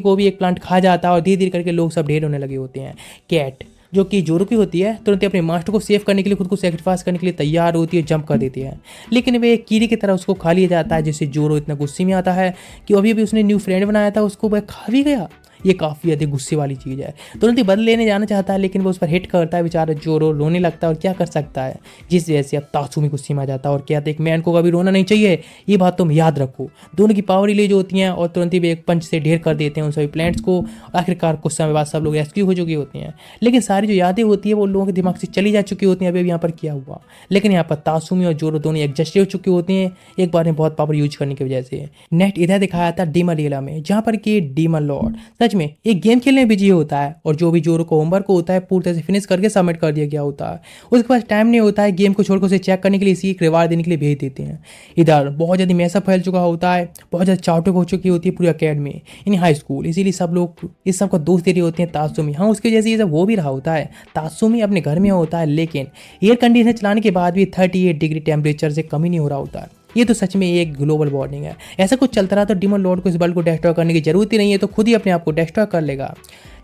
को भी एक प्लांट खा जाता है और धीरे धीरे करके लोग सब ढेर होने लगे होते हैं। कैट जो कि जोरो की होती है तुरंत अपने मास्टर को सेव करने के लिए खुद को सेक्रीफाइस करने के लिए तैयार होती है, जंप कर देती है, लेकिन वे कीड़े की तरह उसको खा लिया जाता है, जिससे जोरो इतना गुस्से में आता है कि अभी भी उसने न्यू फ्रेंड बनाया था उसको वह खा भी गया। ये काफ़ी अधिक गुस्से वाली चीज़ है। तुरंत ही बदल लेने जाना चाहता है लेकिन वो उस पर हिट करता है, बेचारा जोरो रोने लगता है और क्या कर सकता है, जिस वजह से अब तात्सुमी गुस्से में आ जाता है और कहते हैं कि मैन को कभी रोना नहीं चाहिए, ये बात तुम याद रखो। दोनों की पावर रिलीज होती हैं और तुरंत ही वे एक पंच से ढेर कर देते हैं उन सभी प्लैनेट्स को। आखिरकार कुछ समय बाद सब लोग रेस्क्यू हो चुके होते हैं, लेकिन सारी जो यादें होती है वो लोगों के दिमाग से चली जा चुकी होती हैं अभी यहाँ पर क्या हुआ। लेकिन यहाँ पर तात्सुमी और जोरो दोनों एडजस्ट हो चुके होते हैं एक बार में बहुत पावर यूज करने की वजह से। नेक्स्ट इधर दिखाया था डीमन रियला में, जहाँ पर कि डीमन लॉर्ड सच में एक गेम खेलने में बिजी होता है और जो भी जोरो को होमवर्क होता है पूरी तरह से फिनिश करके सबमिट कर दिया गया होता है। उसके पास टाइम नहीं होता है गेम को छोड़कर उसे चेक करने के लिए, इसी एक रिवार्ड देने के लिए भेज देते हैं। इधर बहुत ज़्यादा मैसेज फैल चुका होता है, बहुत ज़्यादा चाउटक हो चुकी होती है पूरी अकेडमी यानी हाई स्कूल, इसीलिए सब लोग इस सब का दोस्त दे रहे होते हैं तात्सुमी। हाँ उसकी वजह से ये सब हो भी रहा होता है। तात्सुमी अपने घर में होता है लेकिन एयर कंडीशनर चलाने के बाद भी 38 डिग्री टेम्परेचर से कमी नहीं हो रहा होता है। ये तो सच में एक ग्लोबल वार्निंग है। ऐसा कुछ चलता रहा तो डीमन लॉर्ड को इस वर्ल्ड को डिस्ट्रॉय करने की जरूरत ही नहीं है, तो खुद ही अपने आप को डिस्ट्रॉय कर लेगा।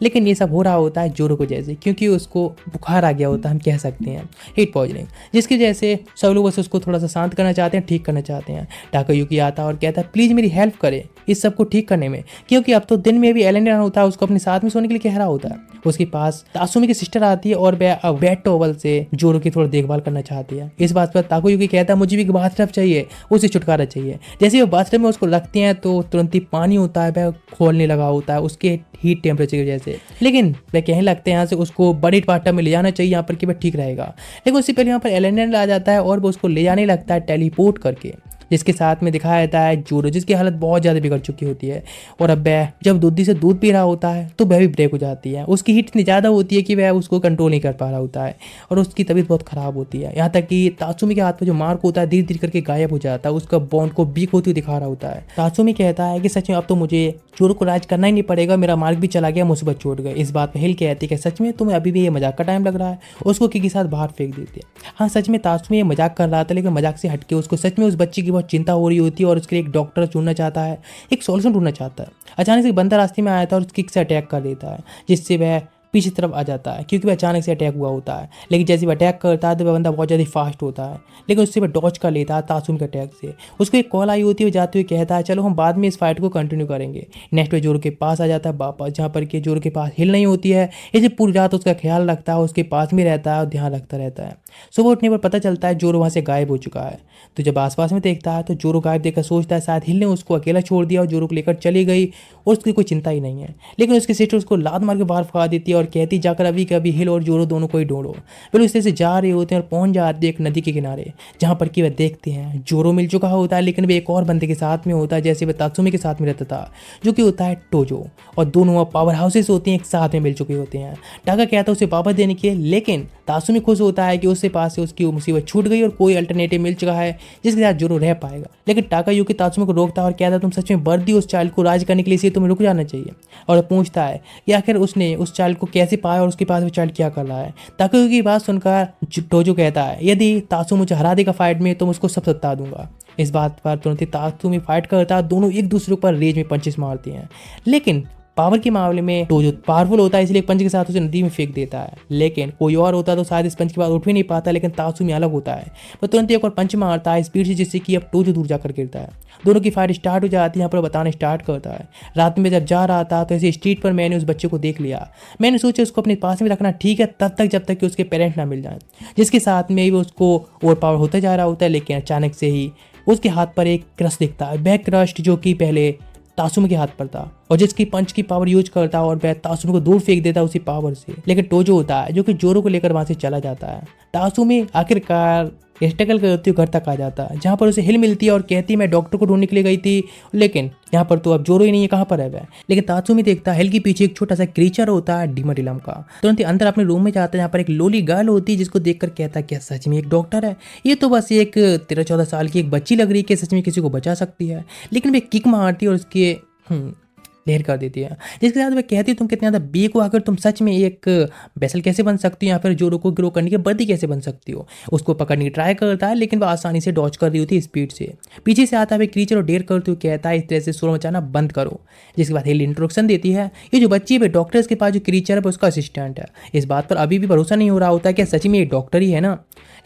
लेकिन ये सब हो रहा होता है जोरो को जैसे, क्योंकि उसको बुखार आ गया होता है, हम कह सकते हैं हीट पॉइजनिंग, जिसकी वजह से सब लोग बस उसको थोड़ा सा शांत करना चाहते हैं, ठीक करना चाहते हैं। टाकायुकी आता है और कहता है प्लीज़ मेरी हेल्प करें इस सब को ठीक करने में, क्योंकि अब तो दिन में भी एलेंडर होता है उसको अपने साथ में सोने के लिए कह रहा होता है। उसके पास तासुमी की सिस्टर आती है और वह बेड टॉवल से जोरो की थोड़ा देखभाल करना चाहती है। इस बात पर ताकायुकी कहता है मुझे भी एक बाथटब चाहिए, उसे छुटकारा चाहिए। जैसे वो बाथटब में उसको रखते हैं तो तुरंत ही पानी होता है वह खोलने लगा होता है उसके हीट टेम्परेचर की वजह से। लेकिन वह कहने लगते हैं यहाँ से उसको बड़ी बाथटब में ले जाना चाहिए यहाँ पर कि वह ठीक रहेगा। लेकिन उससे पहले यहाँ पर एलेंडर आ जाता है और वो उसको ले जाने लगता है टेलीपोर्ट करके, जिसके साथ में दिखाया जाता है जोरो जिसकी हालत बहुत ज़्यादा बिगड़ चुकी होती है। और अब वह जब दूधी से दूध पी रहा होता है तो वह भी ब्रेक हो जाती है। उसकी हीट इतनी ज़्यादा होती है कि वह उसको कंट्रोल नहीं कर पा रहा होता है और उसकी तबीयत बहुत ख़राब होती है। यहाँ तक कि तासुमी के हाथ पर जो मार्क होता है धीरे धीरे करके गायब हो जाता है, उसका बॉन्ड को वीक होती हुई दिखा रहा होता है। तासुमी कहता है कि सच में अब तो मुझे जोरो को राज करना ही नहीं पड़ेगा, मेरा मार्क भी चला गया, मुसीबत छूट गई। इस बात पर हिल कहती है कि सच में तुम्हें अभी भी ये मजाक का टाइम लग रहा है। उसको किकी के साथ बाहर फेंक देती है। हाँ सच में तासुमी ये मजाक कर रहा था, लेकिन मजाक से हटके उसको सच में उस बच्चे की बहुत चिंता हो रही होती है और उसके लिए एक डॉक्टर चुनना चाहता है, एक सॉल्यूशन ढूंढना चाहता है। अचानक से एक बंदा रास्ते में आया था और उसकी किक से अटैक कर देता है, जिससे वह पीछे तरफ आ जाता है क्योंकि वह अचानक से अटैक हुआ होता है। लेकिन जैसे वह अटैक करता है तो वह बंदा बहुत ज़्यादा फास्ट होता है, लेकिन उससे वह डॉज कर लेता है तासुमी के अटैक से। उसको एक कॉल आई होती है, जाते हुए कहता है चलो हम बाद में इस फाइट को कंटिन्यू करेंगे। नेक्स्ट वे जोरो के पास आ जाता है वापस, जहाँ पर कि जोरो के पास हिल नहीं होती है। इसे पूरी रात उसका ख्याल रखता है, उसके पास में रहता है और ध्यान रखता रहता है। सुबह उठने पर पता चलता है जोरो वहाँ से गायब हो चुका है। तो जब आसपास में देखता है तो जोरो गायब देखकर सोचता है शायद हिल ने उसको अकेला छोड़ दिया और जोरो को लेकर चली गई और उसकी कोई चिंता ही नहीं है। लेकिन उसकी सिस्टर उसको लात मार के बाहर फंसा देती है और कहती जाकर अभी कभी हिल और जोरो दोनों को ही ढूंढो। फिर उस तरह से जा रहे होते हैं और पहुंच जाते हैं एक नदी के किनारे, जहाँ पर कि वह देखते हैं जोरो मिल चुका होता है, लेकिन वह एक और बंदे के साथ में होता है जैसे वह तात्सुमी के साथ में रहता था, जो कि होता है टोजो। और दोनों पावर हाउसेस होती हैं एक साथ में मिल चुके होते हैं। टाका कहता है उसे वापस देने के लिए, लेकिन तात्सुमी खुश होता है कि उसके पास से उसकी मुसीबत छूट गई और कोई अल्टरनेटिव मिल चुका है जिसके साथ जोरो रह पाएगा। लेकिन टाकायुकी तात्सुमी को रोकता है और कहता है तुम सच में वर्दी उस चाइल्ड को राज करने के लिए, तुम्हें रुक जाना चाहिए। और पूछता है कि आखिर उसने उस चाइल्ड को कैसे पाया और उसके पास वो चाइल्ड क्या कर रहा है। ताकायुकी की बात सुनकर टोजो कहता है यदि तात्सुमी मुझे हरा देगा फाइट में तो मैं उसको सब सत्ता दूंगा। इस बात पर तुरंत ही तात्सुमी फाइट करता है, दोनों एक दूसरे पर रेज में पंचेस मारते हैं। लेकिन पावर के मामले में टोजो पावरफुल होता है, इसलिए एक पंच के साथ उसे नदी में फेंक देता है। लेकिन कोई और होता तो शायद इस पंच के बाद उठ भी नहीं पाता, लेकिन तात्सुमी अलग होता है। वो तुरंत एक और पंच मारता है स्पीड से, जिससे कि अब टोजो दूर जाकर गिरता है। दोनों की फाइट स्टार्ट हो जाती है। यहाँ पर बताना स्टार्ट करता है रात में जब जा रहा था तो ऐसे स्ट्रीट पर मैंने उस बच्चे को देख लिया। मैंने सोचा उसको अपने पास में रखना ठीक है तब तक जब तक कि उसके पेरेंट ना मिल जाए, जिसके साथ में भी उसको ओवर पावर होता जा रहा होता है। लेकिन अचानक से ही उसके हाथ पर एक क्रश दिखता है, बैक क्रश जो कि पहले तात्सुमी के हाथ पर था और जिसकी पंच की पावर यूज करता है और वह तात्सुमी को दूर फेंक देता है उसी पावर से। लेकिन टोजो होता है जो कि जोरो को लेकर वहां से चला जाता है। तात्सुमी आखिरकार स्ट्रगल करते हुए घर तक आ जाता है, जहाँ पर उसे हिल मिलती है और कहती है मैं डॉक्टर को ढूंढने के लिए गई थी, लेकिन यहाँ पर तो अब जोरो ही नहीं है, कहाँ पर है वह। लेकिन तात्सुमी देखता है हिल के पीछे एक छोटा सा क्रीचर होता है डिमोडिलम का। तुरंत ही अंदर अपने रूम में जाता है, यहाँ पर एक लोली गर्ल होती है जिसको देखकर कहता है क्या सच में एक डॉक्टर है, ये तो बस एक 13-14 साल की एक बच्ची लग रही है कि सच में किसी को बचा सकती है। लेकिन वे किक मारती है और उसके ढेर कर देती है, जिसके साथ वह कहती है तुम कितने ज़्यादा बेक हो, आकर तुम सच में एक बेसल कैसे बन सकती हो या फिर जोरो को ग्रो करने के बर्दी कैसे बन सकती हो। उसको पकड़ने की ट्राई करता है, लेकिन वह आसानी से डॉज कर रही होती है स्पीड से। पीछे से आता है क्रीचर और ढेर करते हुए कहता है इस तरह से शोर मचाना बंद करो। जिसके बाद हिल इंट्रोडक्शन देती है, ये जो बच्ची है डॉक्टर के पास जो क्रीचर है उसका असिस्टेंट है। इस बात पर अभी भी भरोसा नहीं हो रहा होता है क्या सच में ये डॉक्टर ही है ना,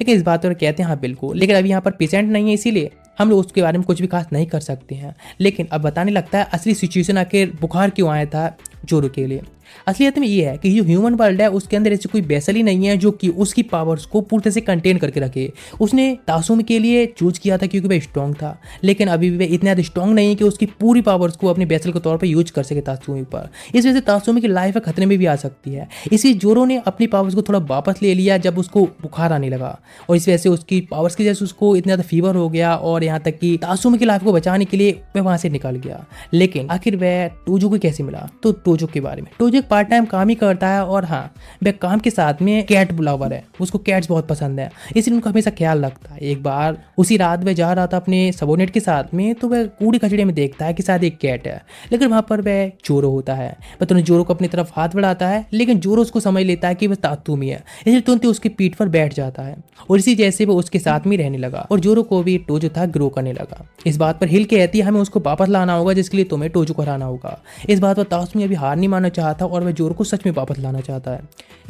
लेकिन इस बात पर कहते हैं हाँ बिल्कुल, लेकिन अभी यहाँ पर पेशेंट नहीं है इसीलिए हम लोग उसके बारे में कुछ भी खास नहीं कर सकते हैं। लेकिन अब बताने लगता है असली सिचुएशन आखिर बुखार क्यों आया था जोरो के लिए। असलियत में ये है कि जो ह्यूमन वर्ल्ड है उसके अंदर ऐसी कोई बेसल ही नहीं है जो कि उसकी पावर्स को पूरी तरह से कंटेन करके रखे। उसने तात्सुमी के लिए चूज किया था क्योंकि वह स्ट्रॉन्ग था, लेकिन अभी भी वह इतना ज़्यादा स्ट्रॉन्ग नहीं है कि उसकी पूरी पावर्स को अपने बेसल के तौर पर यूज कर सके तात्सुमी पर। इस वजह से तात्सुमी की लाइफ खतरे में भी आ सकती है। इसी जोरो ने अपनी पावर्स को थोड़ा वापस ले लिया जब उसको बुखार आने लगा, और इस वजह से उसकी पावर्स की वजह से उसको इतना ज़्यादा फीवर हो गया और यहाँ तक कि तात्सुमी की लाइफ को बचाने के लिए वह वहाँ से निकल गया। लेकिन आखिर वह टोजो को कैसे मिला, तो टोजो के बारे में, टोजो एक पार्ट टाइम काम ही करता है और हाँ वह काम के साथ में कैट लवर है, उसको कैट्स बहुत पसंद है, इसलिए उनको हमेशा ख्याल रखता है। एक बार उसी रात वह जा रहा था अपने सबोर्डिनेट के साथ में, तो वह कूड़े कचड़े में देखता है कि शायद एक कैट है, लेकिन वहां पर वह जोरो होता है। वह तुरंत जोरो को अपनी तरफ हाथ बढ़ाता है, लेकिन जोरो उसको समझ लेता है कि वह तात्सुमी है, इसलिए तुरंत उसकी पीठ पर बैठ जाता है और इसी जैसे वो उसके साथ में रहने लगा और जोरो को भी टोजो था ग्रो करने लगा। इस बात पर हिल कहती है हमें उसको वापस लाना होगा, जिसके लिए तुम्हें टोजो को हराना होगा। इस बात पर तात्सुमी अभी हार नहीं मानना चाहता और वह जोरो को सच में वापस लाना चाहता है।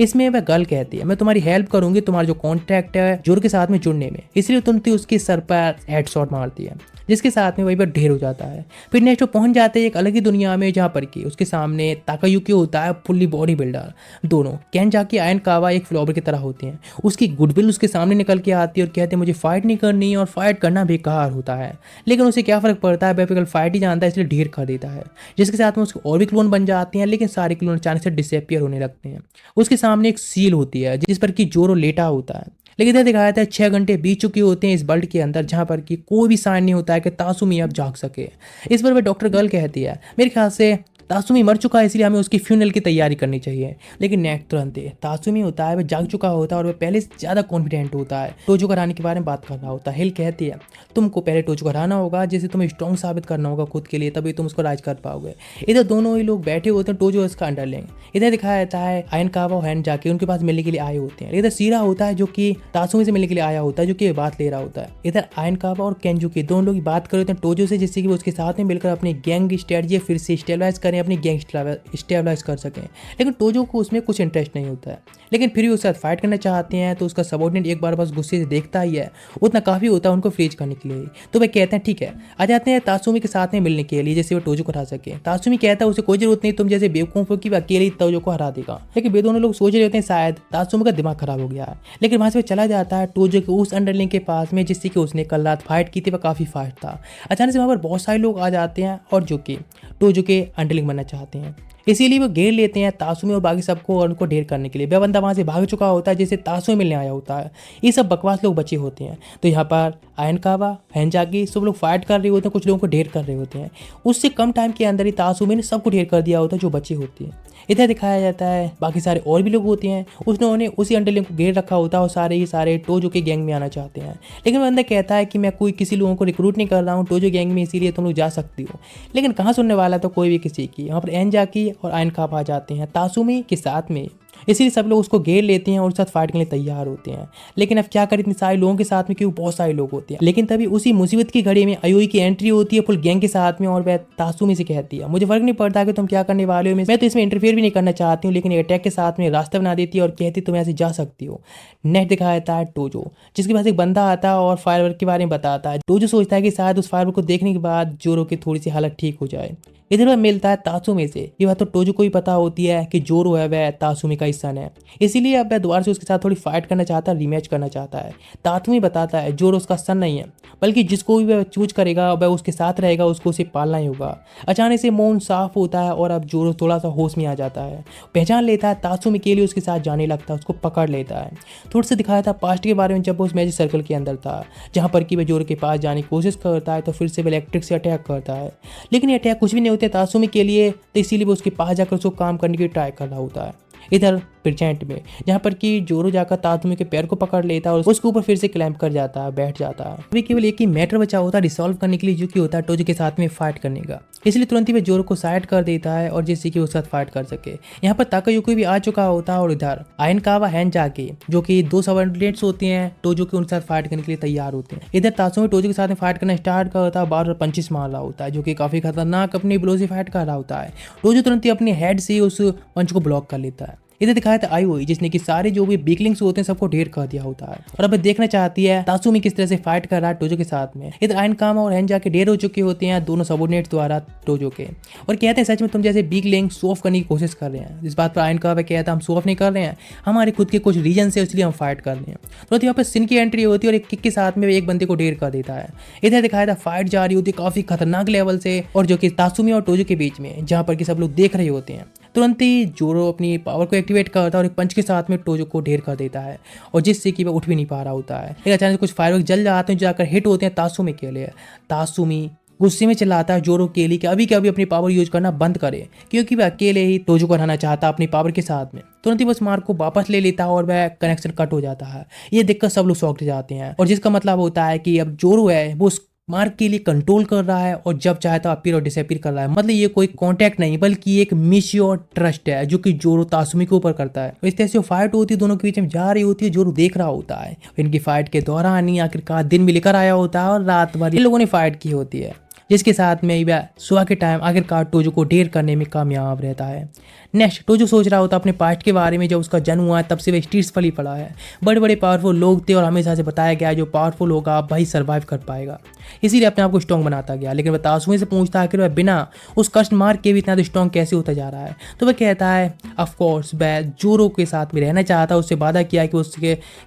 इसमें वह गर्ल कहती है, मैं तुम्हारी हेल्प करूंगी तुम्हारा जो कॉन्ट्रैक्ट है जोरो के साथ में जुड़ने में। इसलिए तुरंत उसके सर पर हेडशॉट मारती है, जिसके साथ में वही पर ढेर हो जाता है। फिर नेक्स्ट वो पहुंच जाते हैं एक अलग ही दुनिया में, जहाँ पर कि उसके सामने ताकायुकी होता है फुल्ली बॉडी बिल्डर। दोनों केनजाकी आयन कावा एक फ्लॉवर की तरह होते हैं। उसकी गुडविल उसके सामने निकल के आती है और कहते हैं मुझे फाइट नहीं करनी और फाइट करना बेकार होता है। लेकिन उसे क्या फर्क पड़ता है, बेफिकल फाइट ही जानता है, इसलिए ढेर कर देता है। जिसके साथ में उसके और भी क्लोन बन जाते हैं, लेकिन सारे क्लोन अचानक से डिसअपियर होने लगते हैं। उसके सामने एक सील होती है जिस पर कि जोरो लेटा होता है। लेकिन इधर दिखाया था 6 घंटे बीत चुके होते हैं इस वर्ल्ड के अंदर, जहां पर कि कोई भी साइन नहीं होता है कि तासुमी अब जाग सके। इस पर वह डॉक्टर गर्ल कहती है, मेरे ख्याल से तासुमी मर चुका है, इसलिए हमें उसकी फ्यूनरल की तैयारी करनी चाहिए। लेकिन नेक्स्ट तुरंत तासुमी होता है वह जाग चुका होता है और वह पहले से ज़्यादा कॉन्फिडेंट होता है। टोजो को हराने के बारे में बात कर रहा होता है। हिल कहती है, तुमको पहले टोजो को हराना होगा, जिसे तुम्हें स्ट्रॉन्ग साबित करना होगा खुद के लिए, तभी तुम उसको राज कर पाओगे। इधर दोनों ही लोग बैठे होते हैं, टोजो इसका अंडरलिंग। इधर दिखाया जाता है आयन कावा और हैन जाके उनके पास मिलने के लिए आए होते हैं। इधर सीरा होता है जो कि तासुमी से मिलने के लिए आया होता है, जो कि बात ले रहा होता है। इधर आयन कावा और केंजुकी दोनों लोग बात कर रहे होते हैं टोजो से, जिससे कि वो उसके साथ में मिलकर अपनी गैंग स्ट्रेटजी फिर से स्टेबलाइज करें, अपनी गैंग स्टेबलाइज कर सकें। लेकिन टोजो को उसमें कुछ इंटरेस्ट नहीं होता है, लेकिन फिर भी उसके साथ फाइट करना चाहते हैं। तो उसका सबॉर्डिनेट एक बार बस गुस्से से देखता ही है, उतना काफ़ी होता है उनको फ्रीज करने के लिए। तो वे कहते हैं ठीक है, आ जाते हैं तासुमी के साथ में मिलने के लिए, जैसे वो टोजो को हरा सके। तासुमी कहता है उसे कोई जरूरत नहीं, तुम जैसे बेवकूफ़ हो कि वह अकेले ही टोजो को हरा देगा। लेकिन वे दोनों लोग सोच रहे होते हैं शायद तासुमी का दिमाग खराब हो गया है। लेकिन वहाँ से वो चला जाता है टोजो के उस अंडरलिंग के पास में, जिससे कि उसने कल रात फाइट की थी, वह काफ़ी फास्ट था। अचानक से वहाँ पर बहुत सारे लोग आ जाते हैं और जो कि टोजो के अंडरलिंग बनना चाहते हैं। इसीलिए वो घेर लेते हैं तासुमी और बाकी सबको और उनको ढेर करने के लिए। वह बंदा वहाँ से भाग चुका होता है जिसे तासुमी मिलने आया होता है। ये सब बकवास लोग बचे होते हैं। तो यहाँ पर आयन कावा हैंजाकी सब लोग फाइट कर रहे होते हैं, कुछ लोगों को ढेर कर रहे होते हैं। उससे कम टाइम के अंदर ही तासुमी ने सबको ढेर कर दिया होता है जो बचे होते हैं। इधर दिखाया जाता है बाकी सारे और भी लोग होते हैं, उन्होंने उसी अंडरलिंग को घेर रखा होता है और सारे ही सारे टोजो के गैंग में आना चाहते हैं। लेकिन बंदा कहता है कि मैं कोई किसी लोगों को रिक्रूट नहीं कर रहा हूँ टोजो गैंग में, इसीलिए तुम लोग जा सकती हो। लेकिन कहाँ सुनने वाला तो कोई भी किसी की। यहाँ पर हैंजाकी और आयन कावा आ जाते हैं तासुमी के साथ में, इसीलिए सब लोग उसको घेर लेते हैं और उसके साथ फाइट के लिए तैयार होते हैं। लेकिन अब क्या करें इतने सारे लोगों के साथ में, क्योंकि बहुत सारे लोग होते हैं। लेकिन तभी उसी मुसीबत की घड़ी में आयोई की एंट्री होती है फुल गैंग के साथ में, और वह तासुमी से कहती है मुझे फर्क नहीं पड़ता कि तुम क्या करने वाले हो, मैं तो इसमें इंटरफेयर भी नहीं करना चाहती हूँ, लेकिन अटैक के साथ में रास्ता बना देती है और कहती तुम ऐसे जा सकती हो। नेक्स्ट दिखाया जाता है टोजो, जिसके पास एक बंदा आता है और फायरवर्क के बारे में बताता है। टोजो सोचता है कि शायद उस फायरवर्क को देखने के बाद जोरो की थोड़ी सी हालत ठीक हो जाए। इधर वह मिलता है तासुमी से। ये बात तो टोजो को ही पता होती है कि जोरो है वह तासुमी का सन है, इसीलिए अब वह दोबारा से उसके साथ थोड़ी फाइट करना चाहता है, रीमैच करना चाहता है। तासुमी बताता है जोरो उसका सन नहीं है, बल्कि जिसको भी वह चूज करेगा वह उसके साथ रहेगा, उसको उसे पालना ही होगा। अचानक से मौन साफ होता है और अब जोरो थोड़ा सा होश में आ जाता है, पहचान लेता है तासुमी के लिए उसके साथ जाने लगता है, उसको पकड़ लेता है। थोड़ा सा दिखाया था पास्ट के बारे में, जब वो उस मैजिक सर्कल के अंदर था, जहाँ पर कि वह जोरो के पास जाने की कोशिश करता है तो फिर से वह इलेक्ट्रिक से अटैक करता है। लेकिन ये अटैक कुछ भी नहीं होते तासुमी के लिए, तो इसीलिए वो उसके पास जाकर उसको काम करने की ट्राई कर रहा होता है। इधर प्रेजेंट में जहाँ पर कि जोरो जाकर तासुमी के पैर को पकड़ लेता है और उसके ऊपर फिर से क्लैंप कर जाता है, बैठ जाता है। अभी केवल एक ही मैटर बचा होता है रिसॉल्व करने के लिए, जो कि होता है टोजो के साथ में फाइट करने का। इसलिए तुरंत ही वह जोरो को साइड कर देता है और जिससे कि उसके साथ फाइट कर सके। यहाँ पर ताकायुकी भी आ चुका होता है और इधर आयन कावा हैंजाकी, जो कि 2 सबऑर्डिनेट्स होते हैं टोजो के, उनके साथ फाइट करने के लिए तैयार होते हैं। इधर तासुमी टोजो के साथ में फाइट करना स्टार्ट करता है, बार पंचिस मार रहा होता है, जो कि काफी खतरनाक अपनी ब्लो से फाइट कर रहा होता है। टोजो तुरंत ही अपने हेड से उस पंच को ब्लॉक कर लेता है। इधर दिखाया था आयोई, जिसने कि सारे जो भी वीकलिंग्स होते हैं सबको ढेर कर दिया होता है और अब देखना चाहती है तासुमी किस तरह से फाइट कर रहा है टोजो के साथ में। इधर आयन कावा और हैंजाकी ढेर हो चुके होते हैं दोनों सबऑर्डिनेट्स द्वारा टोजो के, और कहते हैं सच में तुम जैसे वीकलिंग शो ऑफ करने की कोशिश कर रहे हैं। इस बात पर आयन कावा कहता है हम शो ऑफ नहीं कर रहे हैं, हमारे खुद के कुछ रीजन से, इसलिए हम फाइट कर रहे हैं। तो यहाँ पर सिन की एंट्री होती है और एक किक के साथ में एक बंदे को ढेर कर देता है। इधर दिखाया था फाइट जारी होती है काफी खतरनाक लेवल से, और जो कि तासुमी और टोजो के बीच में, जहाँ पर कि सब लोग देख रहे होते हैं। तुरंत ही जोरो अपनी पावर को एक्टिवेट करता है और एक पंच के साथ में टोजो को ढेर कर देता है, और जिससे कि वह उठ भी नहीं पा रहा होता है। लेकिन अचानक कुछ फायरवर्क जल जाते हैं, जाकर हिट होते हैं तासुमी के लिए। तासुमी गुस्से में चिल्लाता है जोरो के लिए कि अभी अपनी पावर यूज करना बंद करे, क्योंकि वह अकेले ही टोजो को हराना चाहता अपनी पावर के साथ में। तुरंत ही वो मार्क को वापस ले लेता है और वह कनेक्शन कट हो जाता है। ये देखकर सब लोग शॉक जाते हैं, और जिसका मतलब होता है कि अब जोरो है वो मार्क के लिए कंट्रोल कर रहा है और जब चाहे तो अपीयर और डिसअपीयर कर रहा है। मतलब ये कोई कांटेक्ट नहीं बल्कि एक म्यूचुअल ट्रस्ट है जो कि जोरो तासुमी के ऊपर करता है। इस तरह से फाइट होती है, दोनों के बीच में जा रही होती है, जोरो देख रहा होता है। इनकी फाइट के दौरान ही आखिरकार दिन भी लेकर आया होता है और रात भर इन लोगों ने फाइट की होती है। जिसके साथ में वह सुबह के टाइम आखिरकार टोजो को ढेर करने में कामयाब रहता है। नेक्स्ट टोजो सोच रहा होता अपने पास्ट के बारे में। जब उसका जन्म हुआ है तब से वह स्ट्रीट्स पर ही पड़ा है। बड़े बड़े पावरफुल लोग थे और हमेशा से बताया गया जो पावरफुल होगा वही सर्वाइव कर पाएगा, इसीलिए अपने आप को स्ट्रॉन्ग बनाता गया। लेकिन वह तासुए से पूछता है कि वह बिना उस कष्ट मार के भी इतना स्ट्रॉन्ग कैसे होता जा रहा है। तो वह कहता है ऑफ कोर्स वह जोरो के साथ में रहना चाहता, उससे वादा किया कि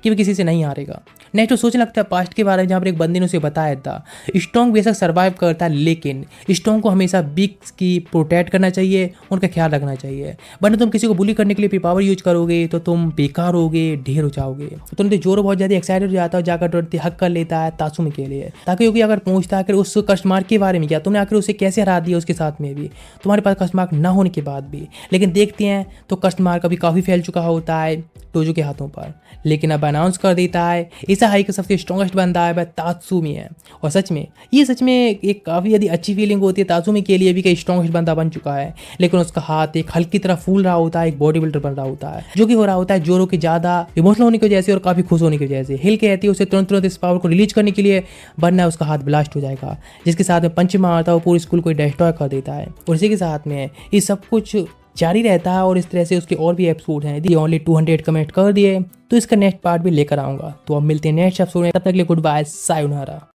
वह किसी से नहीं हारेगा। नेक्स्ट तो सोचने लगता है पास्ट के बारे में, जहाँ पर एक बंदे ने उसे बताया था स्ट्रॉन्ग बेशक सर्वाइव करता है लेकिन स्ट्रॉन्ग को हमेशा वीक की प्रोटेक्ट करना चाहिए, उनका ख्याल रखना चाहिए, वरना तुम किसी को बुली करने के लिए पावर यूज करोगे तो तुम बेकार होगे, ढेर हो जाओगे। तो तुरंत जोरो बहुत ज़्यादा एक्साइटेड हो जाता है, जाकर तुरंत हक कर लेता है तासुमी के लिए, ताकि योगी अगर पूछता है उस कस्टमर के बारे में क्या तुमने आखिर उसे कैसे हरा दिया, उसके साथ में भी तुम्हारे पास कस्टमर ना होने के बाद भी। लेकिन देखते हैं तो कस्टमर का भी काफ़ी फैल चुका होता है टोजो के हाथों पर। लेकिन अब अनाउंस कर देता है इस हाई का सबसे स्ट्रॉन्गेस्ट बंदा है वह तात्सुमी है। और सच में एक काफ़ी यदि अच्छी फीलिंग होती है तात्सुमी के लिए भी कि स्ट्रॉन्गेस्ट बंदा बन चुका है। लेकिन उसका हाथ एक हल्की तरह फूल रहा होता है, एक बॉडी बिल्डर बन रहा होता है, जो कि हो रहा होता है जोरो के ज़्यादा इमोशनल होने की वजह से और काफ़ी खुश होने की वजह से। हिल कहती है उसे तुरंत इस पावर को रिलीज करने के लिए, वरना उसका हाथ ब्लास्ट हो जाएगा। जिसके साथ में पंच मारता है वो पूरे स्कूल को डिस्ट्रॉय कर देता है। और इसी के साथ में ये सब कुछ जारी रहता है और इस तरह से उसके और भी एपिसोड हैं। यदि ओनली 200 कमेंट कर दिए तो इसका नेक्स्ट पार्ट भी लेकर आऊँगा। तो अब मिलते हैं नेक्स्ट एपिसोड में, तब तक के लिए गुड बाय, सायोनारा।